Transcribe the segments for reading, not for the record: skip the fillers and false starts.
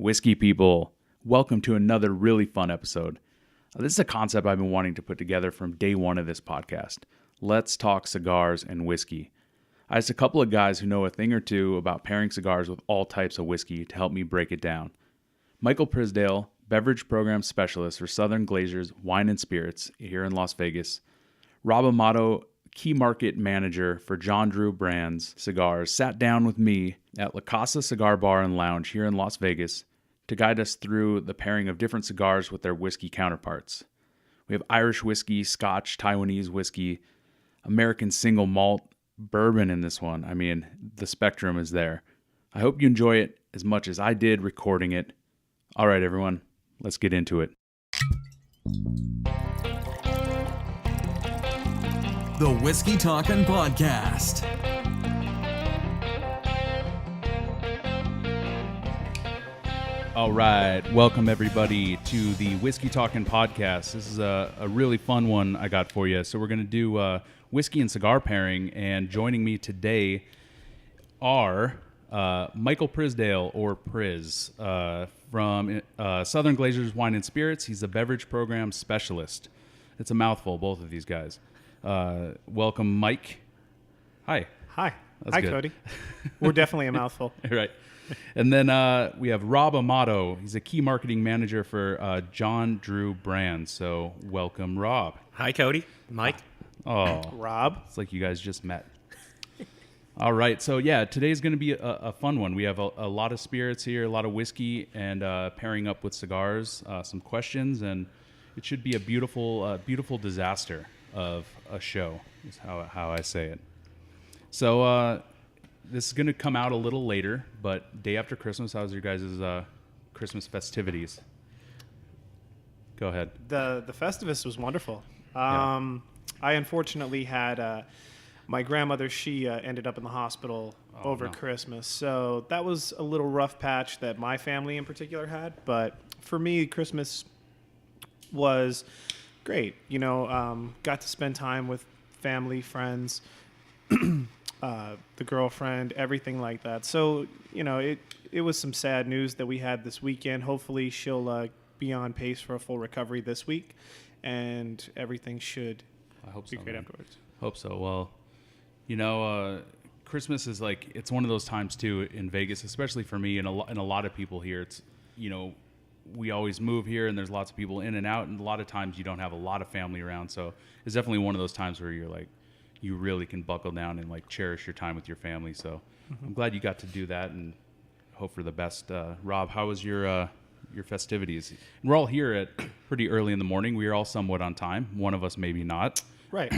Whiskey people, welcome to another really fun episode. This is a concept I've been wanting to put together from day one of this podcast. Let's talk cigars and whiskey. I asked a couple of guys who know a thing or two about pairing cigars with all types of whiskey to help me break it down. Michael Przydzial, Beverage Program Specialist for Southern Glazer's Wine and Spirits here in Las Vegas. Rob Amato, Key Market Manager for John Drew Brands Cigars, sat down with me at La Casa Cigar Bar and Lounge here in Las Vegas to guide us through the pairing of different cigars with their whiskey counterparts. We have Irish whiskey, Scotch, Taiwanese whiskey, American single malt, bourbon in this one. I mean, the spectrum is there. I hope you enjoy it as much as I did recording it. All right, everyone, let's get into it. The Whiskey Talkin' Podcast. All right, welcome everybody to the Whiskey Talkin' Podcast. This is a really fun one I got for you. So we're going to do whiskey and cigar pairing, and joining me today are Michael Przydzial, or Priz, from Southern Glazer's Wine and Spirits. He's a Beverage Program Specialist. It's a mouthful, both of these guys. Welcome, Mike. Hi. Hi. That's Hi, good. Cody. We're definitely a mouthful. Right. And then we have Rob Amato. He's a key marketing manager for John Drew Brands. So welcome, Rob. Hi, Cody. Mike. Oh, Rob. it's like you guys just met. All right. So, yeah, today's going to be a fun one. We have a lot of spirits here, a lot of whiskey, and pairing up with cigars, some questions, and it should be a beautiful disaster of a show is how I say it. So, this is going to come out a little later, but day after Christmas, how's your guys' Christmas festivities? Go ahead. The Festivus was wonderful. Yeah. I unfortunately had my grandmother. She ended up in the hospital over Christmas, so that was a little rough patch that my family in particular had. But for me, Christmas was great. You know, got to spend time with family, friends. The girlfriend, everything like that. So, you know, it was some sad news that we had this weekend. Hopefully she'll be on pace for a full recovery this week, and everything should be great afterwards. Hope so. Well, you know, Christmas is like, it's one of those times too in Vegas, especially for me and a lot of people here. It's, you know, we always move here and there's lots of people in and out, and a lot of times you don't have a lot of family around. So it's definitely one of those times where you're like, you really can buckle down and like cherish your time with your family. So I'm glad you got to do that and hope for the best. Rob, how was your festivities? And we're all here at pretty early in the morning. We are all somewhat on time. One of us maybe not. Right.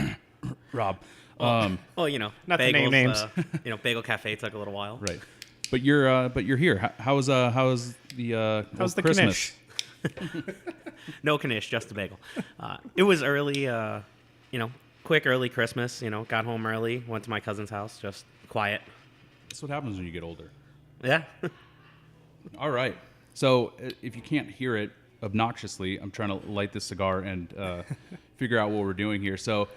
Rob. Well, you know, not bagels, to name names. You know, Bagel Cafe took a little while. Right. But you're here. How's the Christmas? Knish? No knish, just a bagel. It was early, you know, quick early Christmas. You know, got home early, went to my cousin's house, just quiet. That's what happens when you get older. Yeah. All right. So if you can't hear it obnoxiously, I'm trying to light this cigar and figure out what we're doing here. So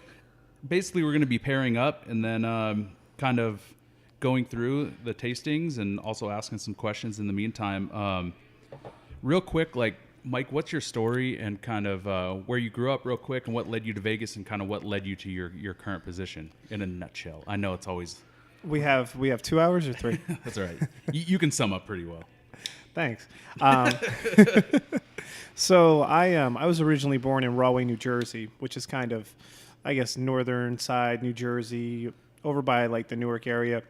basically we're going to be pairing up and then kind of going through the tastings and also asking some questions in the meantime. Real quick, like, Mike, what's your story and kind of where you grew up real quick and what led you to Vegas and kind of what led you to your current position in a nutshell? I know it's always... We have 2 hours or 3? That's all right. You can sum up pretty well. Thanks. So I was originally born in Rahway, New Jersey, which is kind of, I guess, northern side New Jersey, over by like the Newark area.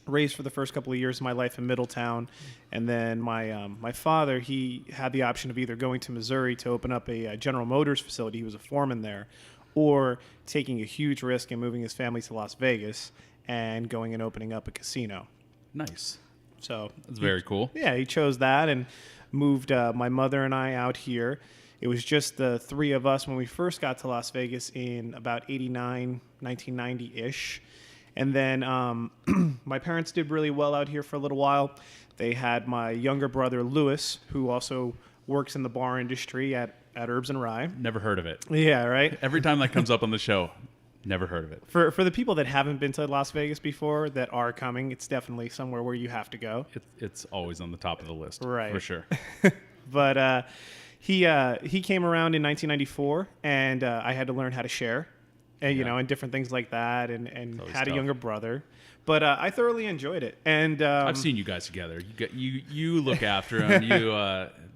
Raised for the first couple of years of my life in Middletown, and then my father, he had the option of either going to Missouri to open up a General Motors facility. He was a foreman there, or taking a huge risk and moving his family to Las Vegas and going and opening up a casino. Nice. So that's very cool. Yeah, he chose that and moved my mother and I out here. It was just the three of us when we first got to Las Vegas in about 89, 1990-ish. And then my parents did really well out here for a little while. They had my younger brother, Lewis, who also works in the bar industry at Herbs and Rye. Never heard of it. Yeah, right? Every time that comes up on the show, Never heard of it. For the people that haven't been to Las Vegas before that are coming, it's definitely somewhere where you have to go. It's always on the top of the list, right? For sure. But he came around in 1994, and I had to learn how to share, and and different things like that, and had a younger brother. But I thoroughly enjoyed it, and I've seen you guys together. You look after him.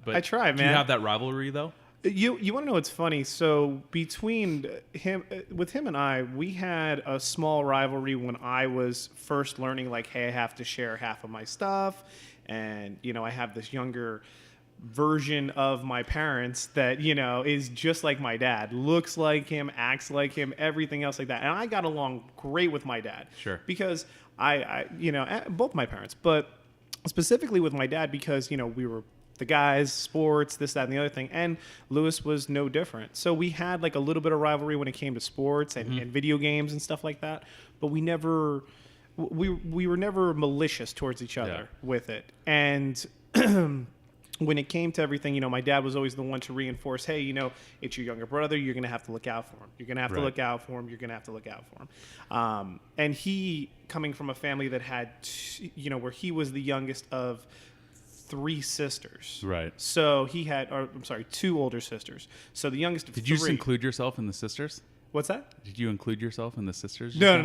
But I try, man. Do you have that rivalry though? You want to know what's funny? So between him and I, we had a small rivalry when I was first learning, like, hey, I have to share half of my stuff, and I have this younger version of my parents that is just like my dad, looks like him, acts like him, everything else like that. And I got along great with my dad. Sure. Because I both my parents, but specifically with my dad because we were the guys, sports, this, that, and the other thing. And Lewis was no different. So we had like a little bit of rivalry when it came to sports and video games and stuff like that. But we were never malicious towards each other with it. And when it came to everything, my dad was always the one to reinforce, hey, it's your younger brother. You're going to have to look out for him. You're going to have to look out for him. You're going to have to look out for him. And he, coming from a family that had, where he was the youngest of 3 sisters. Right. So he had, 2 older sisters. So the youngest of 3. Did you just include yourself in the sisters? What's that? Did you include yourself in the sisters? No.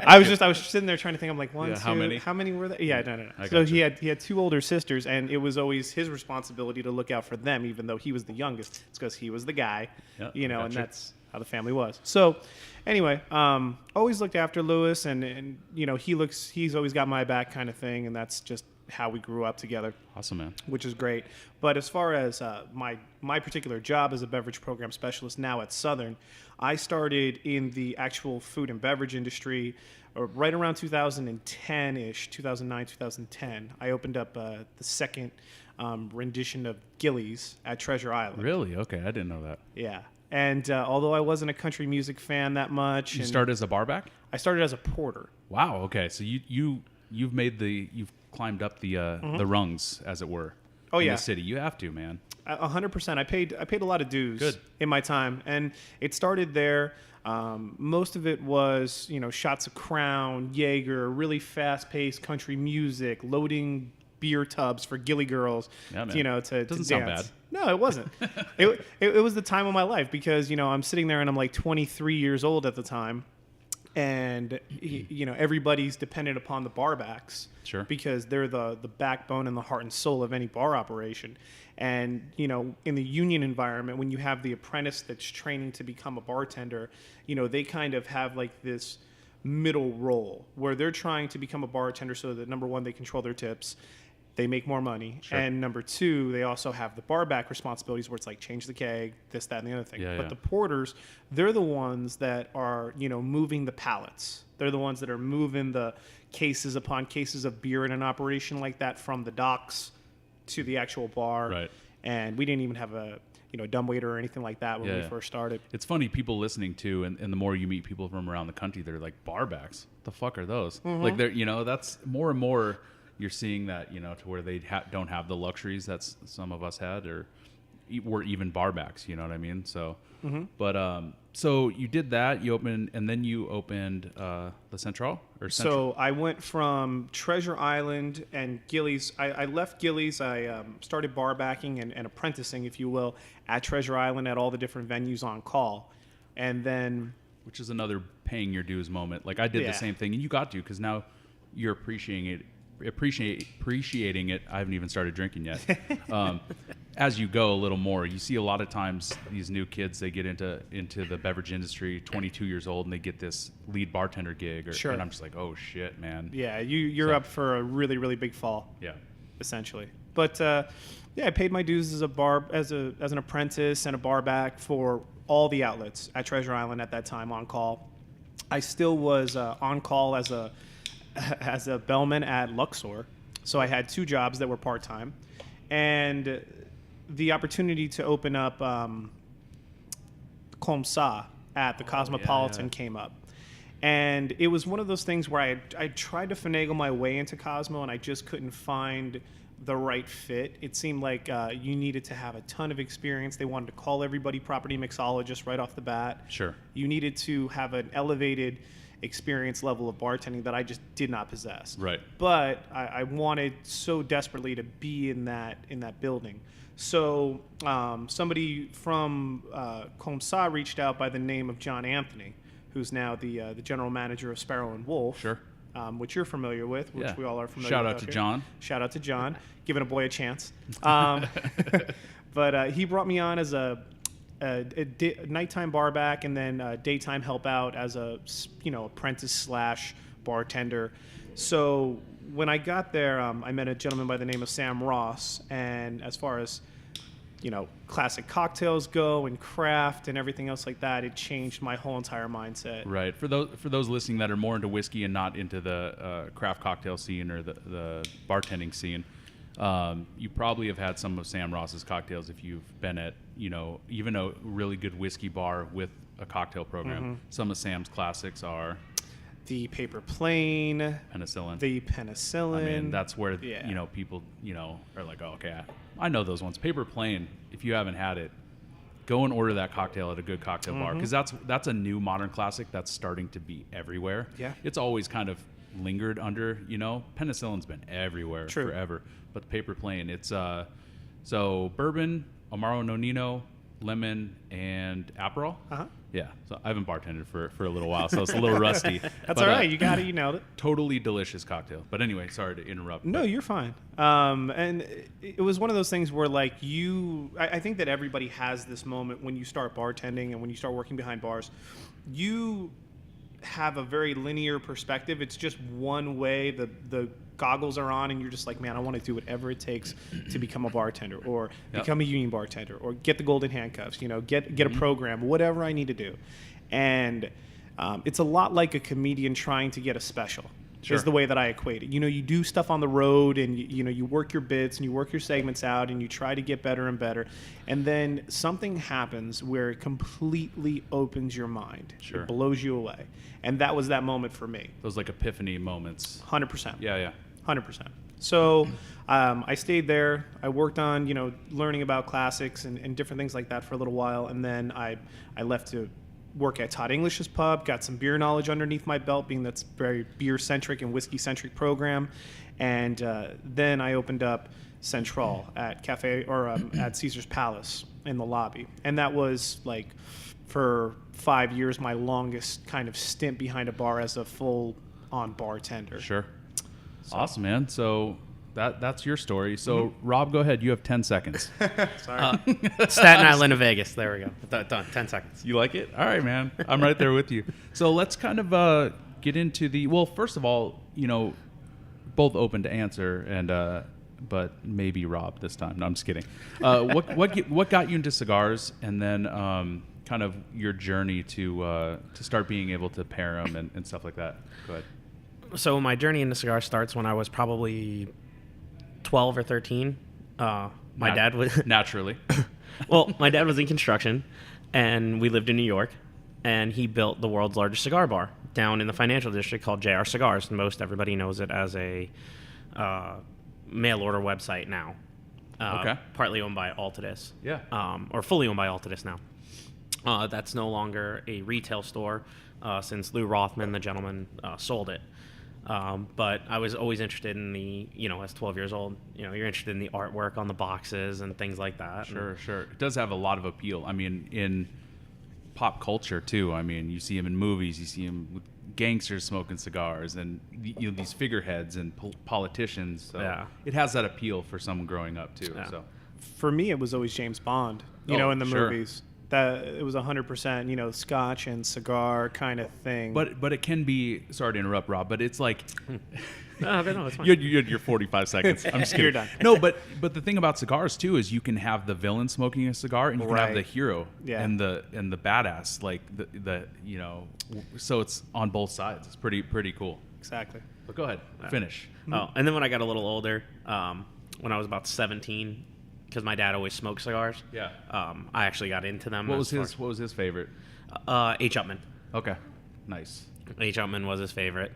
I was sitting there trying to think. I'm like, one, two, how many were there? Yeah, no. So he had 2 older sisters, and it was always his responsibility to look out for them, even though he was the youngest. It's because he was the guy, and that's how the family was. So, anyway, always looked after Lewis, and he's always got my back, kind of thing, and that's just how we grew up together. Awesome, man. Which is great. But as far as my particular job as a beverage program specialist now at Southern, I started in the actual food and beverage industry right around 2010-ish, 2009, 2010. I opened up the second rendition of Gillies at Treasure Island. Really? Okay, I didn't know that. Yeah. And although I wasn't a country music fan that much. You started as a barback? I started as a porter. Wow, okay. So you've climbed up the rungs, as it were. Oh, in the city. You have to, man. 100%. I paid a lot of dues in my time, and it started there. Most of it was, shots of Crown, Jaeger, really fast-paced country music, loading beer tubs for gilly girls, to Doesn't sound bad. No, it wasn't. it was the time of my life because, I'm sitting there and I'm like 23 years old at the time. And, everybody's dependent upon the barbacks. Sure. Because they're the backbone and the heart and soul of any bar operation. And, in the union environment, when you have the apprentice that's training to become a bartender, they kind of have like this middle role where they're trying to become a bartender so that, number one, they control their tips. They make more money. Sure. And number 2, they also have the barback responsibilities where it's like change the keg, this, that, and the other thing. But the porters, they're the ones that are, moving the pallets. They're the ones that are moving the cases upon cases of beer in an operation like that from the docks to the actual bar. Right. And we didn't even have a dumbwaiter or anything like that when we first started. It's funny, people listening to, and the more you meet people from around the country, they're like, barbacks? What the fuck are those? Mm-hmm. Like, they're, that's more and more... You're seeing that, to where they don't have the luxuries that some of us had, or were even barbacks. You know what I mean? So, but so you did that. You opened, and then you opened La Central or Central. So I went from Treasure Island and Gillies. I left Gillies. I started barbacking and apprenticing, if you will, at Treasure Island at all the different venues on call, and then which is another paying your dues moment. Like I did the same thing, and you got to because now you're appreciating it. I haven't even started drinking yet. As you go a little more, you see a lot of times these new kids, they get into the beverage industry, 22 years old, and they get this lead bartender gig. And I'm just like, oh shit, man. Yeah, you're up for a really, really big fall. Yeah, essentially. But I paid my dues as an apprentice and a barback for all the outlets at Treasure Island at that time on call. I still was on call as a bellman at Luxor. So I had 2 jobs that were part-time. And the opportunity to open up Comsa at the Cosmopolitan came up. And it was one of those things where I tried to finagle my way into Cosmo, and I just couldn't find the right fit. It seemed like you needed to have a ton of experience. They wanted to call everybody property mixologist right off the bat. Sure. You needed to have an elevated experience level of bartending that I just did not possess. Right. But I wanted so desperately to be in that building. So somebody from Comsa reached out by the name of John Anthony, who's now the general manager of Sparrow and Wolf. Sure. Which you're familiar with, which we all are familiar with. Shout out to John. Shout out to John. Giving a boy a chance. But he brought me on as a nighttime bar back and then daytime help out as a apprentice / bartender. So when I got there, I met a gentleman by the name of Sam Ross, and as far as classic cocktails go and craft and everything else like that, it changed my whole entire mindset. Right. For those listening that are more into whiskey and not into the craft cocktail scene or the bartending scene, you probably have had some of Sam Ross's cocktails if you've been at even a really good whiskey bar with a cocktail program. Mm-hmm. Some of Sam's classics are The Paper Plane, penicillin. the penicillin. I mean, that's where people are like, oh, okay, I know those ones. Paper Plane. If you haven't had it, go and order that cocktail at a good cocktail bar, because that's a new modern classic that's starting to be everywhere. Yeah, it's always kind of lingered under. Penicillin's been everywhere forever, but the Paper Plane, it's so bourbon, Amaro Nonino, lemon, and Aperol. Yeah, so I haven't bartended for a little while, so it's a little rusty. That's all right. You got it. You nailed it. Totally delicious cocktail. But anyway, sorry to interrupt. No, you're fine. And it was one of those things where, like, I think that everybody has this moment when you start bartending and when you start working behind bars. You have a very linear perspective. It's just one way. The goggles are on, and you're just like, man, I want to do whatever it takes to become a bartender or become a union bartender or get the golden handcuffs, get a program, whatever I need to do. And it's a lot like a comedian trying to get a special. Sure. Is the way that I equate it. You do stuff on the road, and you work your bits and you work your segments out, and you try to get better and better, and then something happens where it completely opens your mind. Sure. It blows you away, and that was that moment for me. Those like epiphany moments. 100%. Yeah. 100%. So I stayed there. I worked on learning about classics and different things like that for a little while, and then I left to work at Todd English's pub, got some beer knowledge underneath my belt, being that's very beer-centric and whiskey-centric program. And then I opened up Central at at Caesar's Palace in the lobby. And that was, like, for 5 years, my longest kind of stint behind a bar as a full-on bartender. Sure. Awesome, man. So that's your story. So, Rob, go ahead. You have 10 seconds. Sorry. Staten Island to Vegas. There we go. Done. 10 seconds. You like it? All right, man. I'm right there with you. So let's kind of get into first of all, both open to answer, and but maybe Rob this time. No, I'm just kidding. What got you into cigars, and then kind of your journey to start being able to pair them and stuff like that? Go ahead. So my journey into cigars starts when I was probably 12 or 13. My dad was naturally. Well, my dad was in construction, and we lived in New York, and he built the world's largest cigar bar down in the financial district called JR Cigars. Most everybody knows it as a mail order website now. Okay. Partly owned by Altadis. Yeah. Or fully owned by Altadis now. That's no longer a retail store since Lou Rothman, the gentleman, sold it. But I was always interested in as 12 years old, you're interested in the artwork on the boxes and things like that. Sure. It does have a lot of appeal. I mean, in pop culture too. I mean, you see him in movies, you see him with gangsters smoking cigars and these figureheads and politicians. So yeah. It has that appeal for someone growing up too. Yeah. So For me, it was always James Bond, in the movies. That it was 100%, Scotch and cigar kind of thing. But it can be. Sorry to interrupt, Rob. But it's like no, it's fine. you had your 45 seconds. I'm just kidding. You're done. No, but the thing about cigars too is you can have the villain smoking a cigar, and you can have the hero and the badass, like the So it's on both sides. It's pretty cool. Exactly. But go ahead, finish. Oh, and then when I got a little older, when I was about 17. Because my dad always smoked cigars. Yeah. I actually got into them. What was his favorite? H. Upman. Okay. Nice. H. Upman was his favorite.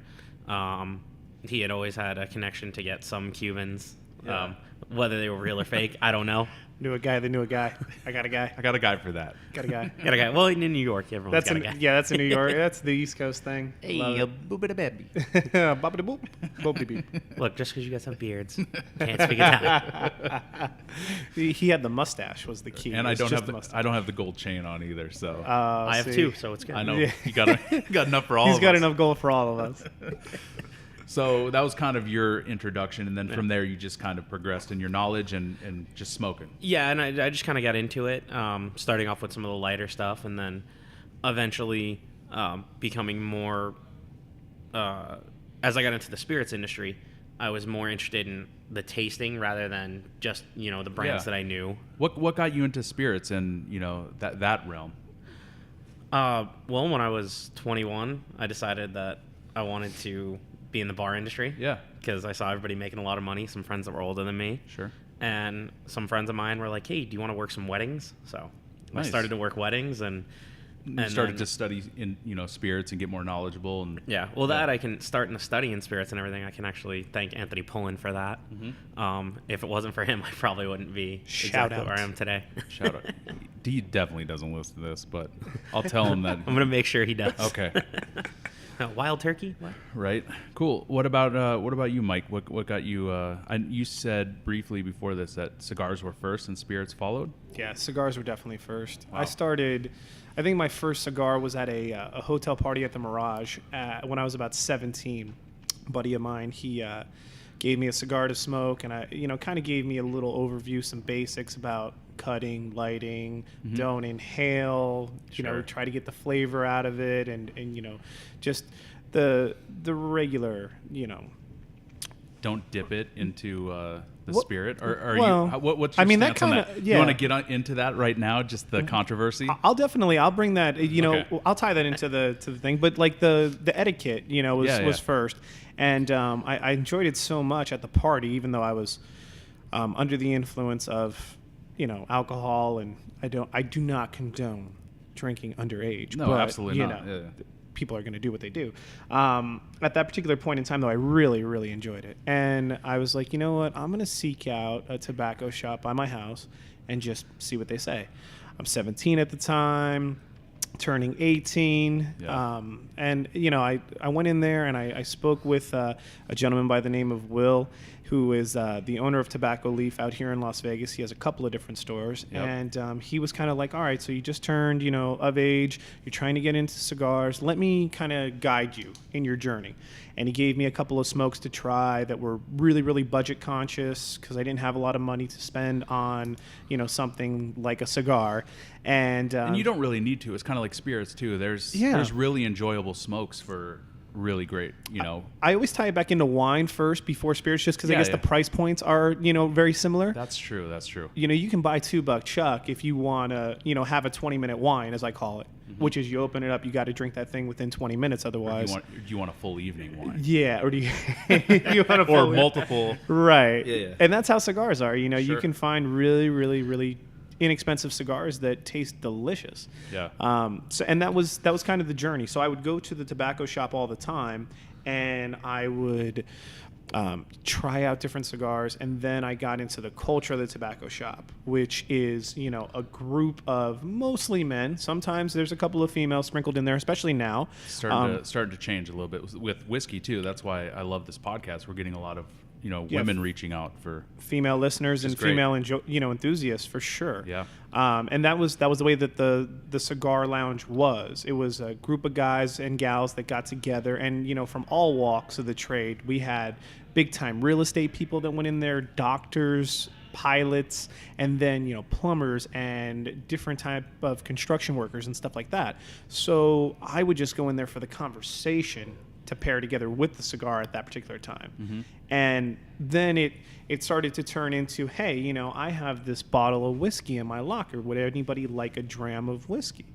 He had always had a connection to get some Cubans Yeah. Whether they were real or fake, I don't know. Knew a guy that knew a guy. I got a guy. I got a guy for that. Got a guy. Got a guy. Well, in New York, everyone's got a guy. Yeah, that's in New York. That's the East Coast thing. Hey, Boop-a-da-baby. Boop-a-da-boop. Boop-a-da-beep. Look, just because you guys have beards, can't speak Italian. He had the mustache was the key. And I It's don't just have the mustache. I don't have the gold chain on either, so I have See. 2, so it's good. I know Yeah. you got enough for all He's of got us. enough gold for all of us. So that was kind of your introduction, and then from there you just kind of progressed in your knowledge and just smoking. Yeah, and I just kind of got into it, starting off with some of the lighter stuff, and then eventually becoming more. As I got into the spirits industry, I was more interested in the tasting rather than just the brands that I knew. What got you into spirits and that realm? Well, when I was 21, I decided that I wanted to be in the bar industry. Yeah. Because I saw everybody making a lot of money. Some friends that were older than me. Sure. And some friends of mine were like, "Hey, do you want to work some weddings?" So Nice. I started to work weddings and started then- to study in spirits and get more knowledgeable and Yeah, well, that I can start in a study in spirits and everything. I can actually thank Anthony Pullen for that. If it wasn't for him, I probably wouldn't be Shout exactly out. where I am today. shout out. He definitely doesn't listen to this, but I'll tell him that. I'm gonna make sure he does. Okay. Wild turkey? What? Right. Cool. What about you, Mike? What got you? You said briefly before this that cigars were first and spirits followed. Yeah, cigars were definitely first. Wow. I think my first cigar was at a hotel party at the Mirage when I was about 17. A buddy of mine, he gave me a cigar to smoke, and I, kind of gave me a little overview, some basics about cutting, lighting, don't inhale, Sure. try to get the flavor out of it, and just the regular, Don't dip it into the Well- spirit, or are well, you? What's your I mean, that stance on kinda- that? yeah. You want to get into that right now? Just the controversy. I'll bring that, Okay. I'll tie that into the thing, but like the etiquette, was first. And I enjoyed it so much at the party, even though I was under the influence of, alcohol, and I do not condone drinking underage. No, but, absolutely not. Yeah. People are going to do what they do. At that particular point in time, though, I really, really enjoyed it. And I was like, you know what? I'm going to seek out a tobacco shop by my house and just see what they say. I'm 17 at the time, turning 18. Yeah. And, I went in there and I spoke with a gentleman by the name of Will, who is the owner of Tobacco Leaf out here in Las Vegas. He has a couple of different stores. Yep. And he was kind of like, all right, so you just turned, of age. You're trying to get into cigars. Let me kind of guide you in your journey. And he gave me a couple of smokes to try that were really, really budget conscious because I didn't have a lot of money to spend on, something like a cigar. And you don't really need to. It's kind of like spirits too. There's really enjoyable smokes for really great, I always tie it back into wine first before spirits, just because I Yeah, guess yeah. the price points are, very similar. That's true. That's true. You can buy $2 Chuck if you want to, have a 20-minute wine, as I call it, which is you open it up, you got to drink that thing within 20 minutes, Do otherwise. you want a full evening wine? Yeah, or do you, you want to Or multiple. Right. Yeah, yeah. And that's how cigars are. You Sure. can find really, really, really inexpensive cigars that taste delicious. Yeah. And that was kind of the journey. So I would go to the tobacco shop all the time, and I would try out different cigars, and then I got into the culture of the tobacco shop, which is, a group of mostly men. Sometimes there's a couple of females sprinkled in there, especially now. Starting to change a little bit with whiskey too. That's why I love this podcast. We're getting a lot of women reaching out for Female listeners and great. female enthusiasts for sure. Yeah. And that was the way that the Cigar Lounge was. It was a group of guys and gals that got together, and from all walks of the trade. We had big time real estate people that went in there, doctors, pilots, and then plumbers and different type of construction workers and stuff like that. So I would just go in there for the conversation to pair together with the cigar at that particular time. And then it started to turn into, hey, I have this bottle of whiskey in my locker. Would anybody like a dram of whiskey?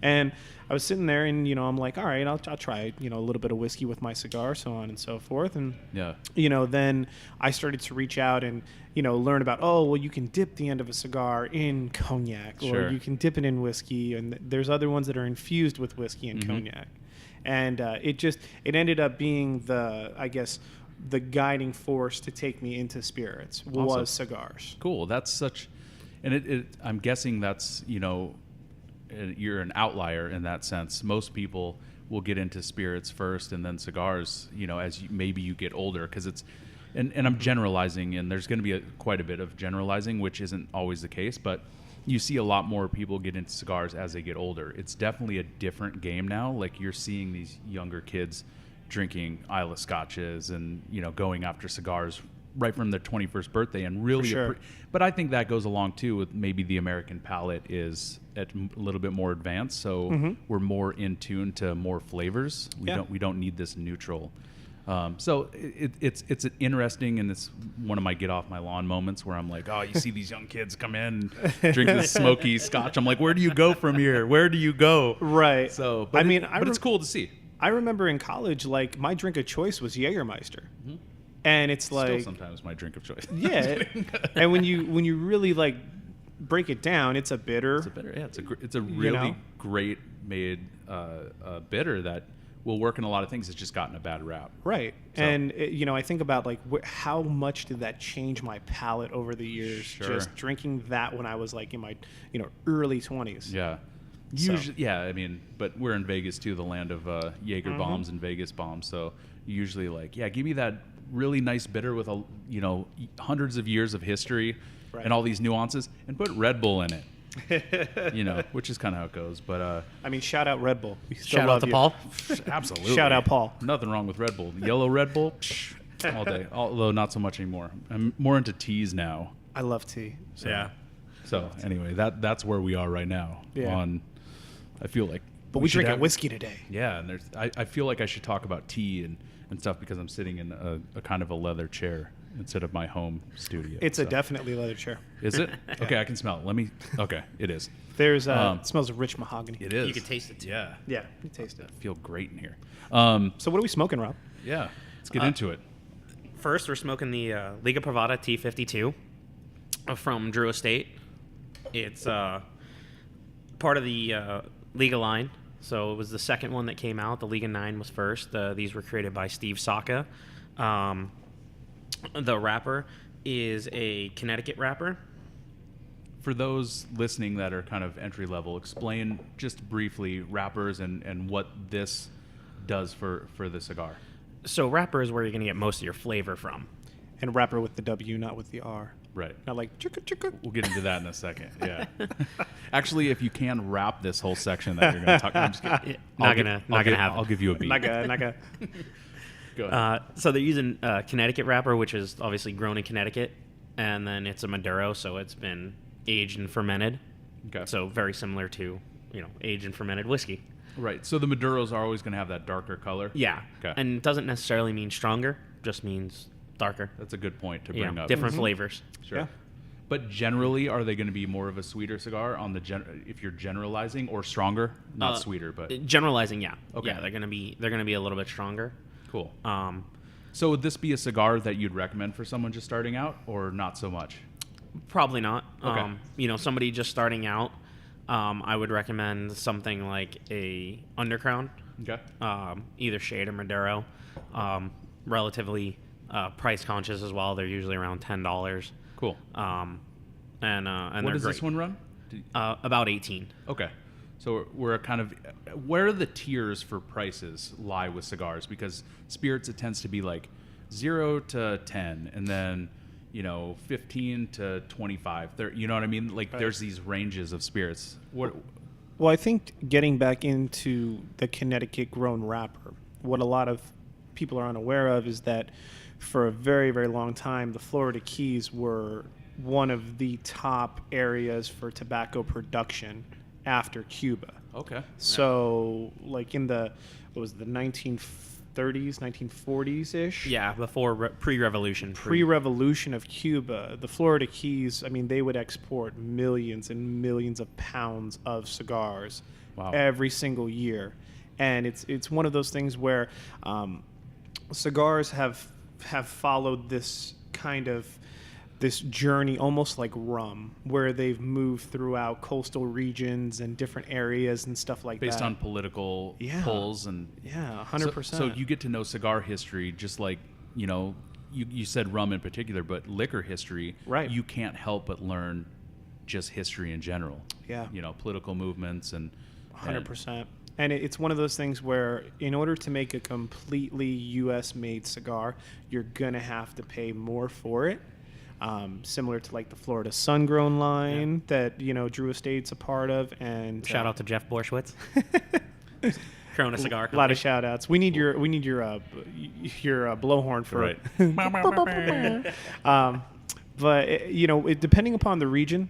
And I was sitting there, and I'm like, all right, I'll try a little bit of whiskey with my cigar, so on and so forth. And yeah. then I started to reach out and learn about, you can dip the end of a cigar in cognac, Sure. or you can dip it in whiskey, and there's other ones that are infused with whiskey and cognac. And it ended up being the, I guess, the guiding force to take me into spirits was cigars. Cool. That's such, and I'm guessing that's, you're an outlier in that sense. Most people will get into spirits first and then cigars, as maybe you get older, because it's, and I'm generalizing, and there's going to be quite a bit of generalizing, which isn't always the case, but you see a lot more people get into cigars as they get older. It's definitely a different game now. Like, you're seeing these younger kids drinking Isla Scotches and, going after cigars right from their 21st birthday, and really, sure. But I think that goes along too with maybe the American palate is a little bit more advanced, so we're more in tune to more flavors. We don't need this neutral. So it's interesting, and it's one of my get off my lawn moments where I'm like, oh, you see these young kids come in and drink this smoky Scotch. I'm like, where do you go from here? Where do you go? Right. So, but it's cool to see. I remember in college, like, my drink of choice was Jägermeister. And it's like, still sometimes my drink of choice. Yeah. And when you really like break it down, it's a bitter. It's a bitter. Yeah, it's a really great made bitter that will work in a lot of things. It's just gotten a bad rap. Right. So. And I think about like how much did that change my palate over the years? Sure. Just drinking that when I was like in my early 20s. Yeah. Usually, yeah. I mean, but we're in Vegas too, the land of Jaeger bombs and Vegas bombs. So usually, like, yeah, give me that really nice bitter with hundreds of years of history and all these nuances, and put Red Bull in it. Which is kind of how it goes. But I mean, shout out Red Bull. We still Shout love out to you. Paul. Absolutely. Shout out Paul. Nothing wrong with Red Bull. Yellow Red Bull, all day. Although not so much anymore. I'm more into teas now. I love tea. So anyway, that's where we are right now. Yeah. I feel like. But we drink whiskey today. Yeah, and I feel like I should talk about tea and stuff because I'm sitting in a kind of a leather chair instead of my home studio. It's a definitely leather chair. Is it? Okay, I can smell it. Okay, it is. There's it smells of rich mahogany. It is. You can taste it too. Yeah. Yeah, you taste it. I feel great in here. So what are we smoking, Rob? Yeah, let's get into it. First, we're smoking the Liga Privada T52 from Drew Estate. It's part of the Liga line. So it was the second one that came out. The Liga 9 was first. These were created by Steve Saka. The wrapper is a Connecticut wrapper. For those listening that are kind of entry level, explain just briefly wrappers and what this does for the cigar. So wrapper is where you're going to get most of your flavor from. And wrapper with the W, not with the R. Right. Not like chicka chicka. We'll get into that in a second. Yeah. Actually, if you can wrap this whole section that you're going to talk about, I'm just kidding. Not gonna happen. I'll give you a beat. Naga. Go ahead. So they're using Connecticut wrapper, which is obviously grown in Connecticut, and then it's a Maduro, so it's been aged and fermented. Okay. So very similar to aged and fermented whiskey. Right. So the Maduros are always going to have that darker color. Yeah. Okay. And it doesn't necessarily mean stronger; just means darker. That's a good point to bring up. Different flavors. Sure. Yeah. But generally, are they going to be more of a sweeter cigar on if you're generalizing, or stronger? Not sweeter, but generalizing, yeah. Okay. Yeah, they're gonna be a little bit stronger. cool. So would this be a cigar that you'd recommend for someone just starting out, or not so much? Probably not. Okay. Somebody just starting out, I would recommend something like a Undercrown, Okay. either Shade or Maduro. Relatively price conscious as well. They're usually around $10. Cool. And What they're does great. this one run? About 18. Okay. So we're kind of, where the tiers for prices lie with cigars? Because spirits, it tends to be like 0 to 10, and then 15 to 25. You know what I mean? Like there's these ranges of spirits. What? Well, I think getting back into the Connecticut grown wrapper, what a lot of people are unaware of is that for a very, very long time, the Florida Keys were one of the top areas for tobacco production after Cuba. Okay. So, like in the 1930s, 1940s-ish? Yeah, before pre-revolution. Pre-revolution of Cuba, the Florida Keys, I mean, they would export millions and millions of pounds of cigars every single year. And it's one of those things where cigars have followed this kind of this journey almost like rum, where they've moved throughout coastal regions and different areas and stuff like Based that. on political pulls and 100%. So you get to know cigar history just like you said rum in particular, but liquor history, right? You can't help but learn just history in general. Yeah. Political movements and 100%. And it's one of those things where in order to make a completely U.S. made cigar, you're going to have to pay more for it. Similar to like the Florida Sun-Grown line that, Drew Estate's a part of. And shout out to Jeff Borschwitz. Corona Cigar Company. A lot of shout outs. We need your blowhorn for right. But depending upon the region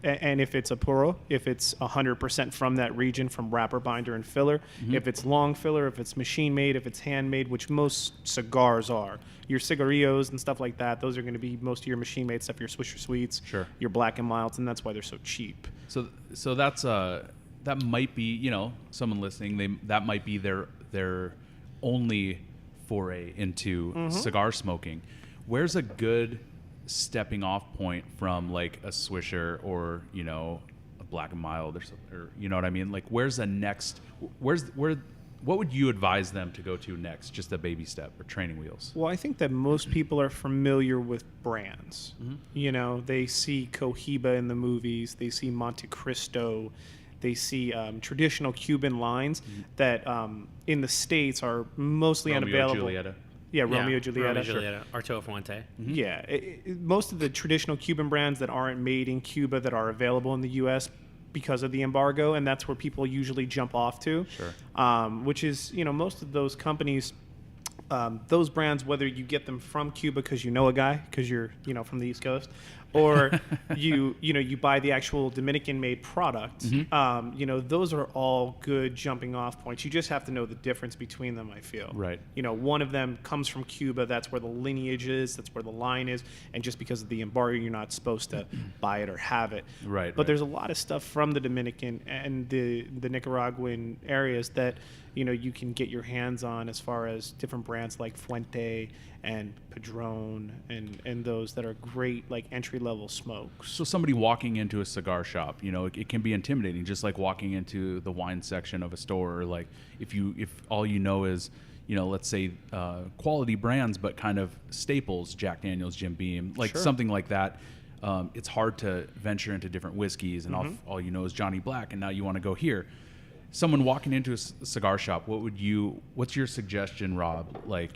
and if it's a puro, if it's 100% from that region, from wrapper, binder, and filler, if it's long filler, if it's machine made, if it's handmade, which most cigars are, your cigarillos and stuff like that, those are going to be most of your machine made stuff, your Swisher Sweets, sure, your black and milds, and that's why they're so cheap. So that's that might be someone listening, that might be their only foray into cigar smoking. Where's a good stepping off point from like a Swisher or a black and mild or you know what I mean? Like where's the next? What would you advise them to go to next? Just a baby step or training wheels? Well, I think that most people are familiar with brands. They see Cohiba in the movies, they see Monte Cristo, they see traditional Cuban lines that in the States are mostly unavailable. Julieta. Yeah, Romeo Julieta. Julieta, Arturo Fuente. Yeah, most of the traditional Cuban brands that aren't made in Cuba that are available in the U.S. because of the embargo, and that's where people usually jump off to. Sure. Which is, most of those companies, those brands, whether you get them from Cuba because you know a guy, because you're, from the East Coast, or you buy the actual Dominican-made product. Those are all good jumping-off points. You just have to know the difference between them, I feel. Right. One of them comes from Cuba. That's where the lineage is. That's where the line is. And just because of the embargo, you're not supposed to buy it or have it. Right. But there's a lot of stuff from the Dominican and the Nicaraguan areas that you can get your hands on, as far as different brands like Fuente and Padron and those that are great like entry-level smokes. So somebody walking into a cigar shop, it can be intimidating, just like walking into the wine section of a store, or like if all you know is let's say quality brands but kind of staples, Jack Daniel's, Jim Beam, like Sure. something like that. It's hard to venture into different whiskeys, and all you know is Johnny Black, and now you want to go here. Someone walking into a cigar shop, what's your suggestion, Rob? Like,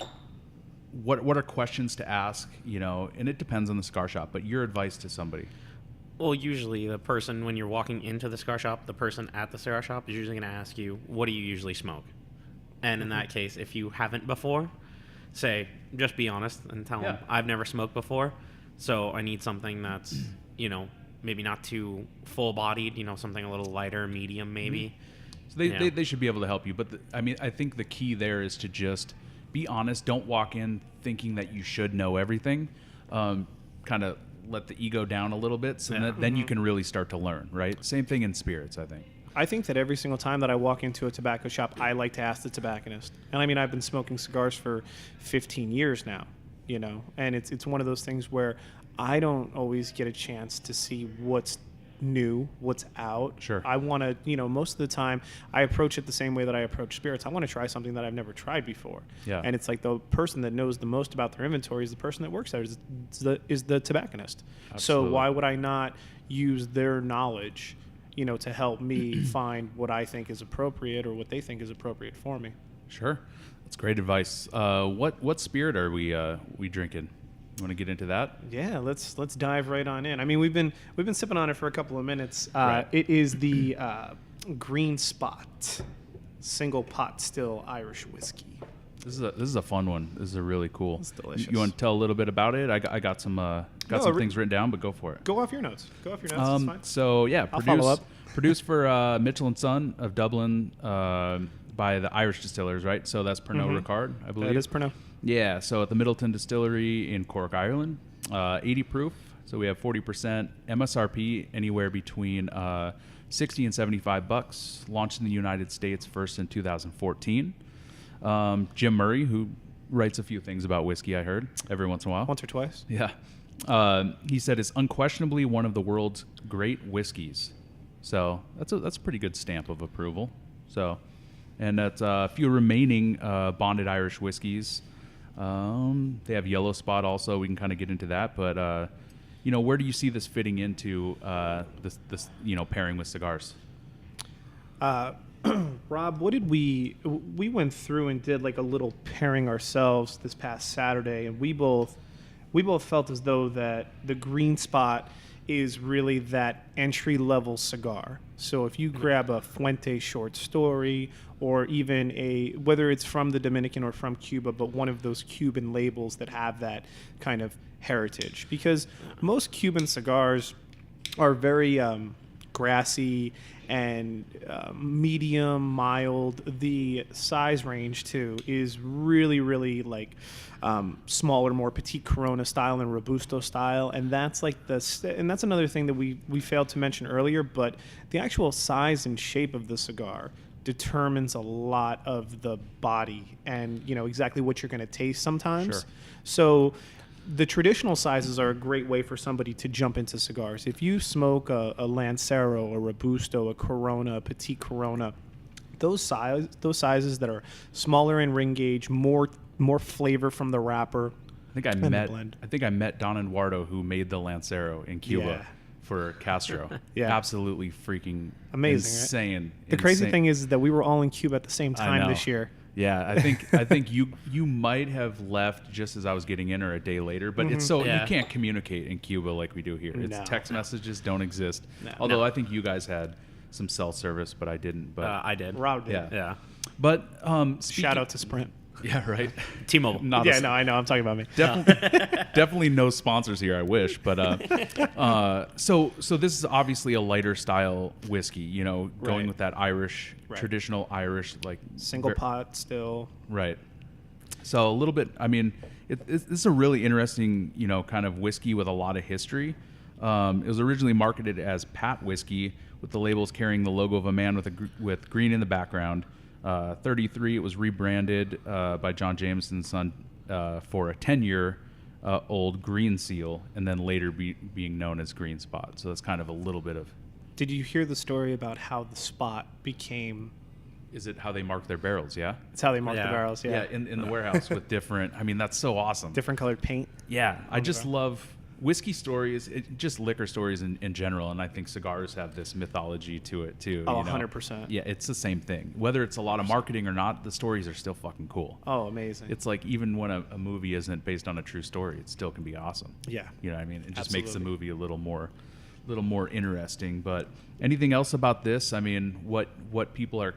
what are questions to ask? And it depends on the cigar shop, but your advice to somebody. Well, usually the person, when you're walking into the cigar shop, the person at the cigar shop is usually going to ask you, what do you usually smoke? And in that case, if you haven't before, just be honest and tell them, I've never smoked before, so I need something that's, maybe not too full-bodied, something a little lighter, medium maybe. So they should be able to help you. But I think the key there is to just be honest. Don't walk in thinking that you should know everything. Kind of let the ego down a little bit, so then you can really start to learn, right? Same thing in spirits, I think. I think that every single time that I walk into a tobacco shop, I like to ask the tobacconist. And I mean, I've been smoking cigars for 15 years now, and it's one of those things where I don't always get a chance to see what's new, what's out. Sure. I want to, most of the time I approach it the same way that I approach spirits. I want to try something that I've never tried before. Yeah. And it's like the person that knows the most about their inventory is the person that works there, is the tobacconist. Absolutely. So why would I not use their knowledge, to help me find what I think is appropriate or what they think is appropriate for me? Sure. That's great advice. What spirit are we drinking? You want to get into that? Yeah, let's dive right on in. I mean, we've been sipping on it for a couple of minutes. Right. It is the Green Spot single pot still Irish whiskey. This is a fun one. This is a really cool. It's delicious. You want to tell a little bit about it? I got some things written down, but go for it. Go off your notes. It's fine. So yeah, I'll follow up. Produced for Mitchell and Son of Dublin by the Irish distillers, right? So that's Pernod Ricard, I believe. That is Pernod. Yeah, so at the Middleton Distillery in Cork, Ireland, 80 proof. So we have 40% MSRP, anywhere between $60 and $75. Launched in the United States first in 2014. Jim Murray, who writes a few things about whiskey, I heard, every once in a while. Once or twice. Yeah. He said it's unquestionably one of the world's great whiskeys. So that's a pretty good stamp of approval. So, and that's a few remaining bonded Irish whiskeys. They have Yellow Spot also. We can kind of get into that, but you know, where do you see this fitting into this you know, pairing with cigars? Rob, what did we went through and did like a little pairing ourselves this past Saturday, and we both felt as though that the Green Spot is really that entry level cigar. So if you grab a Fuente short story, or even whether it's from the Dominican or from Cuba, but one of those Cuban labels that have that kind of heritage, because most Cuban cigars are very grassy and medium, mild. The size range too is really, really like smaller, more petite Corona style and Robusto style, and that's like and that's another thing that we failed to mention earlier. But the actual size and shape of the cigar determines a lot of the body and, you know, exactly what you're going to taste sometimes. Sure. So the traditional sizes are a great way for somebody to jump into cigars. If you smoke a Lancero, a Robusto, a Corona, a Petite Corona, those sizes that are smaller in ring gauge, more flavor from the wrapper. I think I met Don Eduardo, who made the Lancero in Cuba. Yeah. For Castro. Yeah. Absolutely freaking amazing, insane. Right? The crazy thing is that we were all in Cuba at the same I time know. this year. Yeah, I think you might have left just as I was getting in, or a day later, but it's so you can't communicate in Cuba like we do here. It's text messages don't exist. No. Although I think you guys had some cell service, but I didn't. But I did. Rob did. Yeah. Yeah. But Shout out to Sprint. Yeah, right. T-Mobile. Not Yeah, no, I know. I'm talking about me. Definitely no sponsors here. I wish, but so this is obviously a lighter style whiskey. You know, going Right. with that Irish, Right. traditional Irish, like Single pot still. right. So a little bit. I mean, this is a really interesting, you know, kind of whiskey with a lot of history. It was originally marketed as Pat whiskey, with the labels carrying the logo of a man with green in the background. 33, it was rebranded by John Jameson's son for a 10-year old green seal, and then later being known as Green Spot. So that's kind of a little bit of. Did you hear the story about how the spot became? Is it how they mark their barrels? Yeah. It's how they mark Yeah. the barrels. Yeah. In the warehouse with different. I mean, that's so awesome. Different colored paint. Yeah, I just barrel. love whiskey stories, just liquor stories in general, and I think cigars have this mythology to it too. Oh, you know? 100%. Yeah, it's the same thing. Whether it's a lot of marketing or not, the stories are still fucking cool. Oh, amazing. It's like even when a movie isn't based on a true story, it still can be awesome. Yeah. You know what I mean? It just makes the Absolutely. movie a little more interesting. But anything else about this? I mean, what people are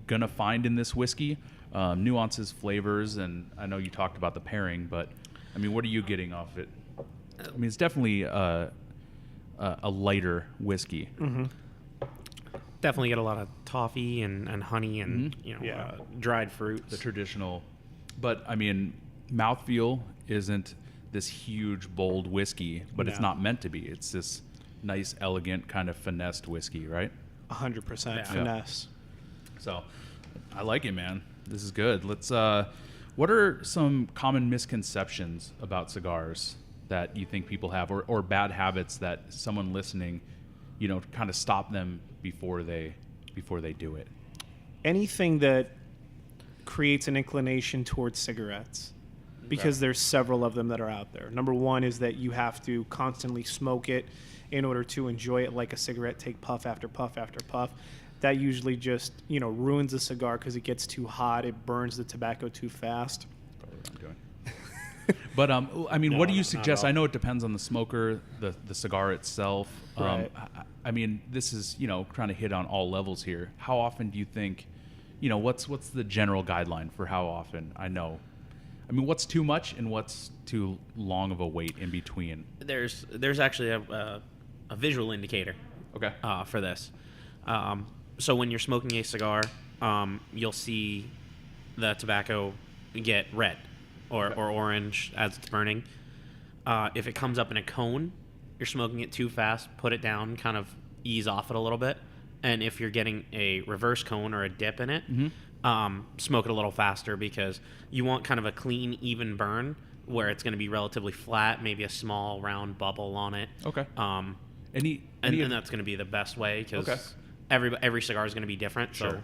gonna find in this whiskey? Nuances, flavors, and I know you talked about the pairing, but I mean, what are you getting off it? I mean, it's definitely a lighter whiskey. Mm-hmm. Definitely get a lot of toffee and honey and Yeah. dried fruits. The traditional, but I mean, mouthfeel isn't this huge, bold whiskey, but it's No. not meant to be. It's this nice, elegant, kind of finessed whiskey, right? 100% Yeah. finesse. So, I like it, man. This is good. Let's. What are some common misconceptions about cigars that you think people have, or bad habits that someone listening, you know, kind of stop them before they do it? Anything that creates an inclination towards cigarettes, because there's several of them that are out there. Number one is that you have to constantly smoke it in order to enjoy it like a cigarette, take puff after puff after puff. That usually just, you know, ruins a cigar because it gets too hot. It burns the tobacco too fast. Probably what I'm doing. But I mean, No, what do you not suggest? at all. I know it depends on the smoker, the cigar itself. Right. I mean, this is, you know, trying to hit on all levels here. How often do you think, you know, what's the general guideline for how often? I mean, what's too much and what's too long of a wait in between? There's actually a visual indicator Okay. for this. So when you're smoking a cigar, you'll see the tobacco get red or orange as it's burning. If it comes up in a cone, you're smoking it too fast. Put it down, kind of ease off it a little bit. And if you're getting a reverse cone or a dip in it, smoke it a little faster, because you want kind of a clean, even burn where it's going to be relatively flat, maybe a small round bubble on it. Okay. And Any that's going to be the best way, because Okay. every cigar is going to be different. Sure. So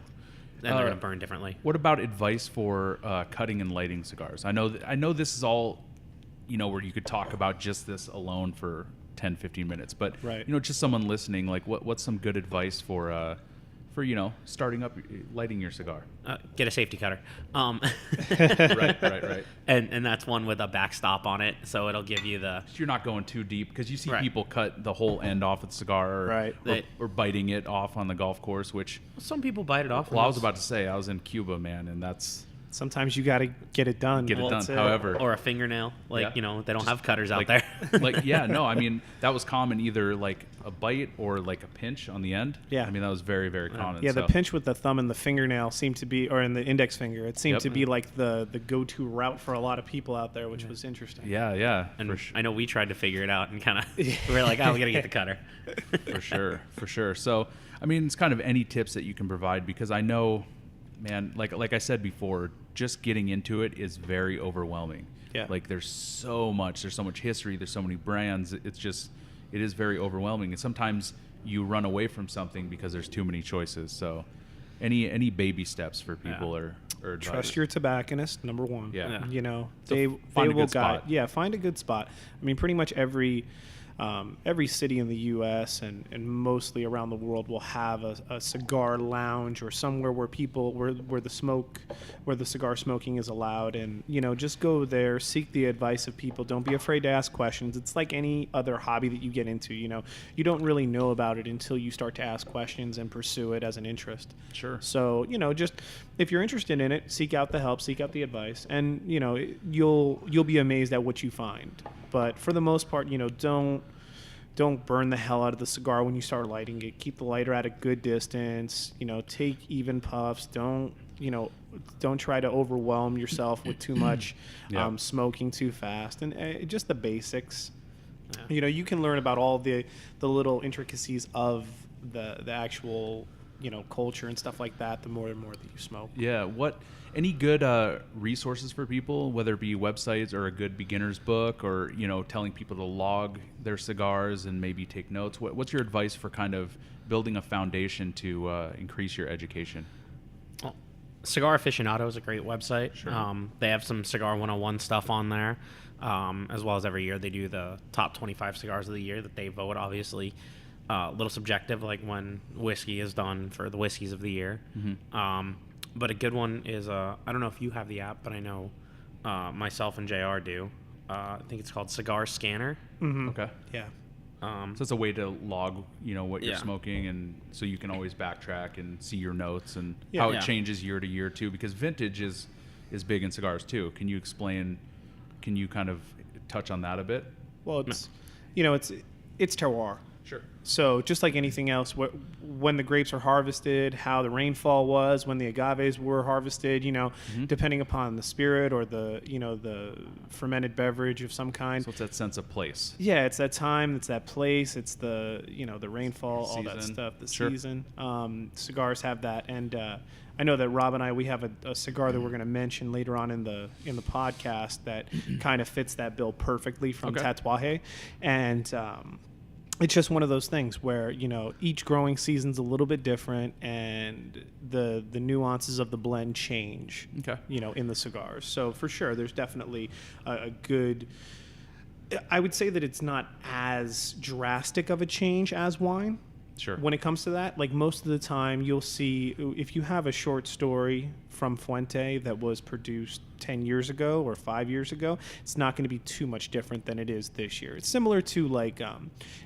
they're going to burn differently. What about advice for cutting and lighting cigars? I know this is all, where you could talk about just this alone for 10, 15 minutes, but right. Just someone listening, like what's some good advice for starting up lighting your cigar? Get a safety cutter. Right. And that's one with a backstop on it, so it'll give you the. So you're not going too deep, because you see Right. people cut the whole end off of the cigar, Right. or biting it off on the golf course. Which, Some people bite it off. well, I was about to say, I was in Cuba, man, and that's Sometimes you got to get it done. done. That's it. However, or a fingernail. Like, Yeah. they don't have cutters out like, there. I mean, that was common, either like a bite or like a pinch on the end. Yeah. I mean, that was very, very common. Yeah, the so. pinch with the thumb and the fingernail seemed to be, or in the index finger, it seemed Yep. to be like the go-to route for a lot of people out there, which was interesting. Yeah, And for sure. I know we tried to figure it out and kind of we were like, oh, we got to get the cutter. For sure. So, I mean, it's kind of any tips that you can provide, because I know, man, like I said before, just getting into it is very overwhelming. Yeah. Like there's so much history, there's so many brands. It is very overwhelming, and sometimes you run away from something because there's too many choices. So, any baby steps for people or advice? Trust your tobacconist, number one. Yeah. So They find a will good guide. spot. Yeah, find a good spot. I mean, pretty much every city in the U.S. and mostly around the world will have a cigar lounge or somewhere where the cigar smoking is allowed, and just go there, seek the advice of people. Don't be afraid to ask questions. It's like any other hobby that you get into. You don't really know about it until you start to ask questions and pursue it as an interest. Sure. So just if you're interested in it, seek out the help, seek out the advice, and you'll be amazed at what you find. But for the most part, don't burn the hell out of the cigar when you start lighting it. Keep the lighter at a good distance. Take even puffs. Don't try to overwhelm yourself with too much Yeah. smoking too fast, and just the basics. You can learn about all the little intricacies of the actual culture and stuff like that the more and more that you smoke. Yeah. Any good resources for people, whether it be websites or a good beginner's book, or telling people to log their cigars and maybe take notes? What's your advice for kind of building a foundation to increase your education? Well, Cigar Aficionado is a great website. Sure. They have some Cigar 101 stuff on there, as well as every year they do the top 25 cigars of the year that they vote, obviously. A little subjective, like when whiskey is done for the whiskeys of the year. Mm-hmm. But a good one is, I don't know if you have the app, but I know myself and JR do. I think it's called Cigar Scanner. Mm-hmm. Okay. Yeah. So it's a way to log, what you're Yeah. smoking, and so you can always backtrack and see your notes and Yeah. how it Yeah. changes year to year too, because vintage is big in cigars too. Can you kind of touch on that a bit? Well, it's terroir. Sure. So just like anything else, when the grapes are harvested, how the rainfall was, when the agaves were harvested, depending upon the spirit or the fermented beverage of some kind. So it's that sense of place. Yeah, it's that time, it's that place, it's the the rainfall, all that Season. stuff, the Sure. season. Cigars have that, and I know that Rob and I, we have a cigar that we're going to mention later on in the podcast that kind of fits that bill perfectly from Okay. Tatuaje, and it's just one of those things where each growing season's a little bit different, and the nuances of the blend change. Okay. In the cigars. So for sure, there's definitely a good. I would say that it's not as drastic of a change as wine. Sure. When it comes to that, like most of the time, you'll see if you have a short story from Fuente that was produced 10 years ago or 5 years ago, it's not going to be too much different than it is this year. It's similar to like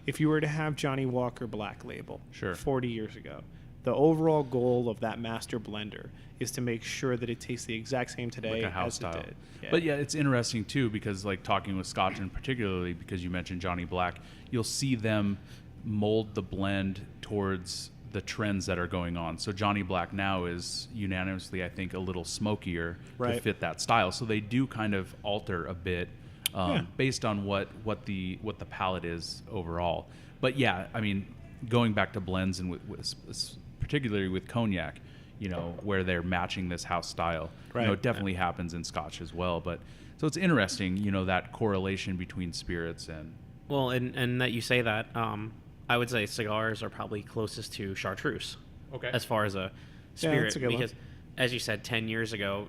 if you were to have Johnny Walker Black Label Sure. 40 years ago. The overall goal of that master blender is to make sure that it tastes the exact same today Like a house as style. it did. Yeah. But yeah, it's interesting too, because like talking with Scotch, and particularly because you mentioned Johnny Black, you'll see them mold the blend towards the trends that are going on. So Johnny Black now is unanimously, I think, a little smokier to Right. fit that style. So they do kind of alter a bit based on what the palate is overall. But yeah, I mean, going back to blends and particularly with Cognac, where they're matching this house style, Right. it definitely happens in Scotch as well. But so it's interesting, that correlation between spirits and. Well, and that you say that, I would say cigars are probably closest to chartreuse. Okay. As far as a spirit. that's a good one. Because, as you said, 10 years ago,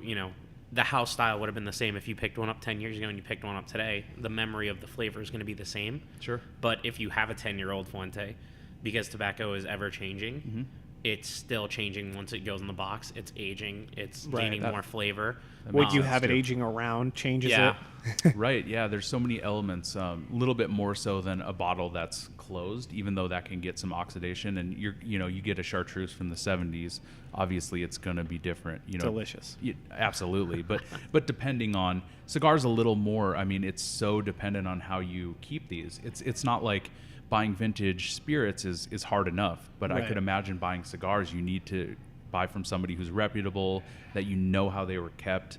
the house style would have been the same if you picked one up 10 years ago and you picked one up today. The memory of the flavor is going to be the same. Sure. But if you have a 10-year-old Fuente, because tobacco is ever changing, it's still changing once it goes in the box. It's aging. It's gaining more flavor. Would you have it aging around changes it? Right. Yeah. There's so many elements, a little bit more so than a bottle that's closed, even though that can get some oxidation. And you get a chartreuse from the 70s. Obviously, it's going to be different. Delicious. Absolutely. But depending on cigars, a little more. I mean, it's so dependent on how you keep these. It's not like buying vintage spirits is hard enough. But I could imagine buying cigars. You need to buy from somebody who's reputable, that how they were kept.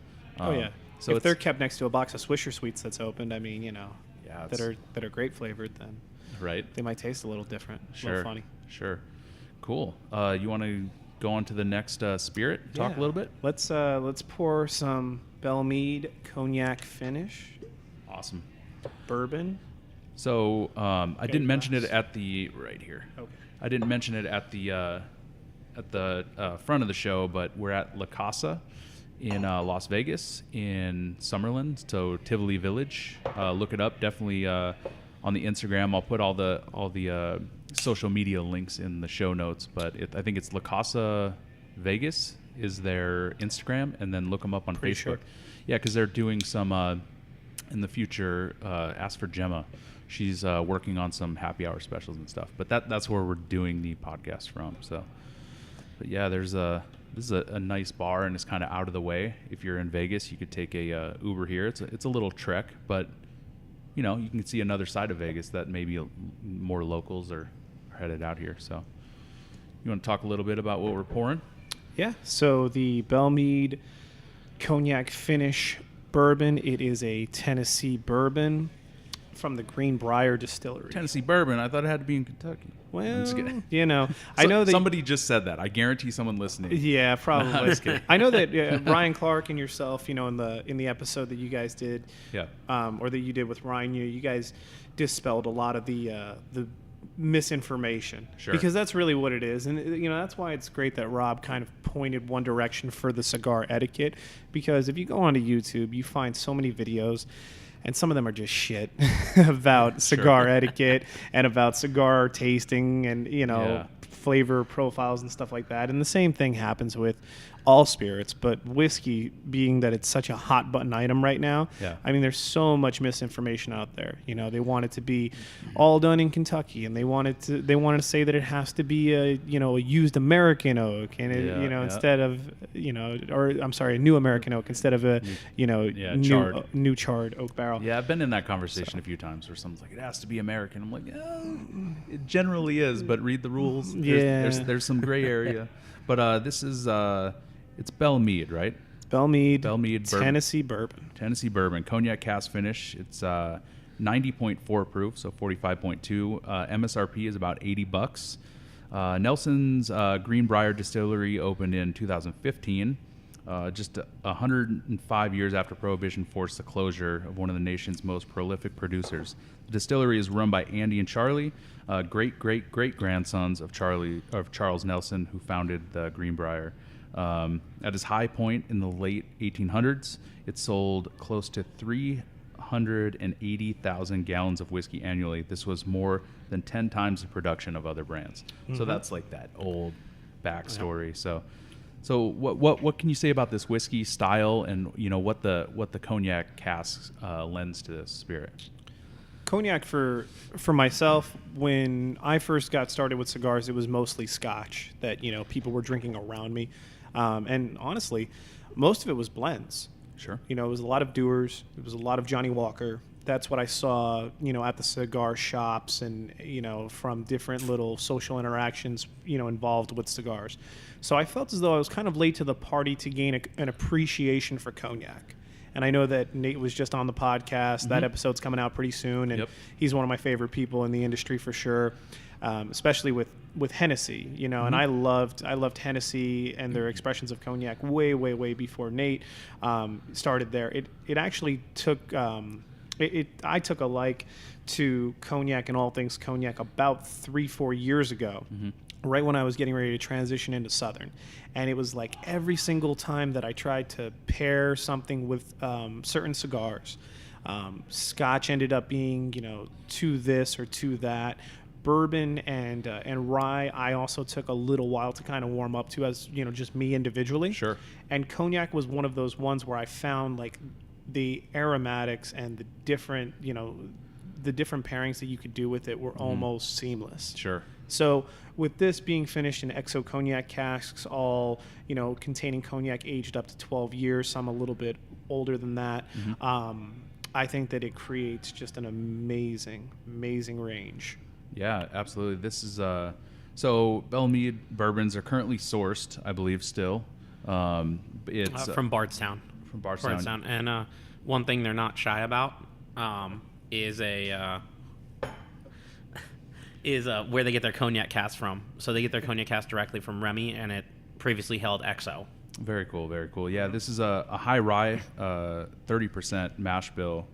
So if they're kept next to a box of Swisher Sweets that's opened, I mean, that are grape flavored, then they might taste a little different. Sure. A little funny. Sure. Cool. You want to go on to the next spirit? Talk a little bit. Let's pour some Belle Meade Cognac finish. Awesome. Bourbon. So I didn't mention it at the right here. Okay. I didn't mention it at the front of the show, but we're at La Casa in Las Vegas in Summerlin, so Tivoli Village. Look it up. Definitely on the Instagram. I'll put all the social media links in the show notes. But I think it's La Casa Vegas is their Instagram, and then look them up on Facebook. Sure. Yeah, because they're doing some in the future. Ask for Gemma. She's working on some happy hour specials and stuff. But that's where we're doing the podcast from. So, but yeah, this is a nice bar, and it's kind of out of the way. If you're in Vegas, you could take a Uber here. It's a little trek, but you can see another side of Vegas that maybe more locals are headed out here. So, you want to talk a little bit about what we're pouring? Yeah. So the Belle Meade Cognac finish bourbon. It is a Tennessee bourbon from the Greenbrier Distillery. Tennessee bourbon. I thought it had to be in Kentucky. Well, I know that somebody just said that. I guarantee someone listening. Yeah, probably. I'm just kidding. I know that Ryan Clark and yourself, in the episode that you guys did, or that you did with Ryan, you guys dispelled a lot of the misinformation. Sure. Because that's really what it is, and that's why it's great that Rob kind of pointed one direction for the cigar etiquette. Because if you go onto YouTube, you find so many videos. And some of them are just shit about cigar etiquette and about cigar tasting and, flavor profiles and stuff like that. And the same thing happens with all spirits, but whiskey, being that it's such a hot button item right now, I mean, there's so much misinformation out there. They want it to be all done in Kentucky, and they want to say that it has to be a used American oak, and instead of a new American oak instead of a new charred oak barrel. Yeah, I've been in that conversation a few times where someone's like, it has to be American. I'm like, it generally is, but read the rules. There's some gray area. But this is it's Belle Meade, right? Belle Meade bourbon. Tennessee bourbon. Tennessee bourbon, cognac cask finish. It's 90.4 proof, so 45.2. MSRP is about $80. Nelson's Greenbrier Distillery opened in 2015. Just 105 years after Prohibition forced the closure of one of the nation's most prolific producers. The distillery is run by Andy and Charlie, great-great-great-grandsons of Charles Nelson, who founded the Greenbrier. At its high point in the late 1800s, it sold close to 380,000 gallons of whiskey annually. This was more than 10 times the production of other brands. Mm-hmm. So that's like that old backstory. Yeah. So what can you say about this whiskey style, and what the cognac cask lends to this spirit? Cognac for myself, when I first got started with cigars, it was mostly Scotch that people were drinking around me, and honestly, most of it was blends. Sure. It was a lot of Dewar's, it was a lot of Johnny Walker. That's what I saw, at the cigar shops and, from different little social interactions, involved with cigars. So I felt as though I was kind of late to the party to gain an appreciation for cognac. And I know that Nate was just on the podcast. Mm-hmm. That episode's coming out pretty soon, and he's one of my favorite people in the industry for sure, especially with Hennessy, Mm-hmm. And I loved Hennessy and their expressions of cognac way, way, way before Nate started there. It actually took I took a like to cognac and all things cognac about 3-4 years ago. Mm-hmm. right when I was getting ready to transition into Southern. And it was like every single time that I tried to pair something with certain cigars, Scotch ended up being, to this or to that. Bourbon and rye, I also took a little while to kind of warm up to, as just me individually. Sure. And cognac was one of those ones where I found like the aromatics and the different pairings that you could do with it were almost seamless. Sure. So with this being finished in exo cognac casks, all containing cognac aged up to 12 years, some a little bit older than that. I think that it creates just an amazing range. Yeah, absolutely. This is so Belle Meade bourbons are currently sourced, I believe, still. It's from Bardstown. From Bardstown. And one thing they're not shy about is where they get their cognac cask from. So they get their cognac cask directly from Remy, and it previously held XO. Very cool, very cool. Yeah, this is a high rye, 30% mash bill,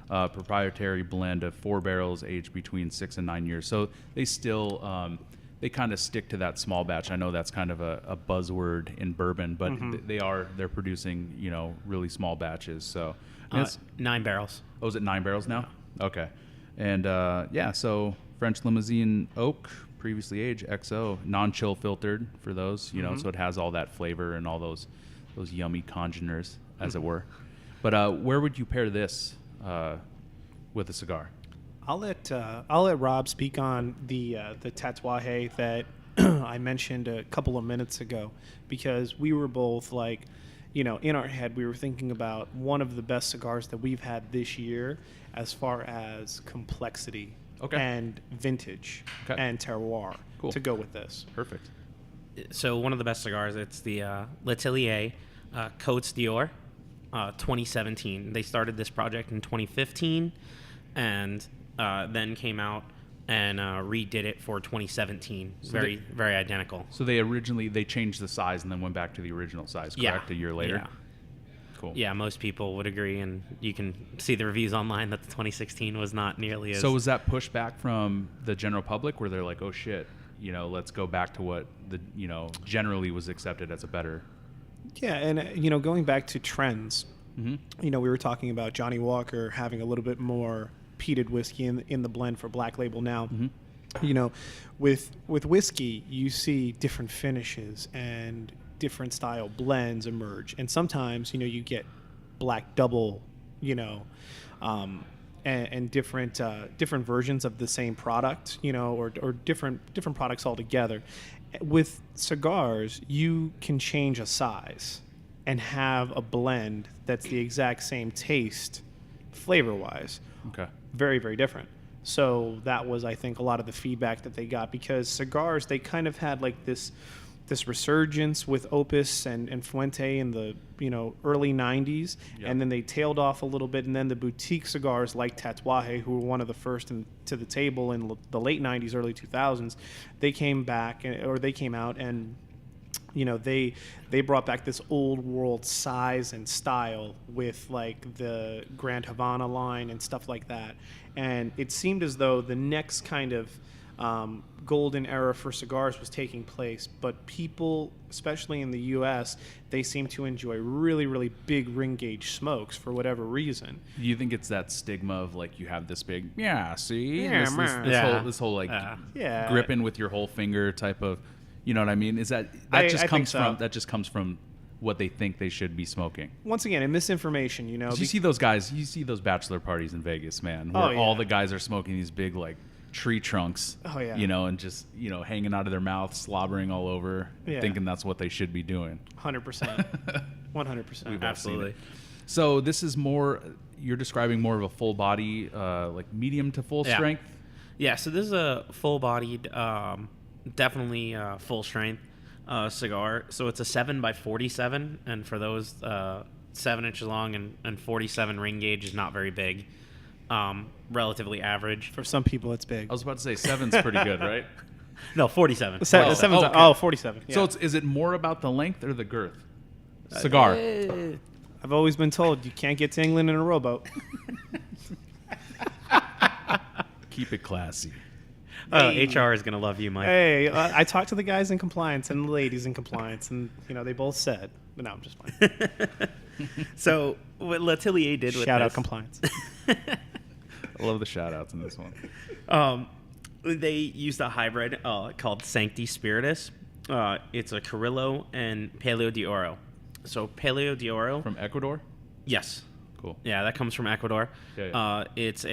proprietary blend of 4 barrels aged between 6 and 9 years. So they still they kind of stick to that small batch. I know that's kind of a buzzword in bourbon, but they're producing really small batches. So 9 barrels. Oh, is it 9 barrels now? Okay, and so French Limousine oak, previously aged, XO, non-chill filtered for those, so it has all that flavor and all those yummy congeners, as it were. But where would you pair this with a cigar? I'll let Rob speak on the Tatuaje that I mentioned a couple of minutes ago, because we were both like, in our head we were thinking about one of the best cigars that we've had this year as far as complexity and vintage and terroir to go with this. Perfect. So one of the best cigars, it's the L'Atelier Cote d'Or 2017. They started this project in 2015 and then came out and redid it for 2017. So very identical. So they changed the size and then went back to the original size, correct? A year later? Yeah. Cool. Yeah, most people would agree, and you can see the reviews online that the 2016 was not nearly as... So was that pushback from the general public where they're like, oh shit, let's go back to what the generally was accepted as a better... Yeah, and going back to trends, we were talking about Johnny Walker having a little bit more peated whiskey in the blend for Black Label now. With whiskey, you see different finishes and different style blends emerge, and sometimes you get black double, and different versions of the same product, or different products altogether. With cigars, you can change a size and have a blend that's the exact same taste, flavor-wise. Okay. Very, very different. So that was, I think, a lot of the feedback that they got, because cigars, they kind of had like this resurgence with Opus and Fuente in the early 90s, and then they tailed off a little bit, and then the boutique cigars like Tatuaje, who were one of the first to the table in the late 90s, early 2000s, they came out and they brought back this old world size and style with like the Grand Havana line and stuff like that. And it seemed as though the next kind of golden era for cigars was taking place, but people, especially in the U.S., they seem to enjoy really, really big ring gauge smokes for whatever reason. Do you think it's that stigma of like you have this big, this whole like gripping with your whole finger type of, you know what I mean? Is that just comes from what they think they should be smoking? Once again, and misinformation, you see those guys, you see those bachelor parties in Vegas, man, where all the guys are smoking these big like tree trunks, and just hanging out of their mouth, slobbering all over, thinking that's what they should be doing. 100%. 100%. Absolutely. So this is you're describing more of a full body, like medium to full strength. Yeah. So this is a full bodied, definitely full strength cigar. So it's a 7x47, and for those 7 inches long and 47 ring gauge is not very big. Relatively average. For some people, it's big. I was about to say 7's pretty good, right? No, 47. 47. Yeah. So is it more about the length or the girth? Cigar. I've always been told you can't get to England in a rowboat. Keep it classy. HR is gonna love you, Mike. Hey, I talked to the guys in compliance and the ladies in compliance, and they both said, but no, I'm just fine. So what L'Atelier did with Shout out this, compliance. I love the shout outs in this one. they used a hybrid called Sancti Spiritus. It's a Carrillo and Paleo de Oro. So Paleo de Oro From Ecuador? yes. Cool. Yeah, that comes from Ecuador. Yeah. It's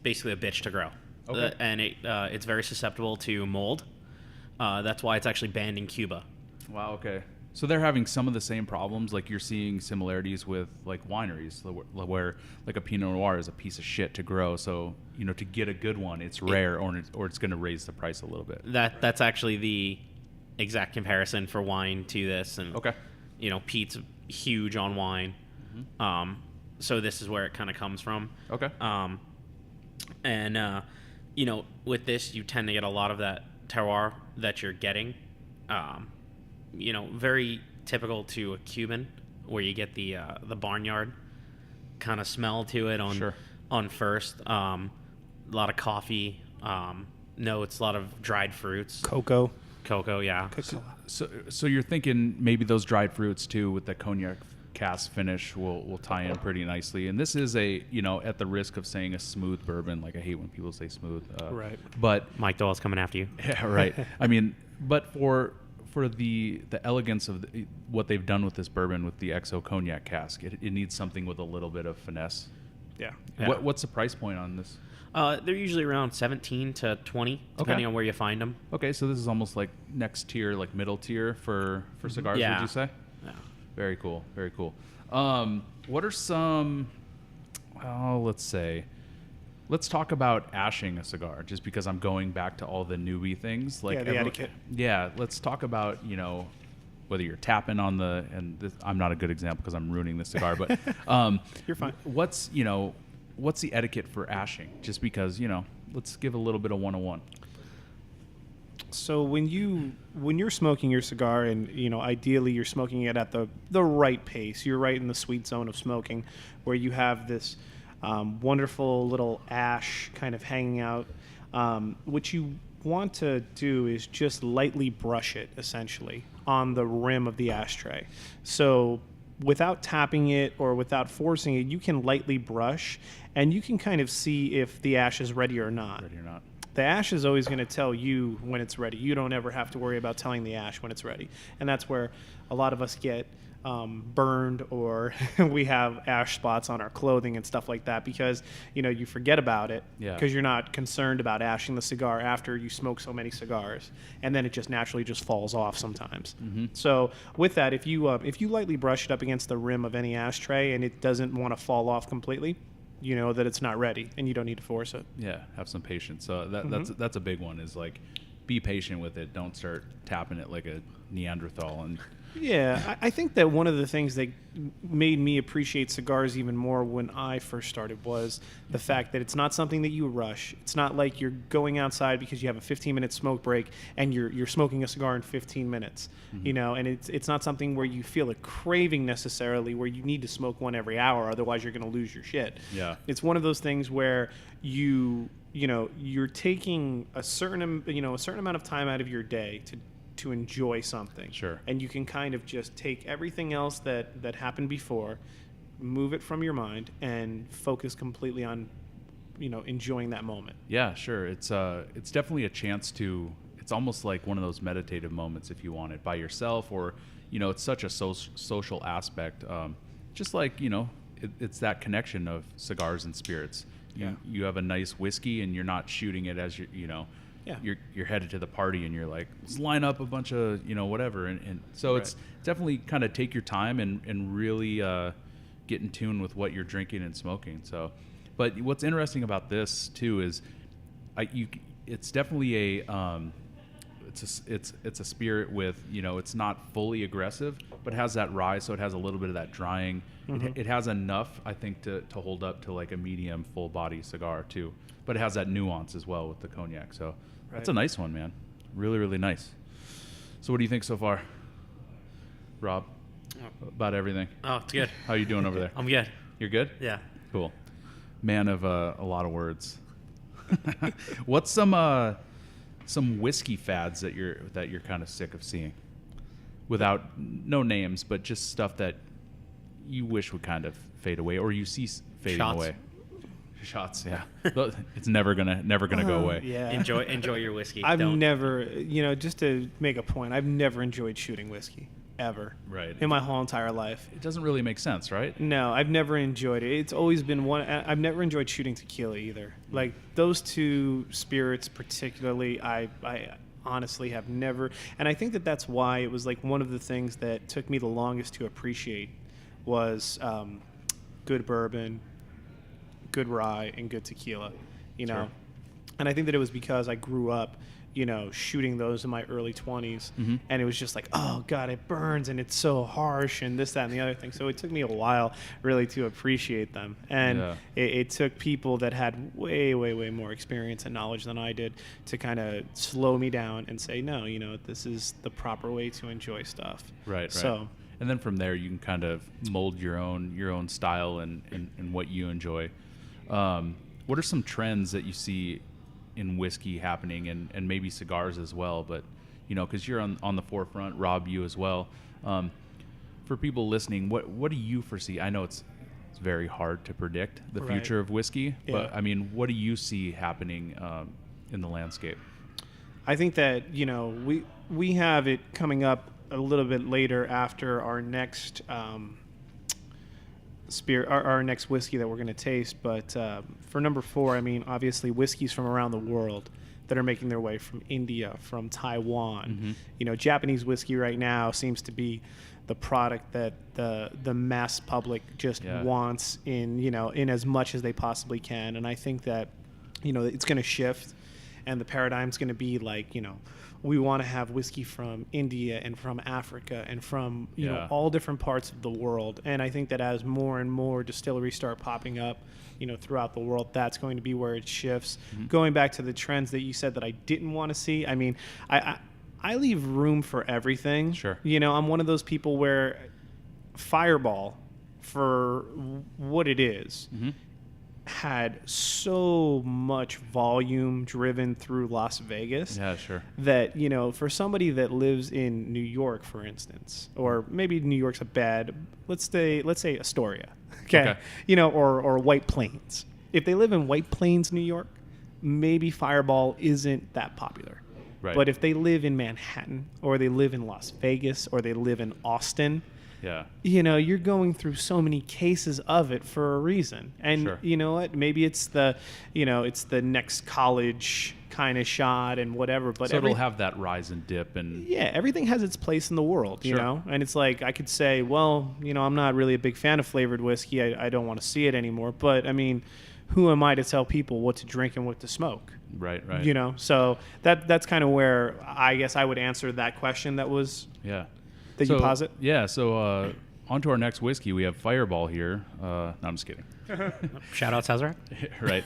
basically a bitch to grow. Okay. And it's very susceptible to mold. That's why it's actually banned in Cuba. Wow, okay. So they're having some of the same problems, like you're seeing similarities with like wineries, where like a Pinot Noir is a piece of shit to grow. So to get a good one, it's rare, or it's going to raise the price a little bit. That's actually the exact comparison for wine to this. And Okay. peat's huge on wine. Mm-hmm. So this is where it kind of comes from. Okay. And with this, you tend to get a lot of that terroir that you're getting. Very typical to a Cuban, where you get the barnyard kind of smell to it on first. A lot of coffee notes, a lot of dried fruits. Cocoa, yeah. So you're thinking maybe those dried fruits too, with the cognac cask finish, will tie in pretty nicely. And this is at the risk of saying a smooth bourbon. Like, I hate when people say smooth. Right. But Mike Doyle's coming after you. yeah, right. I mean, but for the elegance of what they've done with this bourbon with the XO cognac cask, it needs something with a little bit of finesse. Yeah. What's the price point on this? They're usually around 17 to 20, depending on where you find them. Okay, so this is almost like next tier, like middle tier for cigars, Yeah. would you say? Yeah. Very cool, very cool. What are some, let's talk about ashing a cigar, just because I'm going back to all the newbie things. Like the etiquette. Yeah, let's talk about, whether you're tapping on I'm not a good example because I'm ruining the cigar, but You're fine. What's the etiquette for ashing? Just because, let's give a little bit of 101. So when you're smoking your cigar, and ideally you're smoking it at the right pace, you're right in the sweet zone of smoking, where you have this wonderful little ash kind of hanging out. What you want to do is just lightly brush it, essentially, on the rim of the ashtray. So without tapping it or without forcing it, you can lightly brush, and you can kind of see if the ash is ready or not. Ready or not. The ash is always going to tell you when it's ready. You don't ever have to worry about telling the ash when it's ready. And that's where a lot of us get burned, or we have ash spots on our clothing and stuff like that, because you forget about it, because you're not concerned about ashing the cigar after you smoke so many cigars, and then it just naturally just falls off sometimes. Mm-hmm. So with that, if you lightly brush it up against the rim of any ashtray and it doesn't want to fall off completely, you know that it's not ready, and you don't need to force it. Yeah, have some patience. So that's a big one, is like, be patient with it. Don't start tapping it like a Neanderthal. And yeah, I think that one of the things that made me appreciate cigars even more when I first started was the fact that it's not something that you rush. It's not like you're going outside because you have a 15-minute smoke break and you're smoking a cigar in 15 minutes, and it's not something where you feel a craving necessarily, where you need to smoke one every hour, otherwise you're going to lose your shit. Yeah. It's one of those things where you're taking a certain amount of time out of your day to enjoy something. Sure. And you can kind of just take everything else that happened before, move it from your mind, and focus completely on, enjoying that moment. Yeah, sure. It's definitely a chance to. It's almost like one of those meditative moments, if you want it by yourself, or it's such a social aspect. Just like it's that connection of cigars and spirits. You have a nice whiskey, and you're not shooting it as you're headed to the party, and you're like, let's line up a bunch of whatever, and so Right. it's definitely kind of take your time and really get in tune with what you're drinking and smoking. So, but what's interesting about this too is it's definitely it's a spirit with it's not fully aggressive, but has that rye, so it has a little bit of that drying. It has enough, I think, to hold up to like a medium full body cigar too, but it has that nuance as well with the cognac. So that's a nice one, man. Really, really nice. So what do you think so far, Rob? About everything? Oh, it's good. How you doing over there? I'm good. You're good? Yeah. Cool. Man of a lot of words. What's some whiskey fads that you're kind of sick of seeing? Without no names, but just stuff that you wish would kind of fade away, or you see fading away. Shots, yeah. It's never gonna go away. Yeah. Enjoy your whiskey. I've never, just to make a point, I've never enjoyed shooting whiskey ever. Right. In my whole entire life. It doesn't really make sense, right? No, I've never enjoyed it. It's always been I've never enjoyed shooting tequila either. Like those two spirits particularly, I honestly have never, and I think that's why it was like one of the things that took me the longest to appreciate was good bourbon, good rye, and good tequila, Sure. And I think that it was because I grew up, shooting those in my early 20s, and it was just like, oh God, it burns and it's so harsh and this, that, and the other thing. So it took me a while really to appreciate them, and it took people that had way, way, way more experience and knowledge than I did to kind of slow me down and say, no, this is the proper way to enjoy stuff. Right. So. And then from there, you can kind of mold your own style and what you enjoy. What are some trends that you see in whiskey happening, and maybe cigars as well? But because you're on the forefront, Rob, you as well. For people listening, what do you foresee? I know it's very hard to predict the future of whiskey, but I mean, what do you see happening in the landscape? I think that we have it coming up a little bit later after our next our next whiskey that we're going to taste. But for number 4, I mean, obviously whiskeys from around the world that are making their way from India, from Taiwan. Japanese whiskey right now seems to be the product that the mass public just wants in as much as they possibly can. And I think that it's going to shift, and the paradigm's going to be like we want to have whiskey from India and from Africa and from all different parts of the world. And I think that as more and more distilleries start popping up throughout the world, that's going to be where it shifts. Going back to the trends that you said that I didn't want to see, I mean, I leave room for everything. Sure. I'm one of those people where Fireball, for what it is, had so much volume driven through Las Vegas. Yeah, sure. That, for somebody that lives in New York, for instance, or maybe New York's a bad, let's say Astoria, okay. Or White Plains. If they live in White Plains, New York, maybe Fireball isn't that popular. Right. But if they live in Manhattan, or they live in Las Vegas, or they live in Austin, you're going through so many cases of it for a reason. And you know what? Maybe it's the next college kind of shot and whatever. But so it'll have that rise and dip, and everything has its place in the world, you know. And it's like I could say, well, I'm not really a big fan of flavored whiskey. I don't want to see it anymore. But I mean, who am I to tell people what to drink and what to smoke? Right. So that's kind of where I guess I would answer that question. That was that you posit? Yeah, so on to our next whiskey. We have Fireball here. No, I'm just kidding. Shout out Sazerac. Right.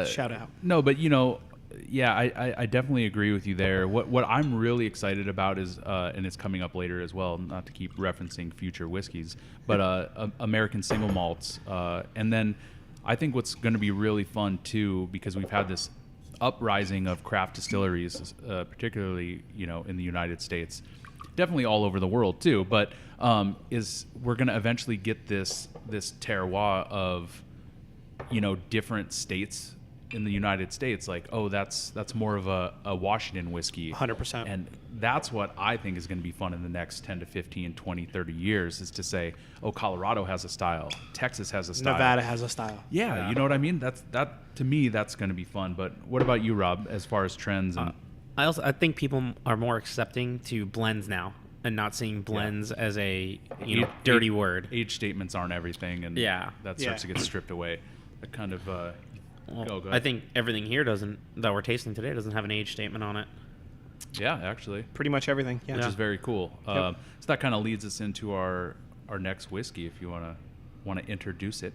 Shout out. No, but I definitely agree with you there. What I'm really excited about is, and it's coming up later as well, not to keep referencing future whiskeys, but American single malts. And then I think what's going to be really fun too, because we've had this uprising of craft distilleries, particularly in the United States. Definitely all over the world too, but is we're going to eventually get this terroir of different states in the United States. Like, oh, that's more of a Washington whiskey, 100%. And that's what I think is going to be fun in the next 10 to 15, 20, 30 years, is to say, oh, Colorado has a style, Texas has a style, Nevada has a style. Yeah, you know what I mean? That to me, that's going to be fun. But what about you, Rob, as far as trends and I think people are more accepting to blends now, and not seeing blends as a dirty word. Age statements aren't everything, and that starts to get stripped away. That kind of go ahead. I think everything here that we're tasting today doesn't have an age statement on it. Yeah, actually, pretty much everything. Yeah. Which is very cool. So that kind of leads us into our next whiskey. If you want to introduce it,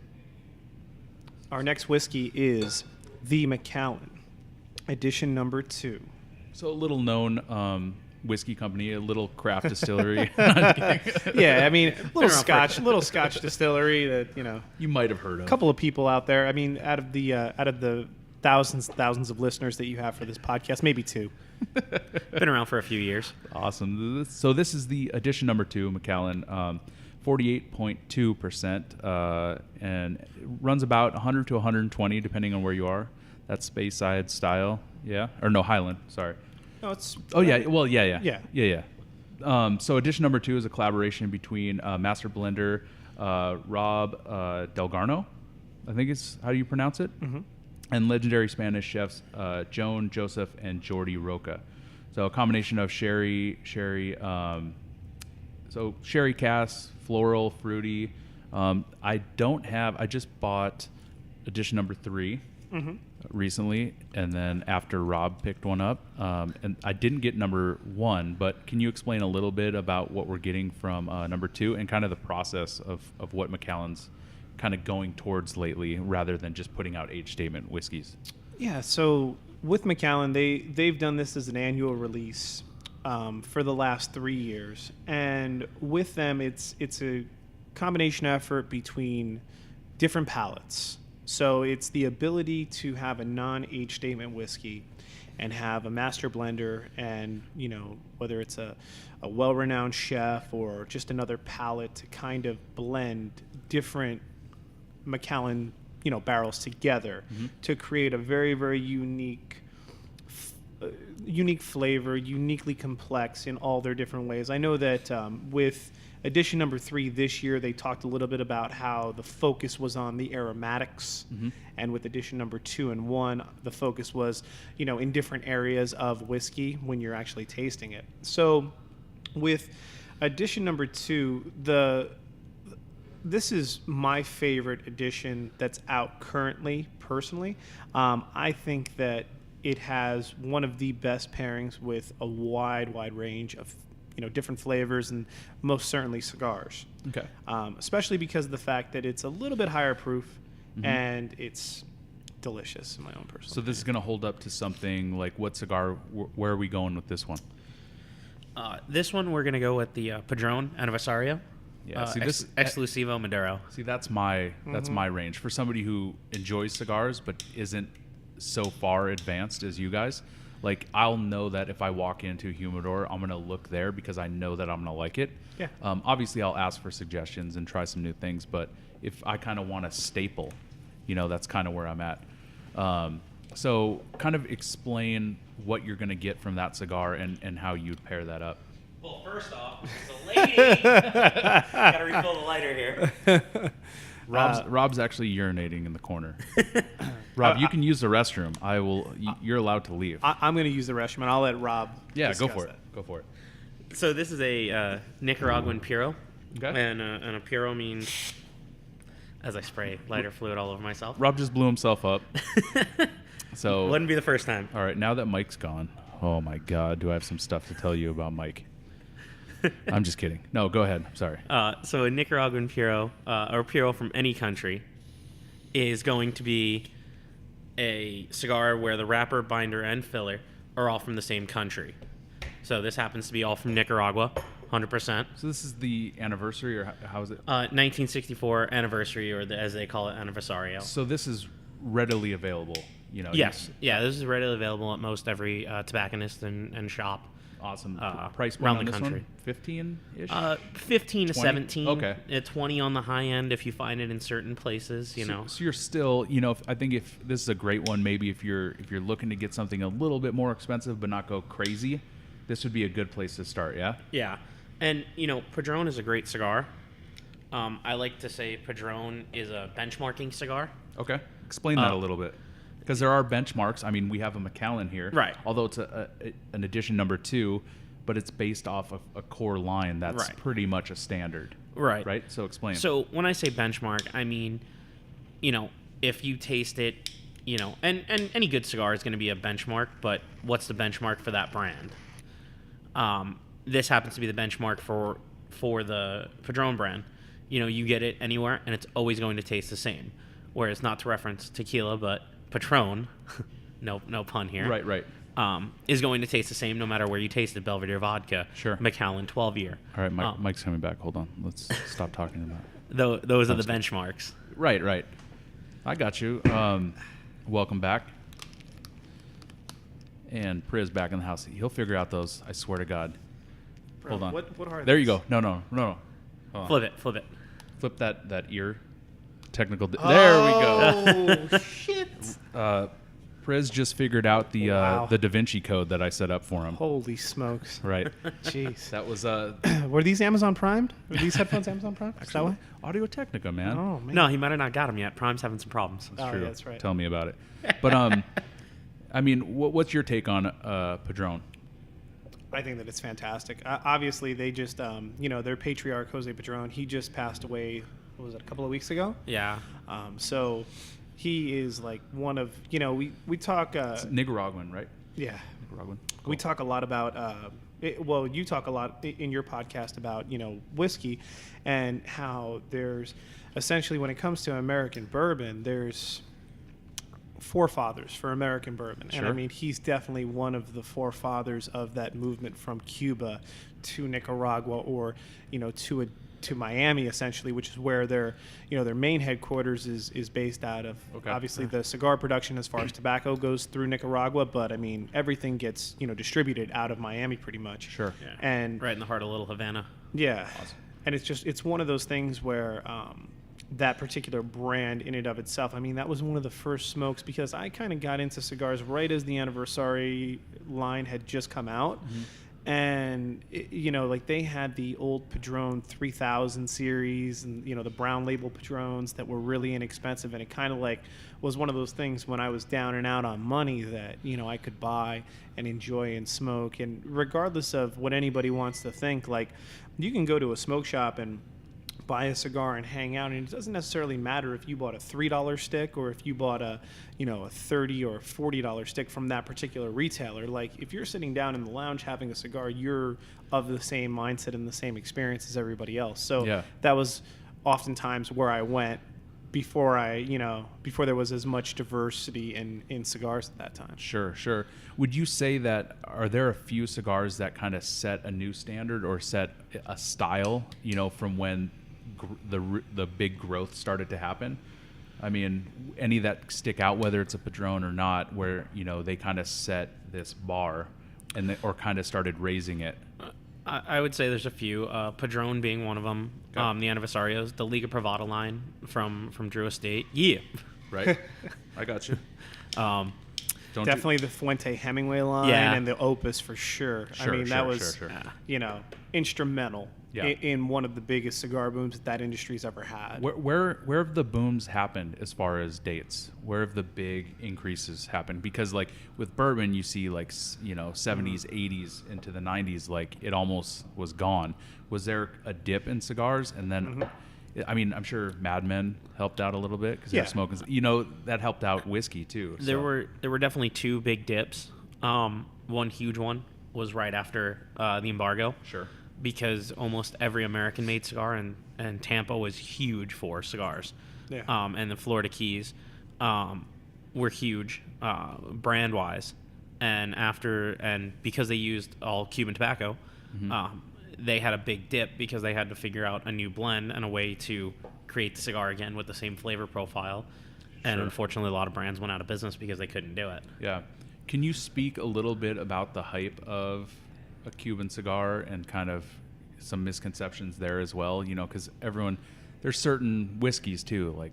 our next whiskey is the Macallan, edition number 2. So a little known whiskey company, a little craft distillery. Yeah, I mean, little Scotch distillery that you might have heard of. A couple of people out there. I mean, out of the thousands of listeners that you have for this podcast, maybe 2. Been around for a few years. Awesome. So this is the edition number 2, Macallan, 48.2%, and it runs about 100 to 120 depending on where you are. That's Speyside style, yeah, or no, Highland. Sorry. No, it's. Oh yeah, well yeah. Yeah. So edition number 2 is a collaboration between master blender Rob Delgarno, I think is how you pronounce it, and legendary Spanish chefs Joan, Joseph, and Jordi Roca. So a combination of sherry, so sherry casks, floral, fruity. I just bought edition number 3 recently, and then after Rob picked one up, and I didn't get number 1, but can you explain a little bit about what we're getting from number 2 and kind of the process of what Macallan's kind of going towards lately, rather than just putting out age statement whiskeys? Yeah, so with Macallan, they've done this as an annual release for the last 3 years, and with them, it's a combination effort between different palates. So it's the ability to have a non-age statement whiskey and have a master blender, and whether it's a well-renowned chef or just another palate, to kind of blend different Macallan barrels together to create a very, very unique flavor, uniquely complex in all their different ways. I know that with edition number 3 this year, they talked a little bit about how the focus was on the aromatics, and with edition number 2 and 1, the focus was, in different areas of whiskey when you're actually tasting it. So with edition number 2, this is my favorite edition that's out currently, personally. I think that it has one of the best pairings with a wide range of different flavors, and most certainly cigars. Okay. Especially because of the fact that it's a little bit higher proof, and it's delicious in my own personal So this is going to hold up to something like what cigar? Where are we going with this one? This one we're going to go with the Padron Anniversario. Yeah, see this Exclusivo Maduro. See, that's my range for somebody who enjoys cigars but isn't so far advanced as you guys. Like, I'll know that if I walk into a humidor, I'm gonna look there because I know that I'm gonna like it. Yeah. Obviously, I'll ask for suggestions and try some new things, but if I kind of want a staple, that's kind of where I'm at. So, kind of explain what you're gonna get from that cigar and how you'd pair that up. Well, first off, it's a lady. Gotta refill the lighter here. Rob's actually urinating in the corner. Rob, you can use the restroom. You're allowed to leave. I'm going to use the restroom, and I'll let Rob. Yeah, go for that. it. Go for it. So this is a Nicaraguan Puro. Okay. And a Puro means, as I spray lighter fluid all over myself. Rob just blew himself up. So Wouldn't be the first time. All right, now that Mike's gone, oh my God, do I have some stuff to tell you about Mike? I'm just kidding. No, go ahead. Sorry. So a Nicaraguan Puro, or Puro from any country, is going to be a cigar where the wrapper, binder, and filler are all from the same country. So this happens to be all from Nicaragua, 100%. So this is the anniversary, or how is it? 1964 Anniversary, or as they call it, Anniversario. So this is readily available, Yes. Yeah, this is readily available at most every tobacconist and shop. Awesome. Price point around on the this country. one? 15-ish? 15 to 20? 17. Okay. 20 on the high end if you find it in certain places, So you're still, I think if this is a great one, maybe if you're looking to get something a little bit more expensive but not go crazy, this would be a good place to start, yeah? Yeah. And, Padron is a great cigar. I like to say Padron is a benchmarking cigar. Okay. Explain that a little bit. Because there are benchmarks. I mean, we have a Macallan here. Right. Although it's an edition number 2, but it's based off of a core line that's Right. pretty much a standard. Right. Right? So explain. So when I say benchmark, I mean, if you taste it, and any good cigar is going to be a benchmark, but what's the benchmark for that brand? This happens to be the benchmark for the Padron brand. You get it anywhere, and it's always going to taste the same. Whereas, not to reference tequila, but Patron, no pun here. Right. Is going to taste the same no matter where you taste it. Belvedere vodka, Sure. Macallan 12-year. All right, Mike's coming back. Hold on. Let's stop talking about it. Those are the benchmarks. Right. I got you. Welcome back. And Priz back in the house. He'll figure out those. I swear to God. Bro, Hold on. What are There these? you go. No. Hold on. Flip it. Flip that ear. Technical. There we go. Oh, shit. Priz just figured out the Wow. the Da Vinci code that I set up for him. Holy smokes. Right. Jeez. That was Were these Amazon Primed? Were these headphones Amazon Prime? Is that why? Audio Technica, man. Oh, man. No, he might have not got them yet. Prime's having some problems. Oh, True. yeah, that's right. Tell me about it. But I mean, what's your take on Padron? I think that it's fantastic. Obviously, they just, their patriarch, Jose Padron, he just passed away, what was it, a couple of weeks ago? Yeah. So he is like one of, we talk. It's Nicaraguan, right? Yeah. Nicaraguan. We talk a lot about, you talk a lot in your podcast about, whiskey and how there's essentially when it comes to American bourbon, there's forefathers for American bourbon. Sure. And I mean, he's definitely one of the forefathers of that movement from Cuba to Nicaragua or, to Miami, essentially, which is where their main headquarters is based out of. Okay. Obviously, the cigar production as far as tobacco goes through Nicaragua, but I mean, everything gets, distributed out of Miami pretty much. Sure. Yeah. And Right in the heart of Little Havana. yeah. And it's one of those things where that particular brand in and of itself, I mean, that was one of the first smokes because I kind of got into cigars right as the Anniversario line had just come out. Mm-hmm. And, like they had the old Padron 3000 series and, the brown label Padrons that were really inexpensive. And it kind of like was one of those things when I was down and out on money that, I could buy and enjoy and smoke. And regardless of what anybody wants to think, like you can go to a smoke shop and buy a cigar and hang out, and it doesn't necessarily matter if you bought a $3 stick or if you bought a $30 or $40 stick from that particular retailer. Like if you're sitting down in the lounge having a cigar, you're of the same mindset and the same experience as everybody else. So that was oftentimes where I went before there was as much diversity in cigars at that time. Sure. Would you say that are there a few cigars that kind of set a new standard or set a style, from when the big growth started to happen? I mean, any that stick out, whether it's a Padron or not, where they kind of set this bar and or kind of started raising it. I would say there's a few. Padron being one of them. Okay. The Anniversarios, the Liga Privada line from Drew Estate. Yeah. Right. I got you. Definitely the Fuente Hemingway line and the Opus for sure. I mean, that was instrumental in one of the biggest cigar booms that industry's ever had. Where have the booms happened as far as dates? Where have the big increases happened? Because like with bourbon, you see like 70s, 80s into the 90s, like it almost was gone. Was there a dip in cigars and then? I mean, I'm sure Mad Men helped out a little bit because they were smoking. That helped out whiskey too. So. There were definitely two big dips. One huge one was right after the embargo. Sure. Because almost every American-made cigar and Tampa was huge for cigars. Yeah. And the Florida Keys were huge brand-wise. And because they used all Cuban tobacco, they had a big dip because they had to figure out a new blend and a way to create the cigar again with the same flavor profile. And unfortunately, a lot of brands went out of business because they couldn't do it. Yeah. Can you speak a little bit about the hype of a Cuban cigar and kind of some misconceptions there as well? Because there's certain whiskeys too, like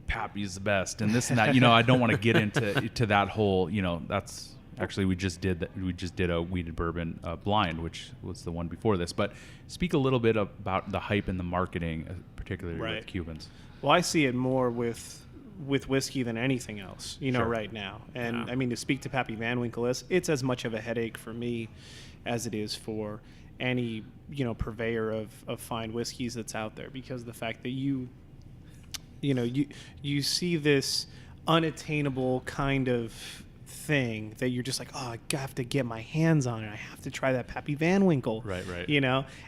Pappy's the best and this and that. I don't want to get into that whole. That's. Actually, we just did a weeded bourbon blind, which was the one before this. But speak a little bit about the hype and the marketing, particularly with Cubans. Well, I see it more with whiskey than anything else, right now. And I mean, to speak to Pappy Van Winkle, it's as much of a headache for me as it is for any purveyor of fine whiskeys that's out there, because the fact that you see this unattainable kind of thing that you're just like, oh, I have to get my hands on it. I have to try that Pappy Van Winkle. Right.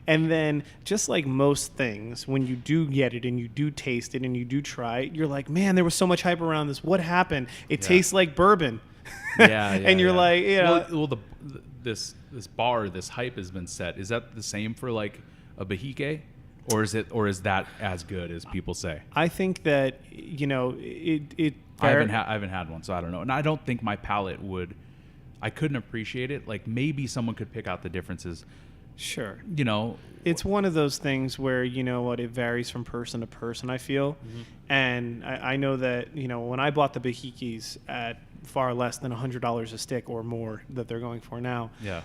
And then just like most things, when you do get it and you do taste it and you do try it, you're like, man, there was so much hype around this. What happened? It tastes like bourbon. And you're like, this bar, this hype has been set. Is that the same for like a Bahique? Or is that as good as people say? I think that, I haven't had one, so I don't know. And I don't think my palate would I couldn't appreciate it. Like maybe someone could pick out the differences. Sure. You know, It's one of those things where, you know what, it varies from person to person, I feel. And I know that, you know, when I bought the Bahikis at far less than $100 a stick or more that they're going for now, yeah.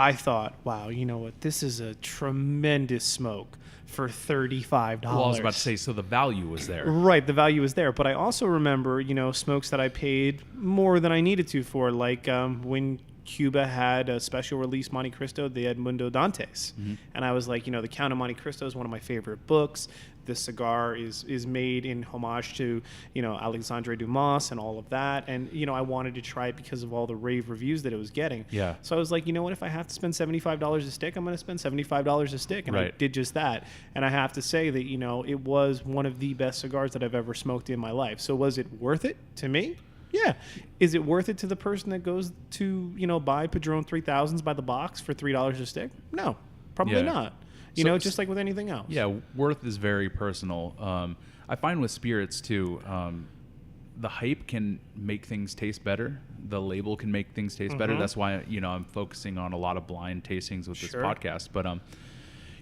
I thought, wow, you know what, this is a tremendous smoke for $35. Well, I was about to say, so the value was there. Right, the value is there. But I also remember, you know, smokes that I paid more than I needed to for, like when Cuba had a special release Monte Cristo, the Edmundo Dantes. And I was like, you know, The Count of Monte Cristo is one of my favorite books. This cigar is made in homage to, you know, Alexandre Dumas and all of that. And, you know, I wanted to try it because of all the rave reviews that it was getting. Yeah. So I was like, you know what, if I have to spend $75 a stick, I'm going to spend $75 a stick. And I Right. did just that. And I have to say that, you know, it was one of the best cigars that I've ever smoked in my life. So was it worth it to me? Yeah. Is it worth it to the person that goes to, you know, buy Padron 3000s by the box for $3 a stick? No, probably Yeah. not. You So- know, just like with anything else. Yeah, worth is very personal. I find with spirits too, the hype can make things taste better. The label can make things taste better. That's why, you know, I'm focusing on a lot of blind tastings with this Sure. podcast. But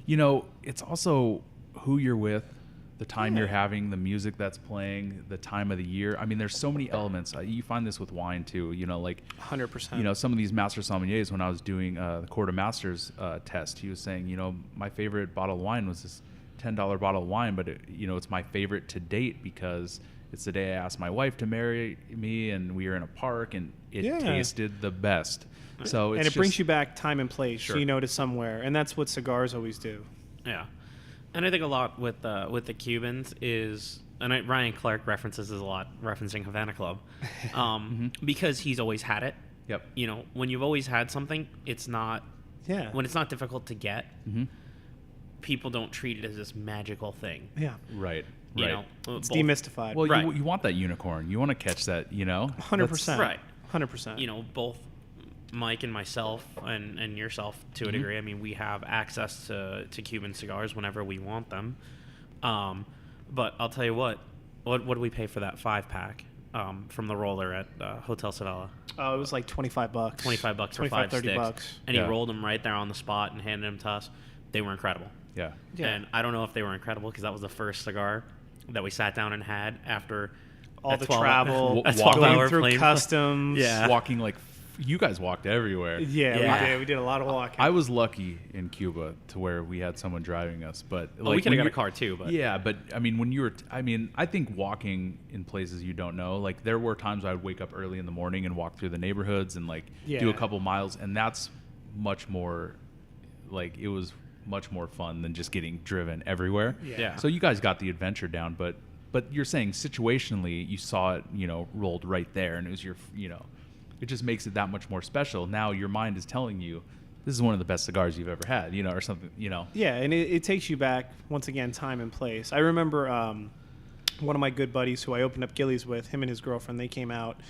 you know, it's also who you're with, the time you're having, the music that's playing, the time of the year. I mean, there's so many elements. You find this with wine too. You know, like 100%. you know, some of these master sommeliers, when I was doing the Cote Masters test, he was saying, you know, my favorite bottle of wine was this $10 bottle of wine, but you know, it's my favorite to date because it's the day I asked my wife to marry me, and we were in a park, and it tasted the best. So it's and it brings you back time and place, Sure. you know, to somewhere. And that's what cigars always do. Yeah, and I think a lot with the Cubans is, and Ryan Clark references this a lot, referencing Havana Club, because he's always had it. Yep. You know, when you've always had something, it's not. Yeah. When it's not difficult to get, people don't treat it as this magical thing. Yeah. right. You Right. know, It's both- demystified. Well, Right. you want that unicorn. You want to catch that. You know, 100%. Right. 100%. You know, both Mike and myself and yourself to a degree. I mean, we have access to Cuban cigars whenever we want them. But I'll tell you what do we pay for that 5-pack from the roller at Hotel Savella? Oh, it was like $25. $25 for 5 $30 sticks. bucks. And Yeah. he rolled them right there on the spot and handed them to us. They were incredible. Yeah. Yeah. And I don't know if they were incredible because that was the first cigar that we sat down and had after All a the 12 travel, a walking 12-hour going through plane. customs. Yeah. Walking like you guys walked everywhere. Yeah, Yeah. we did. We did a lot of walking. I was lucky in Cuba to where we had someone driving us, but Well, we like could when have got a you- car too, but Yeah, but I mean, when you were, I think walking in places you don't know, like there were times I would wake up early in the morning and walk through the neighborhoods and like do Yeah. a couple miles, and that's much more, like it was much more fun than just getting driven everywhere. Yeah. So you guys got the adventure down, but you're saying situationally you saw it, you know, rolled right there, and it was your, you know, it just makes it that much more special. Now your mind is telling you this is one of the best cigars you've ever had, you know, or something, you know. Yeah, and it takes you back, once again, time and place. I remember one of my good buddies who I opened up Gillies with, him and his girlfriend, they came out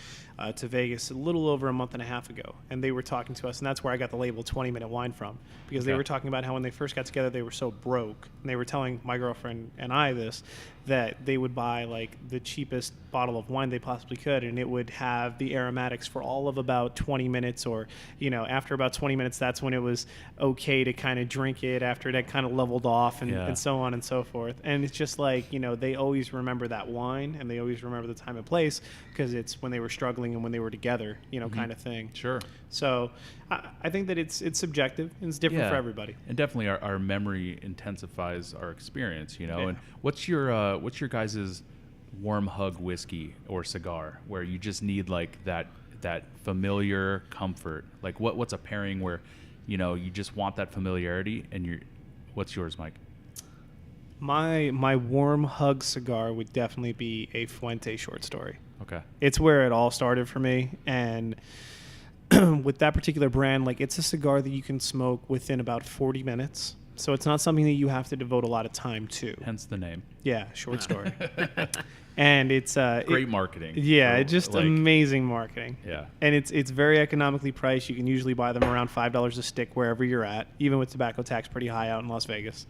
to Vegas a little over a month and a half ago, and they were talking to us, and that's where I got the label 20-minute wine from, because they Okay. were talking about how when they first got together, they were so broke, and they were telling my girlfriend and I this, that they would buy like the cheapest bottle of wine they possibly could, and it would have the aromatics for all of about 20 minutes, or, you know, after about 20 minutes, that's when it was okay to kind of drink it after it had kind of leveled off, and, Yeah. and so on and so forth. And it's just like, you know, they always remember that wine, and they always remember the time and place, because it's when they were struggling and when they were together, you know, kind of thing. Sure. So I think that it's subjective, and it's different Yeah. for everybody. And definitely our memory intensifies our experience, you know. Yeah. And what's your guys' warm hug whiskey or cigar where you just need like that familiar comfort? Like what's a pairing where, you know, you just want that familiarity, and what's yours, Mike? My warm hug cigar would definitely be a Fuente short story. Okay. It's where it all started for me, and with that particular brand, like, it's a cigar that you can smoke within about 40 minutes. So it's not something that you have to devote a lot of time to. Hence the name. Yeah, short story. And it's Great marketing. Yeah, So, it's just like, amazing marketing. Yeah. And it's very economically priced. You can usually buy them around $5 a stick wherever you're at, even with tobacco tax pretty high out in Las Vegas.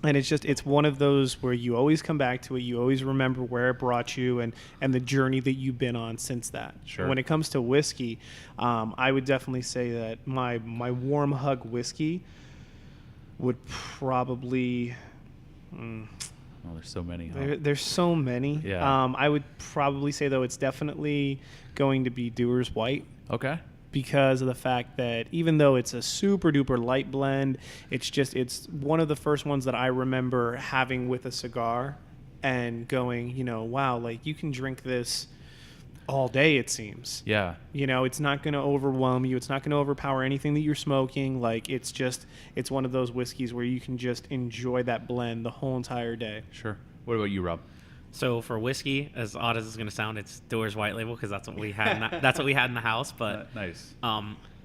And it's one of those where you always come back to it. You always remember where it brought you and the journey that you've been on since that. Sure. When it comes to whiskey, I would definitely say that my warm hug whiskey would probably... Oh, there's so many. Huh? There's so many. Yeah. I would probably say, though, it's definitely going to be Dewar's White. Okay. Because of the fact that even though it's a super duper light blend, it's one of the first ones that I remember having with a cigar and going, wow, like you can drink this all day, it seems. Yeah. It's not going to overwhelm you. It's not going to overpower anything that you're smoking. Like it's one of those whiskeys where you can just enjoy that blend the whole entire day. Sure. What about you, Rob? So for whiskey, as odd as it's going to sound, it's Dewar's White Label because that's what we had. That's what we had in the house. But nice.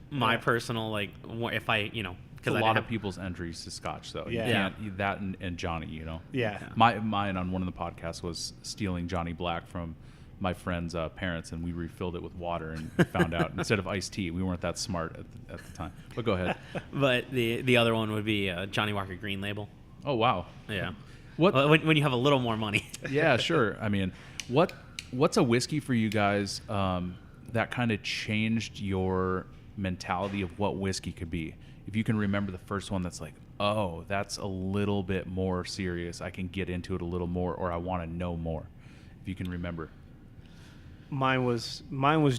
My personal if I It's a lot of people's entries to Scotch, though. Yeah. You can't, that and Johnny, Yeah. Mine on one of the podcasts was stealing Johnny Black from my friend's parents, and we refilled it with water and found out instead of iced tea. We weren't that smart at the time. But go ahead. But the other one would be Johnny Walker Green Label. Oh, wow. Yeah. What? When you have a little more money. Yeah, sure. I mean, what's a whiskey for you guys that kind of changed your mentality of what whiskey could be? If you can remember the first one that's like, oh, that's a little bit more serious. I can get into it a little more, or I want to know more. If you can remember. Mine was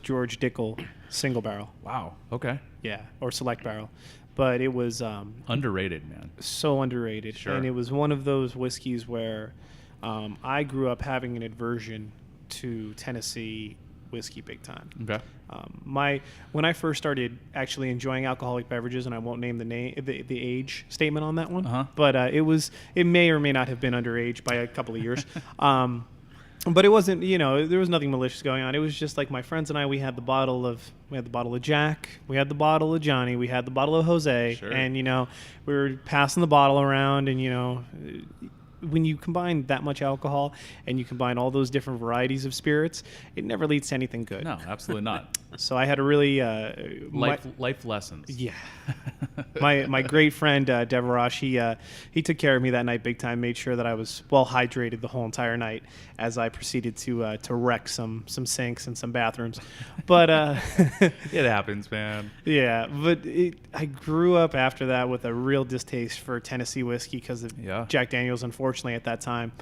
George Dickel Single Barrel. Wow. Okay. Yeah, or Select Barrel. But it was Underrated, man. so underrated. Sure. And it was one of those whiskeys where I grew up having an aversion to Tennessee whiskey big time. Okay. When I first started actually enjoying alcoholic beverages, and I won't name the age statement on that one, but it may or may not have been underage by a couple of years. But it wasn't, there was nothing malicious going on. It was just like my friends and I, we had the bottle of Jack, we had the bottle of Johnny, we had the bottle of Jose, Sure. and, we were passing the bottle around, and, when you combine that much alcohol and you combine all those different varieties of spirits, it never leads to anything good. No, absolutely not. So I had a really... life lessons. Yeah. my great friend, Devarosh, he took care of me that night big time, made sure that I was well hydrated the whole entire night as I proceeded to wreck some sinks and some bathrooms. But... It happens, man. Yeah, but I grew up after that with a real distaste for Tennessee whiskey because of Jack Daniels, unfortunately, at that time.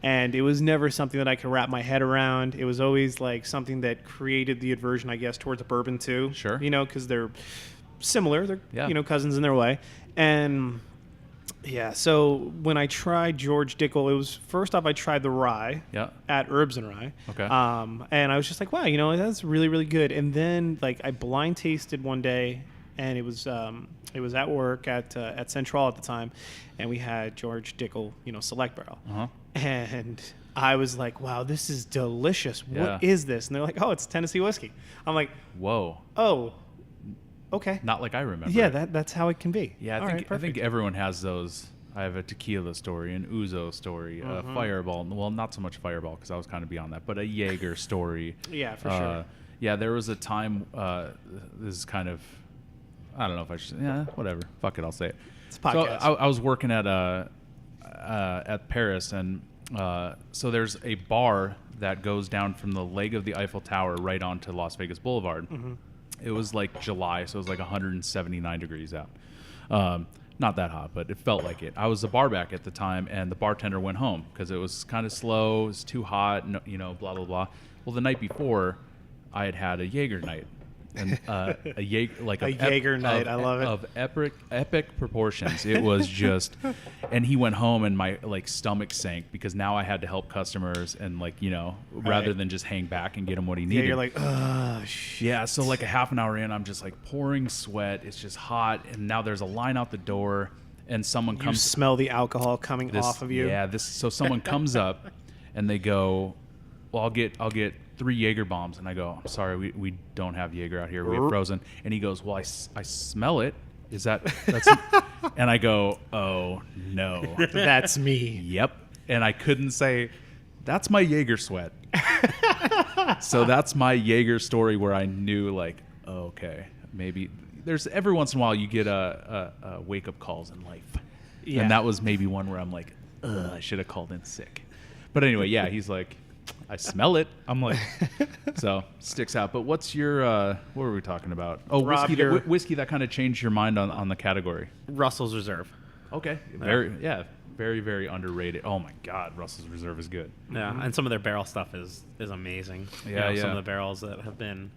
And it was never something that I could wrap my head around. It was always like something that created the aversion, I guess, towards bourbon too. Sure. Because they're similar. They're, cousins in their way. And yeah, so when I tried George Dickel, it was first off I tried the rye at Herbs and Rye. Okay. And I was just like, wow, that's really, really good. And then like I blind tasted one day, and it was at work at Central at the time, and we had George Dickel, Select Barrel. And I was like, wow, this is delicious. What is this? And they're like, oh, it's Tennessee whiskey. I'm like, whoa. Oh, okay. Not like I remember. Yeah, that's how it can be. Yeah, I think everyone has those. I have a tequila story, an Ouzo story, a Fireball. Well, not so much Fireball because I was kind of beyond that, but a Jaeger story. Yeah, for sure. Yeah, there was a time, this is kind of, I don't know if I should, whatever. Fuck it, I'll say it. It's a podcast. So I was working at Paris, and so there's a bar that goes down from the leg of the Eiffel Tower right onto Las Vegas Boulevard. It was like July, so it was like 179 degrees out. Not that hot, but it felt like it. I was the bar back at the time, and the bartender went home because it was kind of slow, it was too hot, blah, blah, blah. Well, the night before, I had a Jaeger night. And a Jaeger night, I love it. Of epic proportions. It was just, and he went home and my stomach sank because now I had to help customers and rather than just hang back and get him what he needed. Yeah, you're like, oh shit. Yeah, so like a half an hour in, I'm just like pouring sweat. It's just hot, and now there's a line out the door, and someone comes. You smell the alcohol coming off of you. Yeah, so someone comes up, and they go, well, I'll get 3 Jaeger bombs. And I go, I'm sorry, we don't have Jaeger out here. We have frozen. And he goes, well, I smell it. That's and I go, oh no. That's me. Yep. And I couldn't say, that's my Jaeger sweat. So that's my Jaeger story where I knew okay, maybe there's every once in a while you get a wake up calls in life. Yeah. And that was maybe one where I'm like, ugh, I should have called in sick. But anyway, yeah, he's like, I smell it. I'm like, so sticks out. But what's your, what were we talking about? Oh, Rob, whiskey that kind of changed your mind on the category. Russell's Reserve. Okay. Very, very underrated. Oh my God, Russell's Reserve is good. Yeah, and some of their barrel stuff is amazing. Yeah, Some of the barrels that have been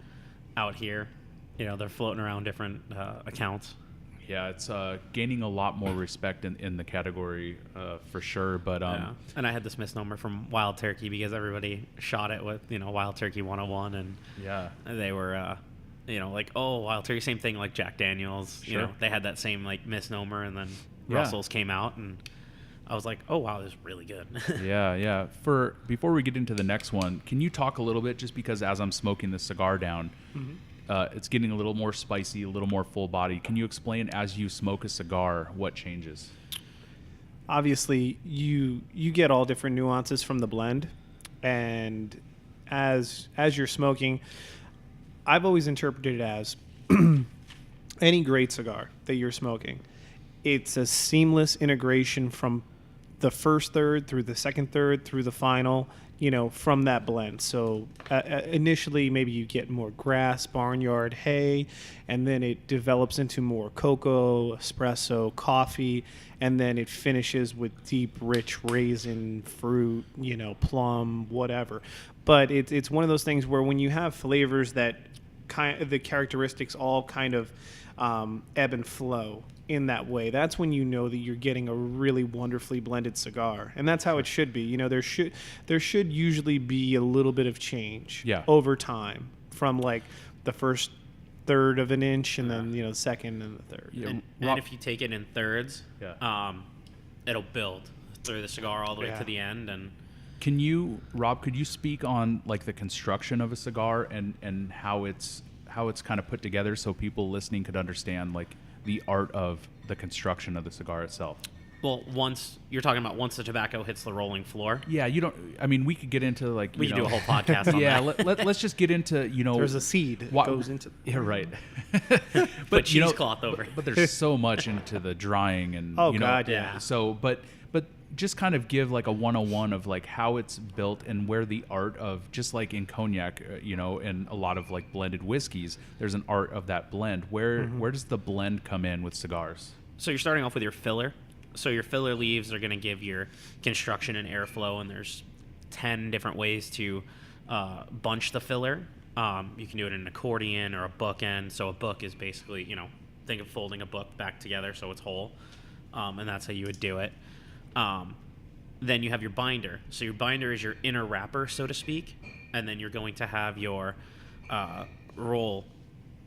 out here, they're floating around different accounts. Yeah, it's gaining a lot more respect in the category for sure. But and I had this misnomer from Wild Turkey because everybody shot it with Wild Turkey 101, and they were like, oh, Wild Turkey, same thing like Jack Daniels. Sure. They had that same like misnomer, and then Yeah. Russell's came out, and I was like, oh wow, this is really good. Yeah. Before we get into the next one, can you talk a little bit, just because as I'm smoking the cigar down, it's getting a little more spicy, a little more full body. Can you explain, as you smoke a cigar, what changes? Obviously, you get all different nuances from the blend, and as you're smoking, I've always interpreted it as any great cigar that you're smoking, it's a seamless integration from the first third through the second third through the final, from that blend. So initially, maybe you get more grass, barnyard, hay, and then it develops into more cocoa, espresso, coffee, and then it finishes with deep, rich raisin, fruit, plum, whatever. But it's one of those things where when you have flavors that the characteristics all kind of ebb and flow in that way, that's when you know that you're getting a really wonderfully blended cigar, and that's how it should be. There should usually be a little bit of change over time, from like the first third of an inch, and then the second and the third. And if you take it in thirds, it'll build through the cigar all the way to the end. And Rob, could you speak on like the construction of a cigar and how it's kind of put together, so people listening could understand like the art of the construction of the cigar itself? Well, once the tobacco hits the rolling floor. Yeah, we could get into like, we could do a whole podcast on that. Let's just get into, there's a seed that goes into. Yeah, right. Put cheesecloth over. But there's so much into the drying and, God, yeah. So, but just kind of give like a 101 of like how it's built and where the art of, just like in cognac, and a lot of like blended whiskeys, there's an art of that blend. Where does the blend come in with cigars? So you're starting off with your filler. So your filler leaves are going to give your construction and airflow, and there's 10 different ways to bunch the filler. You can do it in an accordion or a bookend. So a book is basically, think of folding a book back together so it's whole, and that's how you would do it. Then you have your binder. So your binder is your inner wrapper, so to speak, and then you're going to have your roll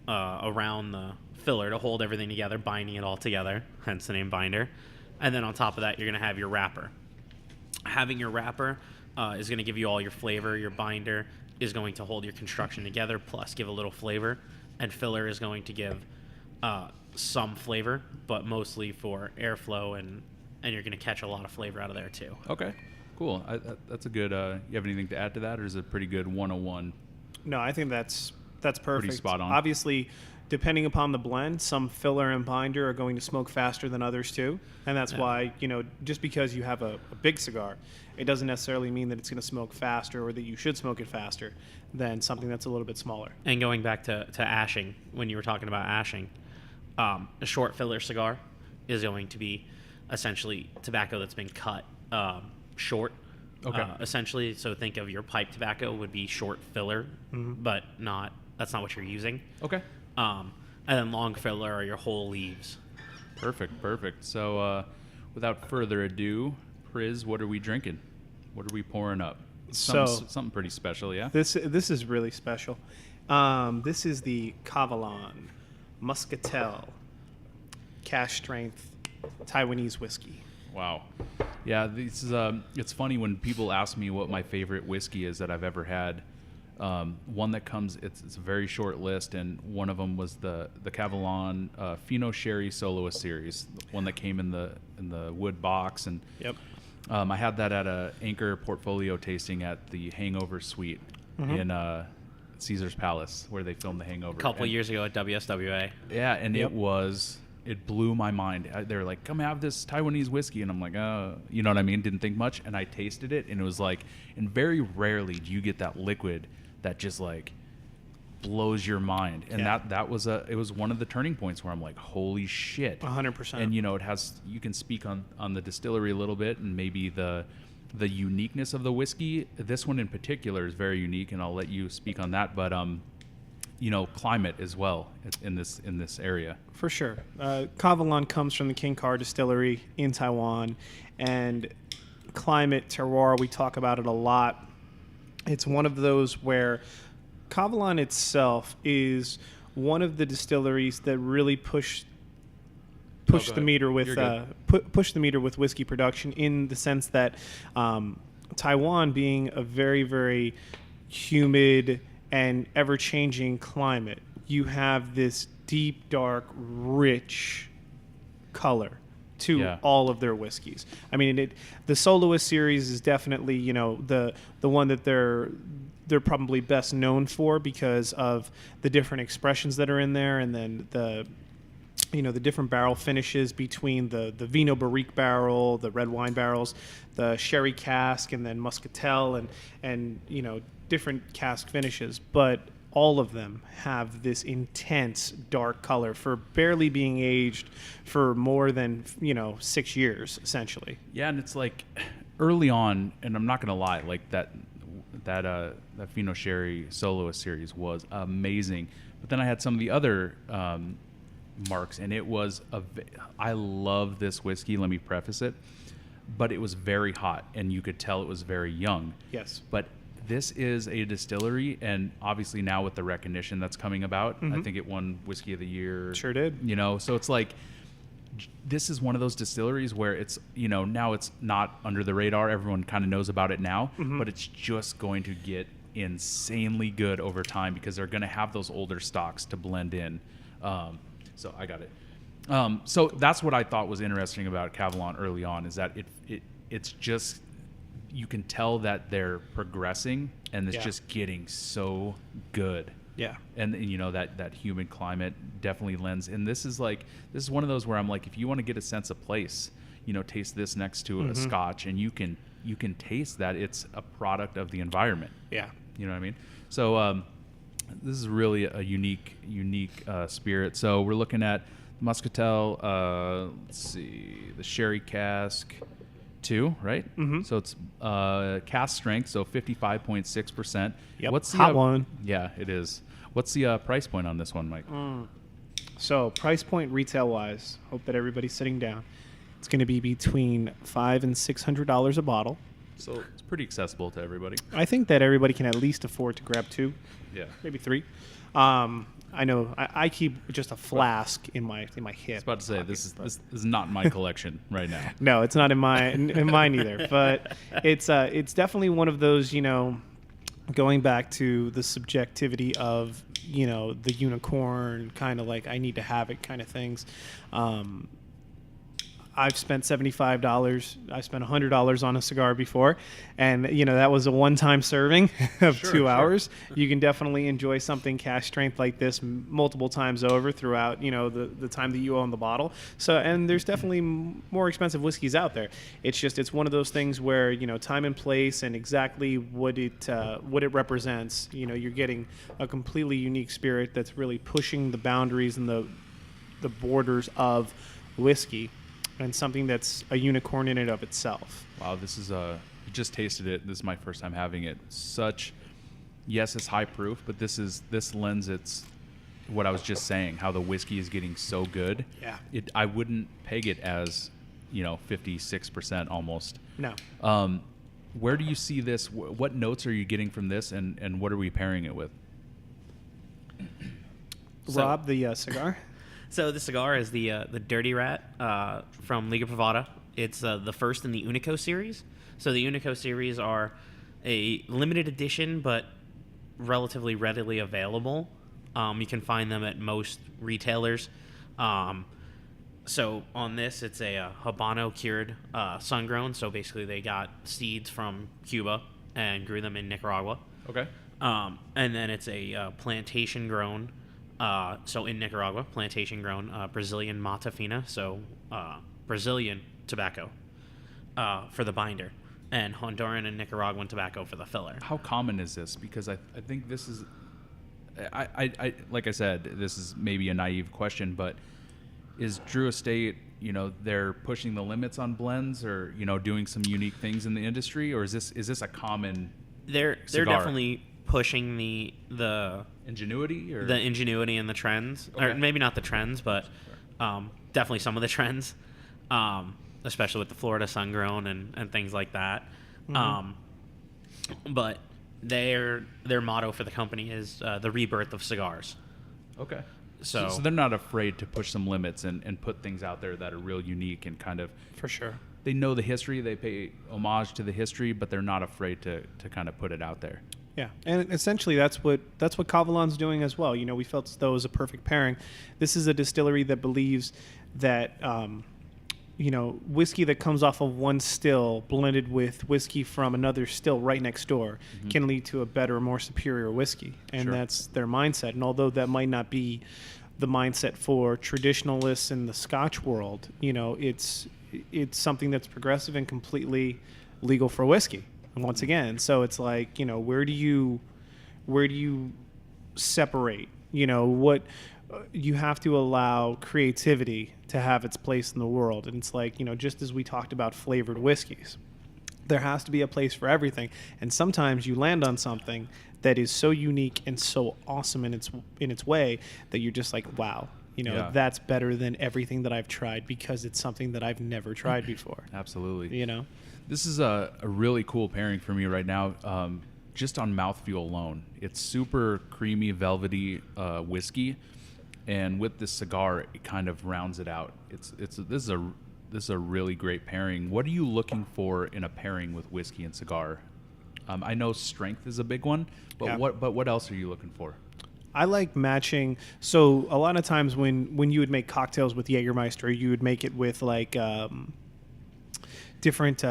around the filler to hold everything together, binding it all together, hence the name binder. And then on top of that, you're going to have your wrapper. Having your wrapper is going to give you all your flavor. Your binder is going to hold your construction together, plus give a little flavor. And filler is going to give some flavor, but mostly for airflow, and you're going to catch a lot of flavor out of there too. Okay, cool. That's a good, you have anything to add to that, or is it a pretty good 101? No, I think that's perfect. Pretty spot on. Obviously, depending upon the blend, some filler and binder are going to smoke faster than others too. And that's why, just because you have a big cigar, it doesn't necessarily mean that it's going to smoke faster or that you should smoke it faster than something that's a little bit smaller. And going back to ashing, when you were talking about ashing, a short filler cigar is going to be essentially tobacco that's been cut short. Okay. Essentially, so think of your pipe tobacco would be short filler, but that's not what you're using. Okay. And then long filler are your whole leaves. Perfect. So, without further ado, Priz, what are we drinking? What are we pouring up? Something pretty special, yeah? This is really special. This is the Kavalan Muscatel cash strength Taiwanese whiskey. Wow. Yeah, this is it's funny when people ask me what my favorite whiskey is that I've ever had. One that comes, it's a very short list, and one of them was the Kavalan Fino Sherry Soloist series, the one that came in the wood box, and yep. I had that at a Anchor portfolio tasting at the Hangover Suite in Caesar's Palace, where they filmed The Hangover. A couple years ago at WSWA. Yeah, and it was it blew my mind. They're like, come have this Taiwanese whiskey. And I'm like, you know what I mean? Didn't think much. And I tasted it, and it was like, and very rarely do you get that liquid that just like blows your mind. And that was it was one of the turning points where I'm like, holy shit. 100%. And, you know, you can speak on the distillery a little bit and maybe the uniqueness of the whiskey. This one in particular is very unique, and I'll let you speak on that. But, you know, climate as well in this area. For sure. Kavalan comes from the King Car Distillery in Taiwan, and climate, terroir, we talk about it a lot. It's one of those where Kavalan itself is one of the distilleries that really push the meter with push the meter with whiskey production, in the sense that Taiwan being a very, very humid and ever-changing climate, you have this deep, dark, rich color to all of their whiskeys. I mean, the Soloist series is definitely, you know, the one that they're probably best known for because of the different expressions that are in there, and then the different barrel finishes between the Vino Barrique barrel, the red wine barrels, the sherry cask, and then muscatel, and you know, different cask finishes. But all of them have this intense dark color for barely being aged for more than, you know, 6 years, essentially. Yeah, and it's like early on, and I'm not gonna lie, like that Fino Sherry Soloist series was amazing. But then I had some of the other marks, and it was I love this whiskey, let me preface it, but it was very hot, and you could tell it was very young. Yes. But this is a distillery, and obviously now with the recognition that's coming about, I think it won Whiskey of the Year. Sure did. You know, so it's like, this is one of those distilleries where it's, you know, now it's not under the radar. Everyone kind of knows about it now, but it's just going to get insanely good over time because they're going to have those older stocks to blend in. So I got it. So that's what I thought was interesting about Kavalan early on, is that it's just, you can tell that they're progressing, and it's just getting so good. Yeah. And you know, that humid climate definitely lends. And this is one of those where I'm like, if you want to get a sense of place, you know, taste this next to a Scotch, and you can taste that it's a product of the environment. Yeah. You know what I mean? So this is really a unique spirit. So we're looking at Muscatel, let's see, the sherry cask 2, right? So it's cask strength, so 55.6%. Yep. What's the hot one? Yeah, it is. What's the price point on this one, Mike? So price point retail wise, hope that everybody's sitting down. It's going to be between $500 and $600 a bottle. So it's pretty accessible to everybody. I think that everybody can at least afford to grab 2, maybe 3. I know I keep just a flask in my hip. I was about to say pocket, this is not in my collection right now. No, it's not in mine either. But it's definitely one of those, you know, going back to the subjectivity of, you know, the unicorn kind of like I need to have it kind of things. I've spent $75. I've spent $100 on a cigar before, and you know that was a one-time serving of 2 hours. You can definitely enjoy something cask strength like this multiple times over throughout, you know, the time that you own the bottle. So, and there's definitely more expensive whiskeys out there. It's one of those things where, you know, time and place and exactly what it represents. You know, you're getting a completely unique spirit that's really pushing the boundaries and the borders of whiskey, and something that's a unicorn in and of itself. Wow, this is just tasted it. This is my first time having it. Yes, it's high proof, but this lends its, what I was just saying, how the whiskey is getting so good. Yeah. I wouldn't peg it as, you know, 56% almost. No. Where do you see this? What notes are you getting from this, and what are we pairing it with? Rob, the cigar? So the cigar is the Dirty Rat from Liga Privada. It's the first in the Unico series. So the Unico series are a limited edition, but relatively readily available. You can find them at most retailers. So on this, it's a Habano cured sun-grown. So basically they got seeds from Cuba and grew them in Nicaragua. Okay. And then it's a plantation-grown So in Nicaragua, plantation grown Brazilian Mata Fina, so Brazilian tobacco for the binder, and Honduran and Nicaraguan tobacco for the filler. How common is this? Because I think this is, I like I said, this is maybe a naive question, but is Drew Estate, they're pushing the limits on blends, or doing some unique things in the industry, or is this a common They're cigar? definitely pushing the ingenuity, or the ingenuity and the trends, or Okay. maybe not the trends, but definitely some of the trends, especially with the Florida sun grown and things like that. But their motto for the company is the rebirth of cigars. Okay. So So they're not afraid to push some limits and put things out there that are real unique and kind of, For sure. they know the history, they pay homage to the history, but they're not afraid to kind of put it out there. Yeah, and essentially that's what Kavalan's doing as well. We felt as though it was a perfect pairing. This is a distillery that believes that whiskey that comes off of one still blended with whiskey from another still right next door can lead to a better, more superior whiskey, and Sure. that's their mindset. And although that might not be the mindset for traditionalists in the Scotch world, it's something that's progressive and completely legal for whiskey. And once again, so it's like, where do you separate? What you have to allow creativity to have its place in the world. And it's like, just as we talked about flavored whiskeys, there has to be a place for everything. And sometimes you land on something that is so unique and so awesome in its way that you're just like, wow, Yeah. that's better than everything that I've tried because it's something that I've never tried before. Absolutely. You know? This is a really cool pairing for me right now. Just on mouthfeel alone, it's super creamy, velvety whiskey, and with this cigar, it kind of rounds it out. This is a really great pairing. What are you looking for in a pairing with whiskey and cigar? I know strength is a big one, but Yeah. what else are you looking for? I like matching. So a lot of times when you would make cocktails with Jägermeister, you would make it with like different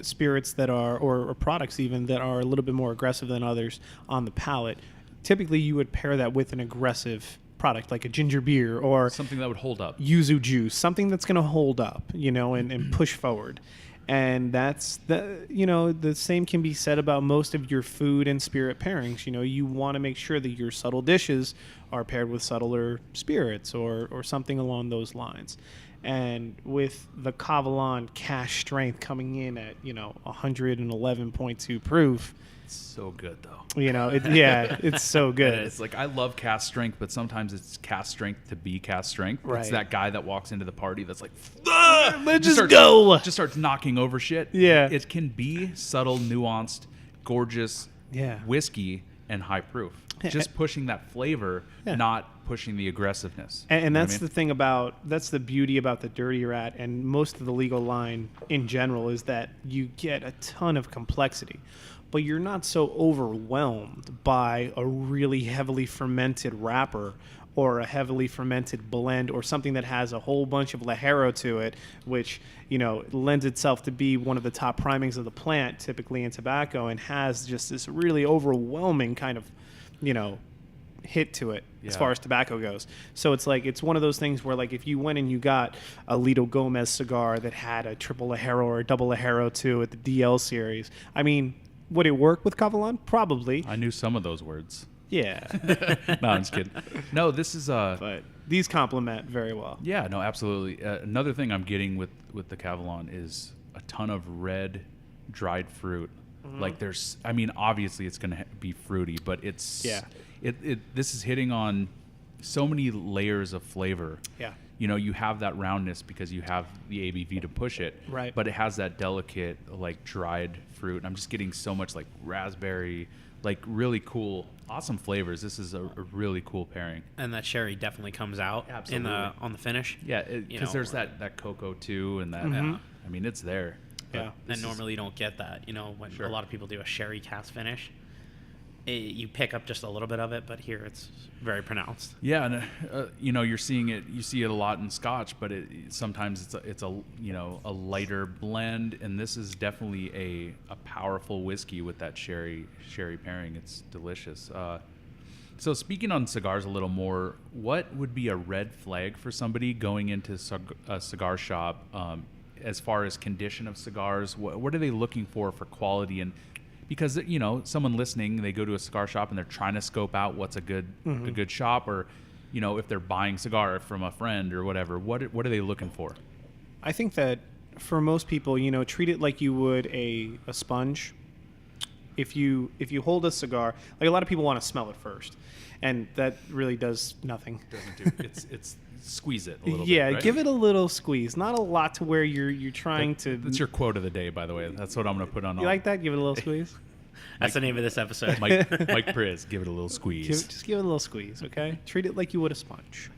spirits that are, or products even, that are a little bit more aggressive than others on the palate. Typically, you would pair that with an aggressive product like a ginger beer or Something that would hold up. yuzu juice, something that's going to hold up, and push forward. And that's the same can be said about most of your food and spirit pairings. You want to make sure that your subtle dishes are paired with subtler spirits or something along those lines. And with the Kavalan cash strength coming in at 111.2 proof, It's so good though. it's so good. It's like, I love cast strength, but sometimes it's cast strength to be cast strength. Right. It's that guy that walks into the party that's like, Let's just just go. just starts knocking over shit. Yeah. It can be subtle, nuanced, gorgeous Yeah. whiskey and high proof. Yeah. Just pushing that flavor, Yeah. not pushing the aggressiveness. And You know what that's I mean? the thing that's the beauty about the Dirty Rat and most of the legal line in general, is that you get a ton of complexity, but you're not so overwhelmed by a really heavily fermented wrapper or a heavily fermented blend or something that has a whole bunch of Ligero to it, which, lends itself to be one of the top primings of the plant, typically in tobacco, and has just this really overwhelming kind of, hit to it as Yeah. far as tobacco goes. So it's like, it's one of those things where, like, if you went and you got a Lido Gomez cigar that had a triple Ligero or a double Ligero too at the DL series, I mean, would it work with Kavalan? Probably. I knew some of those words. Yeah. No, I'm just kidding. No, this is But these complement very well. yeah, no, absolutely. Another thing I'm getting with the Kavalan is a ton of red dried fruit. Like obviously it's going to be fruity, but it's Yeah. This is hitting on so many layers of flavor. Yeah. You have that roundness because you have the ABV to push it. Right. But it has that delicate, like, dried fruit. And I'm just getting so much, like, raspberry, like, really cool, awesome flavors. This is a really cool pairing. And that sherry definitely comes out Absolutely. on the finish. Yeah, because there's that cocoa, too, and that, I mean, it's there. Yeah. This And is- normally you don't get that, when Sure. a lot of people do a sherry cast finish. You pick up just a little bit of it, but here it's very pronounced. Yeah, and you're seeing it. You see it a lot in Scotch, but sometimes it's a lighter blend, and this is definitely a powerful whiskey with that sherry pairing. It's delicious. So speaking on cigars a little more, what would be a red flag for somebody going into a cigar shop as far as condition of cigars? What are they looking for quality? And because, you know, someone listening, they go to a cigar shop and they're trying to scope out what's a good shop, or, you know, if they're buying cigar from a friend or whatever, what are they looking for? I think that for most people, you know, treat it like you would a sponge. If you hold a cigar, like a lot of people want to smell it first, and that really does nothing. Doesn't do it's squeeze it a little bit. Yeah, Right? give it a little squeeze, not a lot to where you're trying to. That's your quote of the day, by the way. That's what I'm going to put on. You like that? Give it a little squeeze. That's the name of this episode. Mike Priz, give it a little squeeze. Just give it a little squeeze, okay? Treat it like you would a sponge.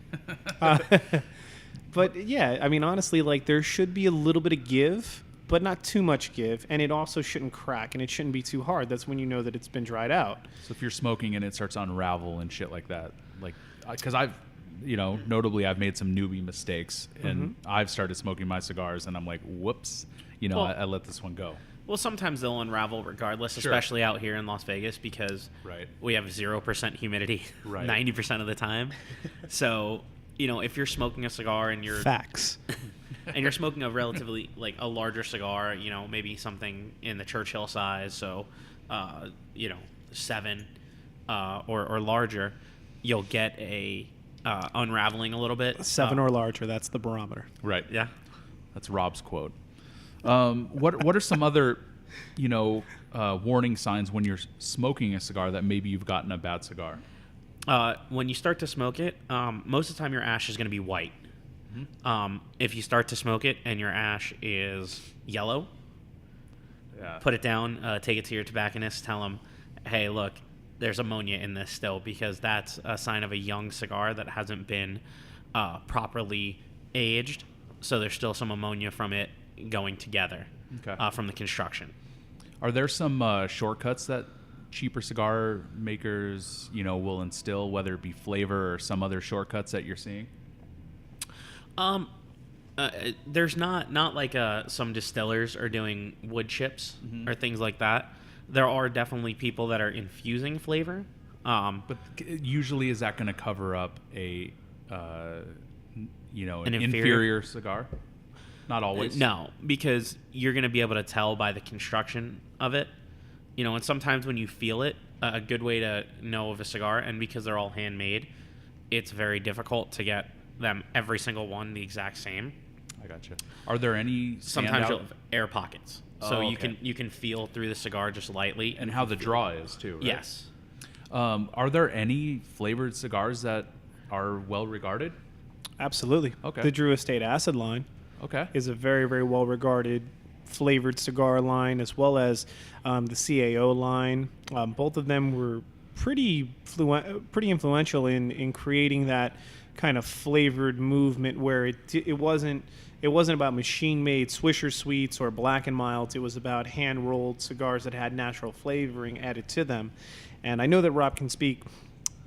But yeah, I mean, honestly, like there should be a little bit of give, but not too much give, and it also shouldn't crack, and it shouldn't be too hard. That's when you know that it's been dried out. So if you're smoking and it starts to unravel and shit like that, like, because I've, you know, notably I've made some newbie mistakes, and I've started smoking my cigars, and I'm like, whoops, you know, Well, I let this one go. Well, sometimes they'll unravel regardless, Sure. especially out here in Las Vegas because Right. we have 0% humidity Right. 90% of the time. So, you know, if you're smoking a cigar and you're Facts. and you're smoking a relatively like a larger cigar, you know, maybe something in the Churchill size, so you know, 7 or larger, you'll get a unraveling a little bit. 7 or larger, that's the barometer. Right. Yeah. That's Rob's quote. What are some other, you know, warning signs when you're smoking a cigar that maybe you've gotten a bad cigar? When you start to smoke it, most of the time your ash is going to be white. If you start to smoke it and your ash is yellow, put it down, take it to your tobacconist, tell him, hey, look, there's ammonia in this still, because that's a sign of a young cigar that hasn't been properly aged. So there's still some ammonia from it going together from the construction. Are there some shortcuts that cheaper cigar makers, you know, will instill, whether it be flavor or some other shortcuts that you're seeing? There's not like some distillers are doing wood chips or things like that. There are definitely people that are infusing flavor. But usually, is that going to cover up a, you know, an inferior cigar? Not always. No, because you're going to be able to tell by the construction of it. You know, and sometimes when you feel it, a good way to know of a cigar, and because they're all handmade, it's very difficult to get them every single one the exact same. I gotcha. Are there any Sometimes standout- you'll have air pockets, so okay. you can feel through the cigar just lightly, and how the draw is too, right? Yes. Are there any flavored cigars that are well regarded? Absolutely. Okay. The Drew Estate Acid line Okay. is a very, very well regarded flavored cigar line, as well as the CAO line. Both of them were pretty influential in creating that kind of flavored movement where it wasn't about machine-made Swisher Sweets or Black and Milds. It was about hand-rolled cigars that had natural flavoring added to them. And I know that Rob can speak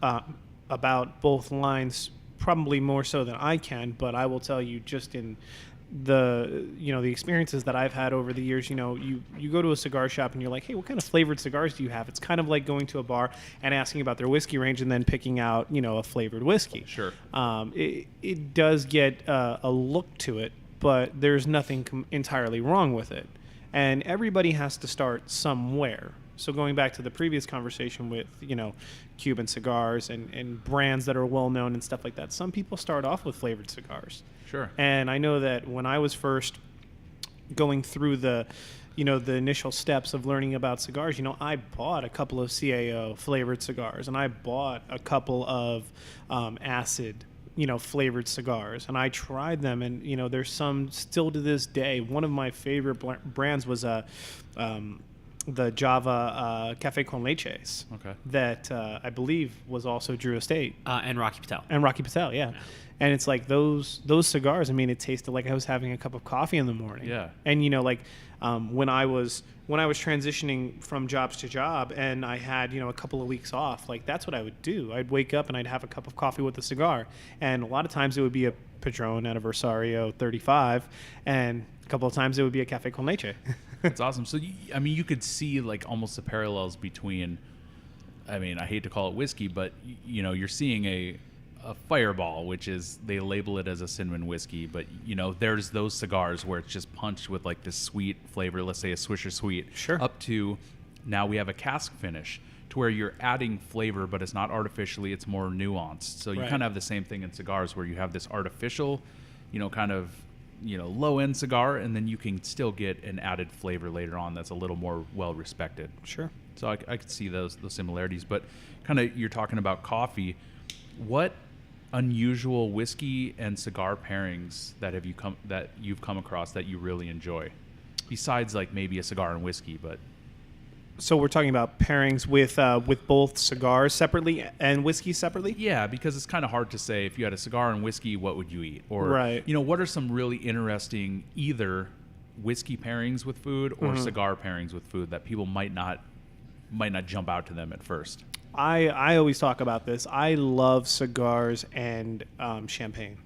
about both lines probably more so than I can, but I will tell you just in the experiences that I've had over the years, you go to a cigar shop and you're like, hey, what kind of flavored cigars do you have? It's kind of like going to a bar and asking about their whiskey range and then picking out, a flavored whiskey. Sure. It does get a look to it, but there's nothing entirely wrong with it. And everybody has to start somewhere. So going back to the previous conversation with, Cuban cigars and brands that are well known and stuff like that, some people start off with flavored cigars. Sure. And I know that when I was first going through the initial steps of learning about cigars, I bought a couple of CAO flavored cigars, and I bought a couple of acid, flavored cigars, and I tried them, and there's some still to this day. One of my favorite brands was the Java Cafe con Leches. Okay. That I believe was also Drew Estate. And Rocky Patel. And Rocky Patel, yeah. And it's like those cigars, I mean, it tasted like I was having a cup of coffee in the morning. Yeah. And when I was transitioning from jobs to job and I had, a couple of weeks off, like that's what I would do. I'd wake up and I'd have a cup of coffee with a cigar. And a lot of times it would be a Padron Anniversario 35, and a couple of times it would be a Cafe con Leche. That's awesome. So, you could see like almost the parallels between I mean, I hate to call it whiskey, but you're seeing a Fireball, which is, they label it as a cinnamon whiskey, but there's those cigars where it's just punched with like this sweet flavor, let's say a Swisher Sweet, Sure. up to now we have a cask finish to where you're adding flavor, but it's not artificially, it's more nuanced. So you Right. kind of have the same thing in cigars where you have this artificial, kind of, low end cigar, and then you can still get an added flavor later on that's a little more well respected. Sure. So I could see those similarities, but kind of, you're talking about coffee. What unusual whiskey and cigar pairings that you've come across that you really enjoy, besides like maybe a cigar and whiskey? But So we're talking about pairings with both cigars separately and whiskey separately? yeah, because it's kind of hard to say if you had a cigar and whiskey, what would you eat? Or Right. What are some really interesting either whiskey pairings with food or cigar pairings with food that people might not jump out to them at first? I always talk about this. I love cigars and champagne.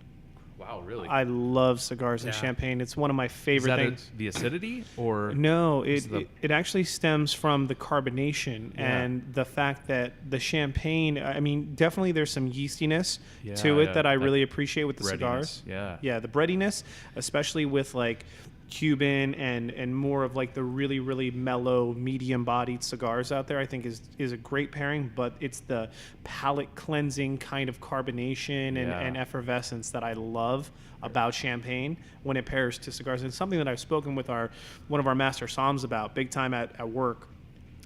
Wow, really? I love cigars and Yeah. champagne. It's one of my Is favorite that things. the acidity or No, is it actually stems from the carbonation Yeah. and the fact that the champagne, I mean, definitely there's some yeastiness Yeah, to it yeah, that I that really appreciate with the breadiness. cigars. Yeah. Yeah, the breadiness, especially with like Cuban and more of like the really, really mellow, medium-bodied cigars out there, I think is a great pairing, but it's the palate cleansing kind of carbonation and effervescence that I love about champagne when it pairs to cigars. It's something that I've spoken with one of our master somms about big time at work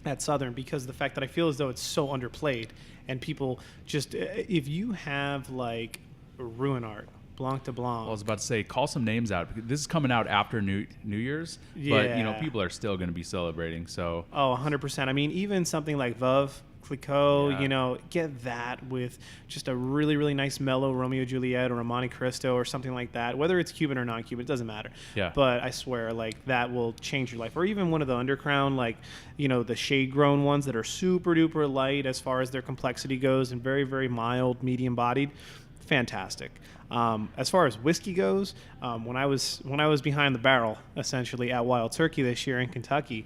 at Southern, because the fact that I feel as though it's so underplayed, and people just, if you have like Ruinart, Blanc de Blanc. I was about to say, call some names out. This is coming out after New Year's, but Yeah. people are still going to be celebrating. So Oh, 100%. I mean, even something like Veuve Clicquot, Yeah. Get that with just a really, really nice mellow Romeo Juliet or a Monte Cristo or something like that. Whether it's Cuban or non-Cuban, it doesn't matter. Yeah. But I swear, like, that will change your life. Or even one of the Undercrown, like, the shade-grown ones that are super-duper light as far as their complexity goes and very, very mild, medium-bodied. Fantastic. As far as whiskey goes, when I was behind the barrel, essentially at Wild Turkey this year in Kentucky,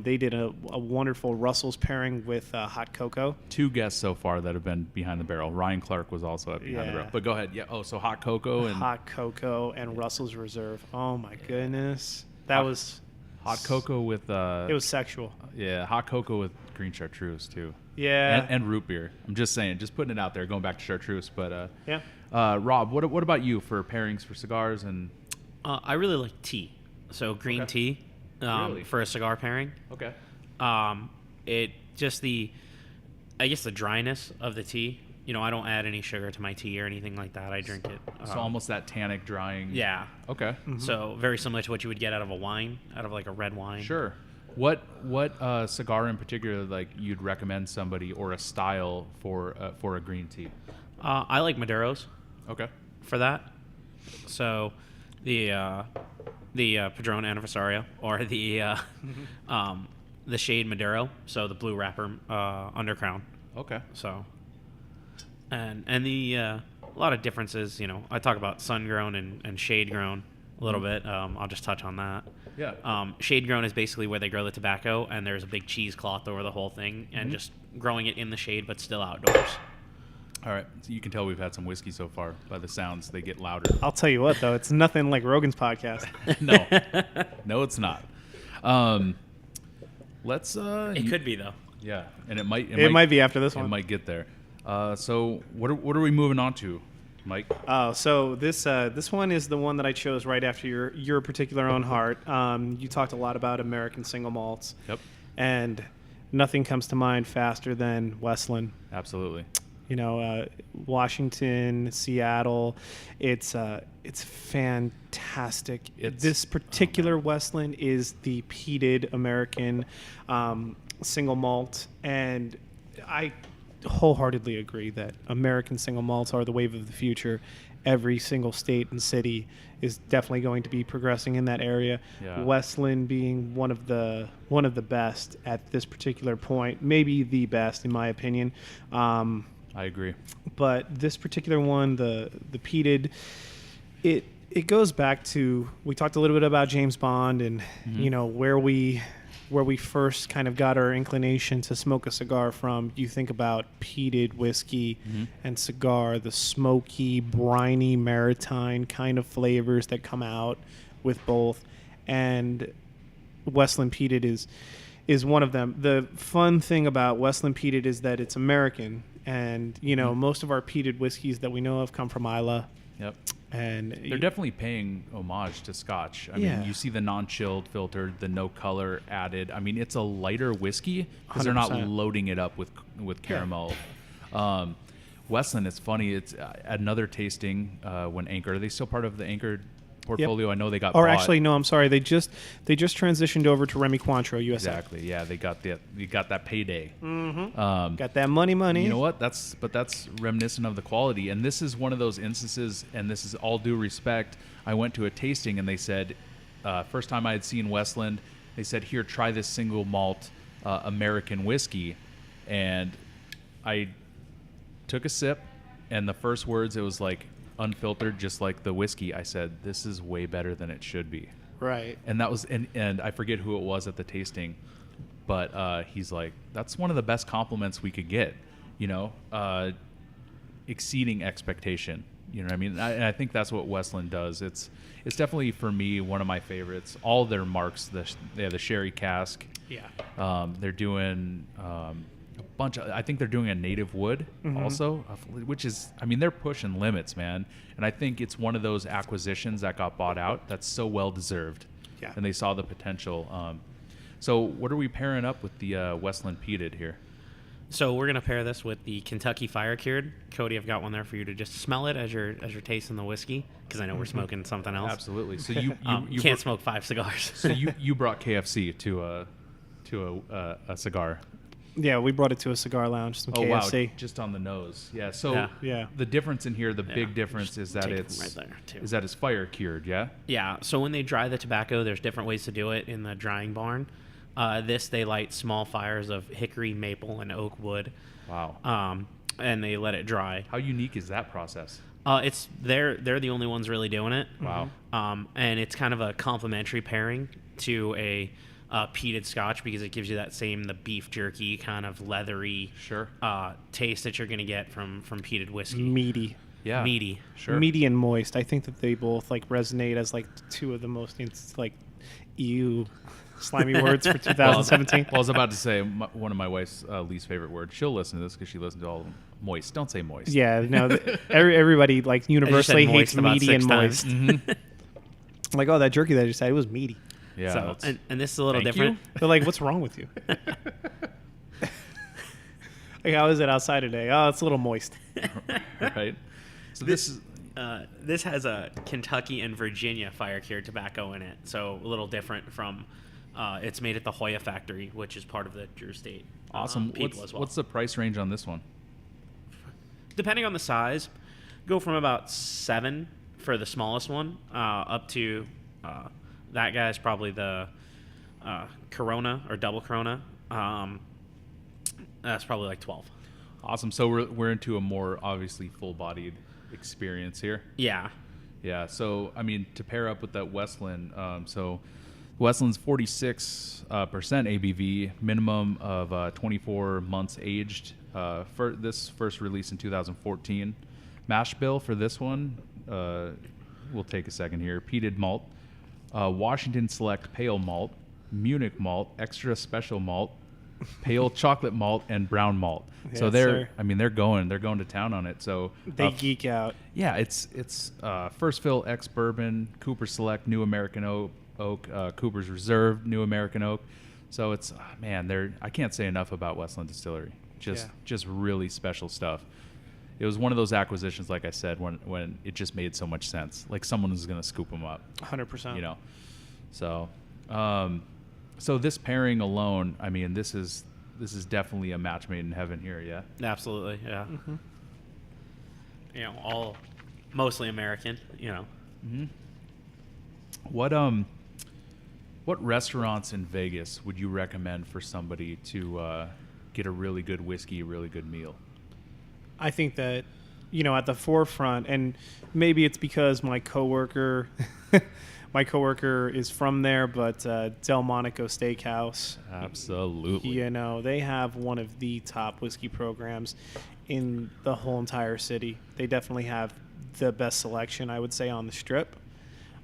they did a wonderful Russell's pairing with hot cocoa. 2 guests so far that have been behind the barrel. Ryan Clark was also at behind the barrel. But go ahead. Yeah. Oh, so hot cocoa and Hot cocoa and Russell's Reserve. Oh my goodness, that was hot cocoa with it was sexual. hot cocoa with green chartreuse too. Yeah. And root beer. I'm just saying, just putting it out there, going back to chartreuse. But Yeah. Rob, what about you for pairings for cigars and? I really like tea. So green tea Really? for a cigar pairing. Okay. It just the dryness of the tea. I don't add any sugar to my tea or anything like that. I drink it. So almost that tannic drying. Yeah. Okay. So very similar to what you would get out of a wine, out of like a red wine. Sure. What cigar in particular like you'd recommend somebody or a style for a green tea? I like Maduros Okay. for that. So the Padron Anniversario or the shade Maduro. So the blue wrapper undercrown. Okay. So and the a lot of differences. I talk about sun grown and shade grown a little bit. I'll just touch on that. Yeah. Shade grown is basically where they grow the tobacco and there's a big cheesecloth over the whole thing and just growing it in the shade but still outdoors. All right. So you can tell we've had some whiskey so far by the sounds. They get louder. I'll tell you what, though, it's nothing like Rogan's podcast. No, it's not. Let's. It could be though. Yeah, and it might. It might be after this It one. might get there. So what are we moving on to, Mike? Oh, so this one is the one that I chose right after your particular own heart. You talked a lot about American single malts. Yep. And nothing comes to mind faster than Westland. Absolutely. Washington, Seattle. It's fantastic. This particular Westland is the peated American single malt, and I wholeheartedly agree that American single malts are the wave of the future. Every single state and city is definitely going to be progressing in that area. Yeah. Westland being one of the best at this particular point, maybe the best in my opinion. I agree. But this particular one, the peated, it goes back to, we talked a little bit about James Bond and where we where we first kind of got our inclination to smoke a cigar from. You think about peated whiskey and cigar, the smoky, briny, maritime kind of flavors that come out with both. And Westland peated is one of them. The fun thing about Westland peated is that it's American. And, you know, most of our peated whiskeys that we know of come from Isla. Yep. And they're definitely paying homage to Scotch. I mean, you see the non-chilled filtered, the no color added. I mean, it's a lighter whiskey because they're not 100%. loading it up with caramel. Westland, it's funny. It's another tasting when Anchor. Are they still part of the Anchor portfolio? I know they got Or bought. actually, no, I'm sorry. They just transitioned over to Remy Cointreau, USA. Exactly. Yeah, they got that payday. Got that money. You know what? That's reminiscent of the quality. And this is one of those instances, and this is all due respect. I went to a tasting, and they said, first time I had seen Westland, they said, here, try this single malt American whiskey. And I took a sip, and the first words, it was like unfiltered, just like the whiskey. I said, this is way better than it should be. Right. And that was, and I forget who it was at the tasting, but he's like, that's one of the best compliments we could get, you know, exceeding expectation. You know what I mean? And I think that's what Westland does. It's definitely, for me, one of my favorites. All their marks, they have the sherry cask. Yeah. They're doing a bunch of, I think they're doing a native wood also, which is, I mean, they're pushing limits, man. And I think it's one of those acquisitions that got bought out that's so well deserved. Yeah. And they saw the potential. So what are we pairing up with the Westland peated here? So we're gonna pair this with the Kentucky Fire Cured. Cody, I've got one there for you to just smell it as you're tasting the whiskey, because I know we're smoking something else. Absolutely. So you can't smoke 5 cigars. So you brought KFC to a cigar. Yeah, we brought it to a cigar lounge, some KFC. Wow, just on the nose. Yeah. So Yeah. the difference in here, the big difference is that take it's them right there, too. is that it's fire cured. Yeah. Yeah, so when they dry the tobacco, there's different ways to do it in the drying barn. This, they light small fires of hickory, maple, and oak wood. Wow. And they let it dry. How unique is that process? They're the only ones really doing it. Wow. And it's kind of a complementary pairing to a peated Scotch, because it gives you that the beef jerky kind of leathery Sure. taste that you're going to get from peated whiskey. Meaty. Yeah. Meaty. Sure. Meaty and moist. I think that they both like resonate as like two of the most slimy words for 2017. Well, I was about to say one of my wife's least favorite words. She'll listen to this because she listens to all of them. Moist. Don't say moist. Yeah, no, everybody like universally hates moist about meaty 6 and times. moist. Like, oh, that jerky that I just had, it was meaty. Yeah. So, that's- and this is a little Thank different. They're like, what's wrong with you? Like, how is it outside today? Oh, it's a little moist. right. So this is This has a Kentucky and Virginia fire cured tobacco in it, so a little different from. It's made at the Hoyo factory, which is part of the Drew State. awesome. People as well. What's the price range on this one? Depending on the size, go from about 7 for the smallest one up to that guy's probably the Corona or double Corona. That's probably like 12. Awesome. So we're into a more obviously full-bodied experience here. Yeah. Yeah. So I mean, to pair up with that Westland, so Westland's 46% ABV, minimum of 24 months aged. For this first release in 2014. Mash bill for this one, we'll take a second here. Peated malt, Washington Select Pale Malt, Munich Malt, Extra Special Malt, Pale Chocolate Malt, and Brown Malt. So Yes, they're, sir. I mean, they're going to town on it. So They geek out. yeah, it's First Fill X Bourbon, Cooper Select New American Oak, Cooper's Reserve New American Oak. So it's man, I can't say enough about Westland Distillery. Just really special stuff. It was one of those acquisitions, like I said, when it just made so much sense. Like someone was going to scoop them up, 100%. you know. So, so this pairing alone, I mean, this is definitely a match made in heaven here. Yeah. Absolutely. Yeah. Mm-hmm. You know, all mostly American. You know. Mm-hmm. What restaurants in Vegas would you recommend for somebody to get a really good whiskey, a really good meal? I think that, at the forefront, and maybe it's because my coworker is from there, but Delmonico Steakhouse. Absolutely. They have one of the top whiskey programs in the whole entire city. They definitely have the best selection, I would say, on the strip.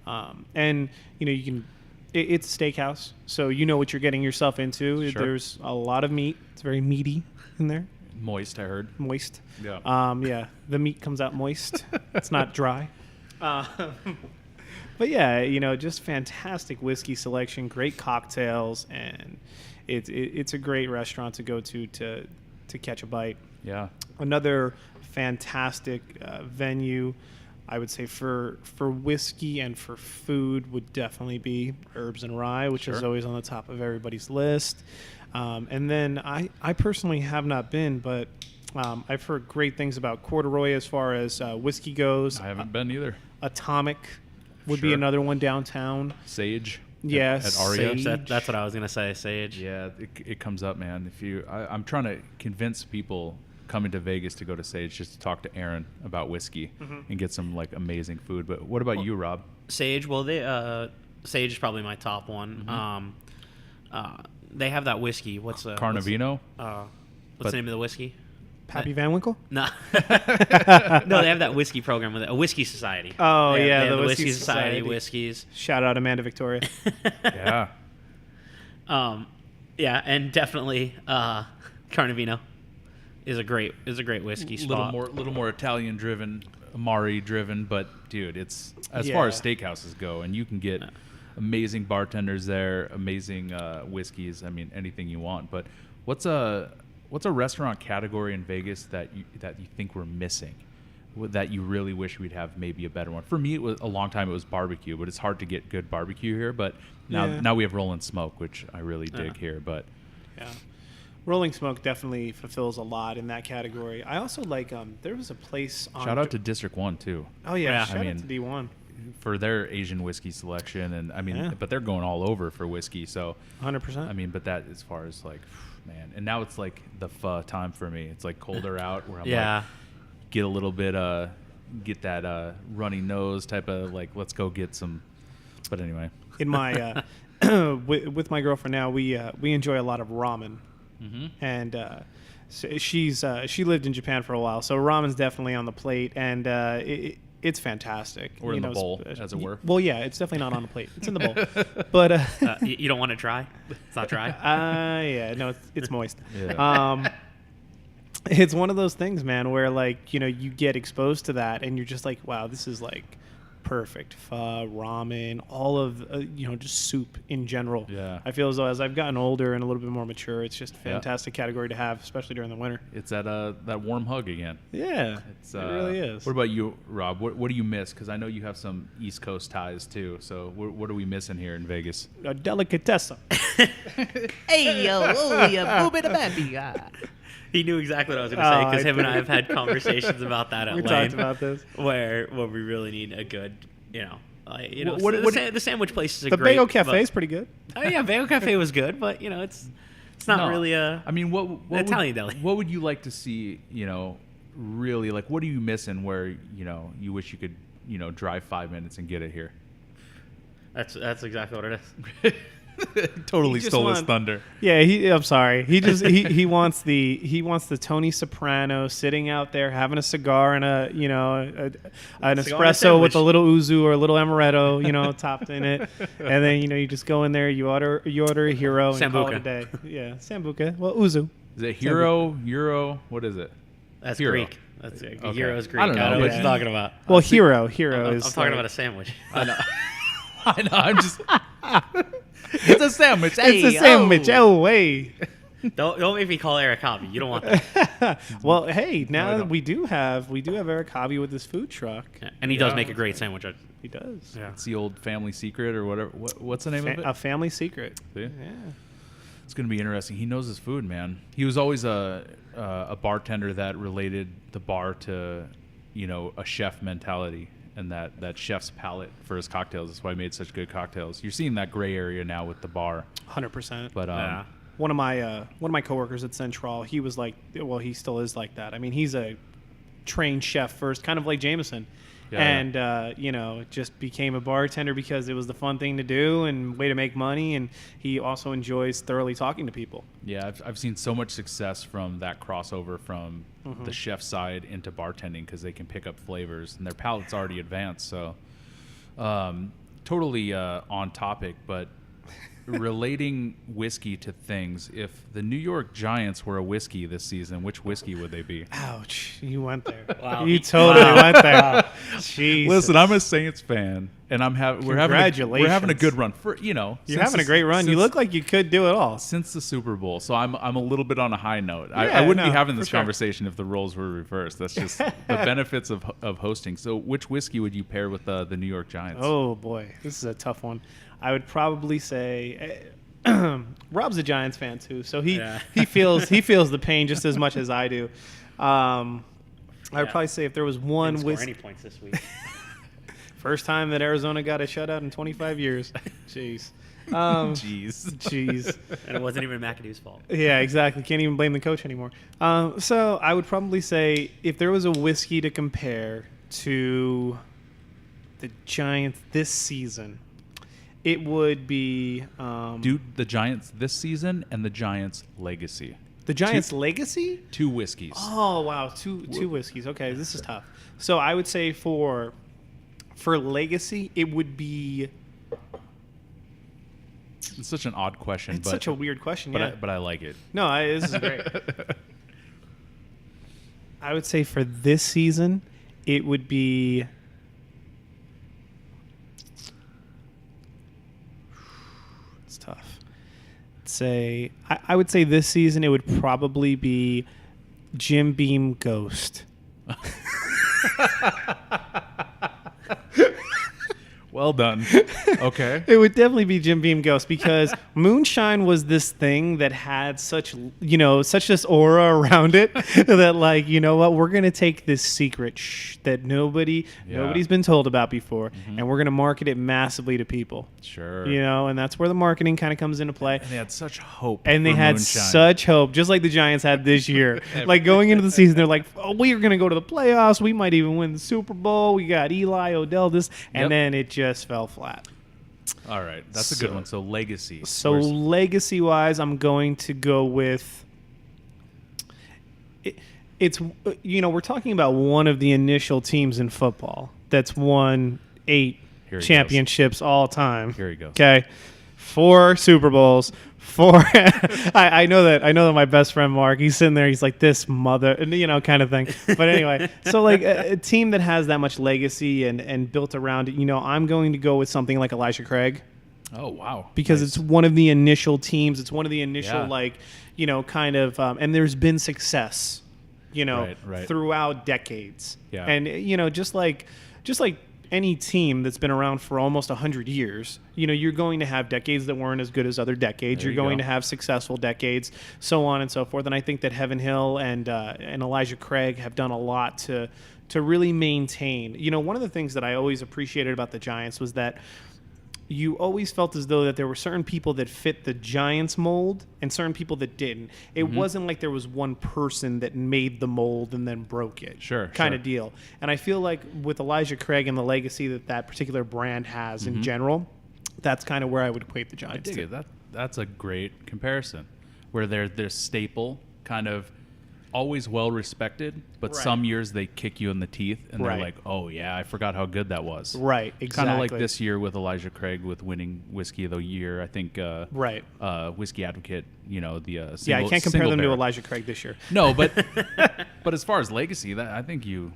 And you can. It's a steakhouse, so you know what you're getting yourself into. Sure. There's a lot of meat. It's very meaty in there. Moist, I heard. Moist. Yeah. Yeah. The meat comes out moist. It's not dry. But yeah, just fantastic whiskey selection, great cocktails, and it's a great restaurant to go to catch a bite. Yeah. Another fantastic venue, I would say, for whiskey and for food would definitely be Herbs and Rye, which is always on the top of everybody's list. And then I personally have not been, but I've heard great things about Corduroy as far as whiskey goes. I haven't been either. Atomic would be another one downtown. Sage. Yes. At Aria. Sage. That's what I was gonna say. Sage. Yeah, it comes up, man. I'm trying to convince people coming to Vegas to go to Sage just to talk to Aaron about whiskey and get some like amazing food. But what about you, Rob? Sage. Well, Sage is probably my top one. They have that whiskey. What's Carnavino? What's the name of the whiskey? Pappy Van Winkle? No. No, they have that whiskey program with it. A whiskey society. Oh, They have the the Whiskey whiskey society Society. whiskeys. Shout out Amanda Victoria. Yeah. Yeah, and definitely Carnavino is a great whiskey spot. Little more Italian driven, Amari driven, but dude, it's as far as steakhouses go, and you can get amazing bartenders there, amazing whiskeys. I mean, anything you want. But what's a restaurant category in Vegas that you think we're missing, that you really wish we'd have maybe a better one? For me, it was a long time. It was barbecue, but it's hard to get good barbecue here. But now we have Roll and Smoke, which I really dig here. But Rolling Smoke definitely fulfills a lot in that category. I also like there was a place on shout out to District 1 too. Oh yeah, I shout mean, out to D1 for their Asian whiskey selection, and I mean, but they're going all over for whiskey. So 100%. I mean, but that as far as like, man, and now it's like the pho time for me. It's like colder out where I'm like, get a little bit get that runny nose type of like, let's go get some. But anyway, in my with my girlfriend now, we enjoy a lot of ramen. And so she lived in Japan for a while, so ramen's definitely on the plate, and it's fantastic. Or in the bowl, as it were. Well, yeah, it's definitely not on the plate. It's in the bowl. But You don't want it dry? It's not dry? yeah, no, it's moist. Yeah. It's one of those things, man, where like, you get exposed to that, and you're just like, wow, this is like perfect. Pho, ramen, all of just soup in general. Yeah. I feel as though as I've gotten older and a little bit more mature, it's just a fantastic category to have, especially during the winter. It's that warm hug again. Yeah, it really is. What about you, Rob? What do you miss? Because I know you have some East Coast ties too. So what are we missing here in Vegas? A delicatessen. Hey, yo, oh, yeah, booby the baby. He knew exactly what I was going to say because him and I have had conversations about that at We length. talked about this. Where we really need a good, the sandwich place is The great. Bagel Cafe is pretty good. Oh yeah, Bagel Cafe was good, but it's not really a. I mean, what Italian deli. What would you like to see? Really, like, what are you missing? Where you wish you could drive 5 minutes and get it here. That's exactly what it is. Totally stole his thunder. Yeah, I'm sorry. He just he wants the Tony Soprano sitting out there having a cigar and an espresso with a little uzu or a little amaretto, topped in it, and then you just go in there, you order a hero and call it a day. Yeah, sambuca. Well, uzu. Is it hero, euro? What is it? That's Hero. Greek. That's Euro's Greek. I don't know, what but- you're talking about. Well, hero I'm is. talking about a sandwich. I know. I know. I'm just. It's a sandwich. It's a sandwich. Oh, wait. Don't make me call Eric Hobby. You don't want that. Well, hey, No, I now don't. we do have Eric Hobby with his food truck. And he does make a great sandwich. He does. Yeah. It's the old family secret or whatever. What's the name of it? A family secret. See? Yeah. It's going to be interesting. He knows his food, man. He was always a bartender that related the bar to, a chef mentality and that chef's palate for his cocktails. That's why he made such good cocktails. You're seeing that gray area now with the bar. 100%. But Yeah. One of my coworkers at Central, he was like, well, he still is like that. I mean, he's a trained chef first, kind of like Jameson. And, you know, just became a bartender because it was the fun thing to do and way to make money. And he also enjoys thoroughly talking to people. Yeah, I've seen so much success from that crossover from the chef side into bartending because they can pick up flavors and their palate's already advanced. So totally on topic, but relating whiskey to things, if the New York Giants were a whiskey this season, which whiskey would they be? Ouch. You went there. Wow. You totally went there. Jesus. Listen, I'm a Saints fan, and we're having a good run. You're having a great run. You look like you could do it all. Since the Super Bowl, so I'm a little bit on a high note. Yeah, I wouldn't be having for this sure. conversation if the roles were reversed. That's just the benefits of hosting. So which whiskey would you pair with the New York Giants? Oh, boy. This is a tough one. I would probably say Rob's a Giants fan too, so he feels the pain just as much as I do. I would probably say if there was one Didn't score any points this week. first time that Arizona got a shutout in 25 years. Jeez. Jeez. And it wasn't even McAdoo's fault. Yeah, exactly. Can't even blame the coach anymore. So I would probably say if there was a whiskey to compare to the Giants this season, it would be The Giants this season and the Giants legacy. the Giants' legacy. 2 whiskeys. Oh wow, two whiskeys. Okay, this is tough. So I would say for legacy, it would be. It's such an odd question. It's such a weird question. But Yeah, but I like it. no, this is great. I would say for this season, it would be. It's tough. I would say this season it would probably be Jim Beam Ghost. Well done. Okay. It would definitely be Jim Beam Ghost because moonshine was this thing that had such this aura around it that, like, you know what, we're going to take this secret that nobody's been told about before, and we're going to market it massively to people. Sure. You know, and that's where the marketing kind of comes into play. And they had such hope. And they for had moonshine. such hope, just like the Giants had this year. Like going into the season, they're like, "Oh, we are going to go to the playoffs. We might even win the Super Bowl. We got Eli, Odell, this," and then it just fell flat. All right, that's a good one. So legacy. So legacy-wise, I'm going to go with. It's we're talking about one of the initial teams in football that's won 8 championships all time. Here he goes. Okay, 4 Super Bowls. 4. I know that my best friend Mark, he's sitting there, he's like, this mother, kind of thing. But anyway, so like a team that has that much legacy and built around it, I'm going to go with something like Elijah Craig. Oh, wow. Because it's one of the initial teams. It's one of the initial, Yeah. and there's been success, Right. throughout decades. Yeah. And, just like any team that's been around for almost 100 years, you're going to have decades that weren't as good as other decades. There You're you going go. to have successful decades, so on and so forth. And I think that Heaven Hill and Elijah Craig have done a lot to really maintain. One of the things that I always appreciated about the Giants was that you always felt as though that there were certain people that fit the Giants mold and certain people that didn't. It wasn't like there was one person that made the mold and then broke it. Kind of deal. And I feel like with Elijah Craig and the legacy that particular brand has in general, that's kind of where I would equate the Giants I dig to. it. That's a great comparison, where they're staple, kind of always well respected, but Right. some years they kick you in the teeth and they're Right. like, oh yeah, I forgot how good that was. Right, exactly. Kind of like this year with Elijah Craig with winning Whiskey of the Year. I think Right. Whiskey Advocate, the Yeah, I single- can't compare them to barrel. Elijah Craig this year. No, but but as far as legacy, that I think you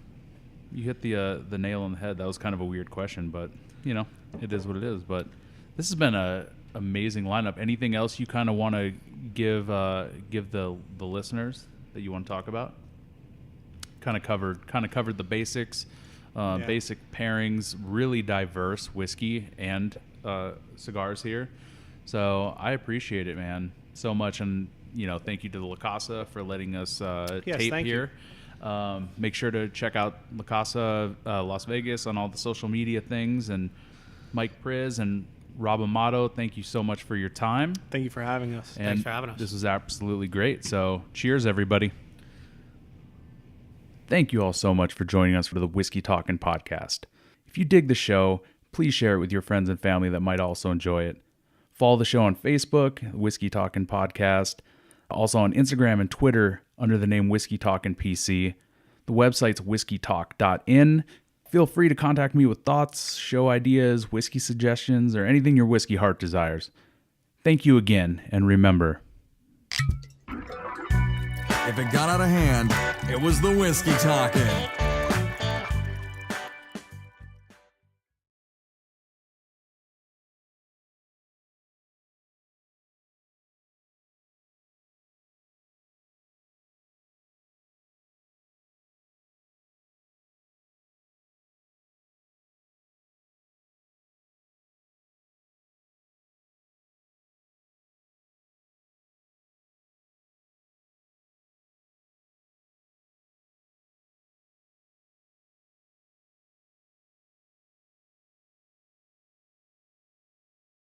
hit the nail on the head. That was kind of a weird question, but it is what it is. But this has been a amazing lineup. Anything else you kind of want to give the listeners that you want to talk about? Kind of covered the basics, basic pairings, really diverse whiskey and cigars here. So I appreciate it, man, so much. And thank you to the La Casa for letting us tape thank you. here. Make sure to check out La Casa Las Vegas on all the social media things. And Mike Priz and Rob Amato, thank you so much for your time. Thank you for having us. And Thanks for having us. This was absolutely great. So cheers, everybody. Thank you all so much for joining us for the Whiskey Talkin' podcast. If you dig the show, please share it with your friends and family that might also enjoy it. Follow the show on Facebook, Whiskey Talkin' Podcast, also on Instagram and Twitter under the name Whiskey Talkin' PC. The website's whiskeytalk.in. Feel free to contact me with thoughts, show ideas, whiskey suggestions, or anything your whiskey heart desires. Thank you again, and remember, If it got out of hand, it was the Whiskey Talkin'.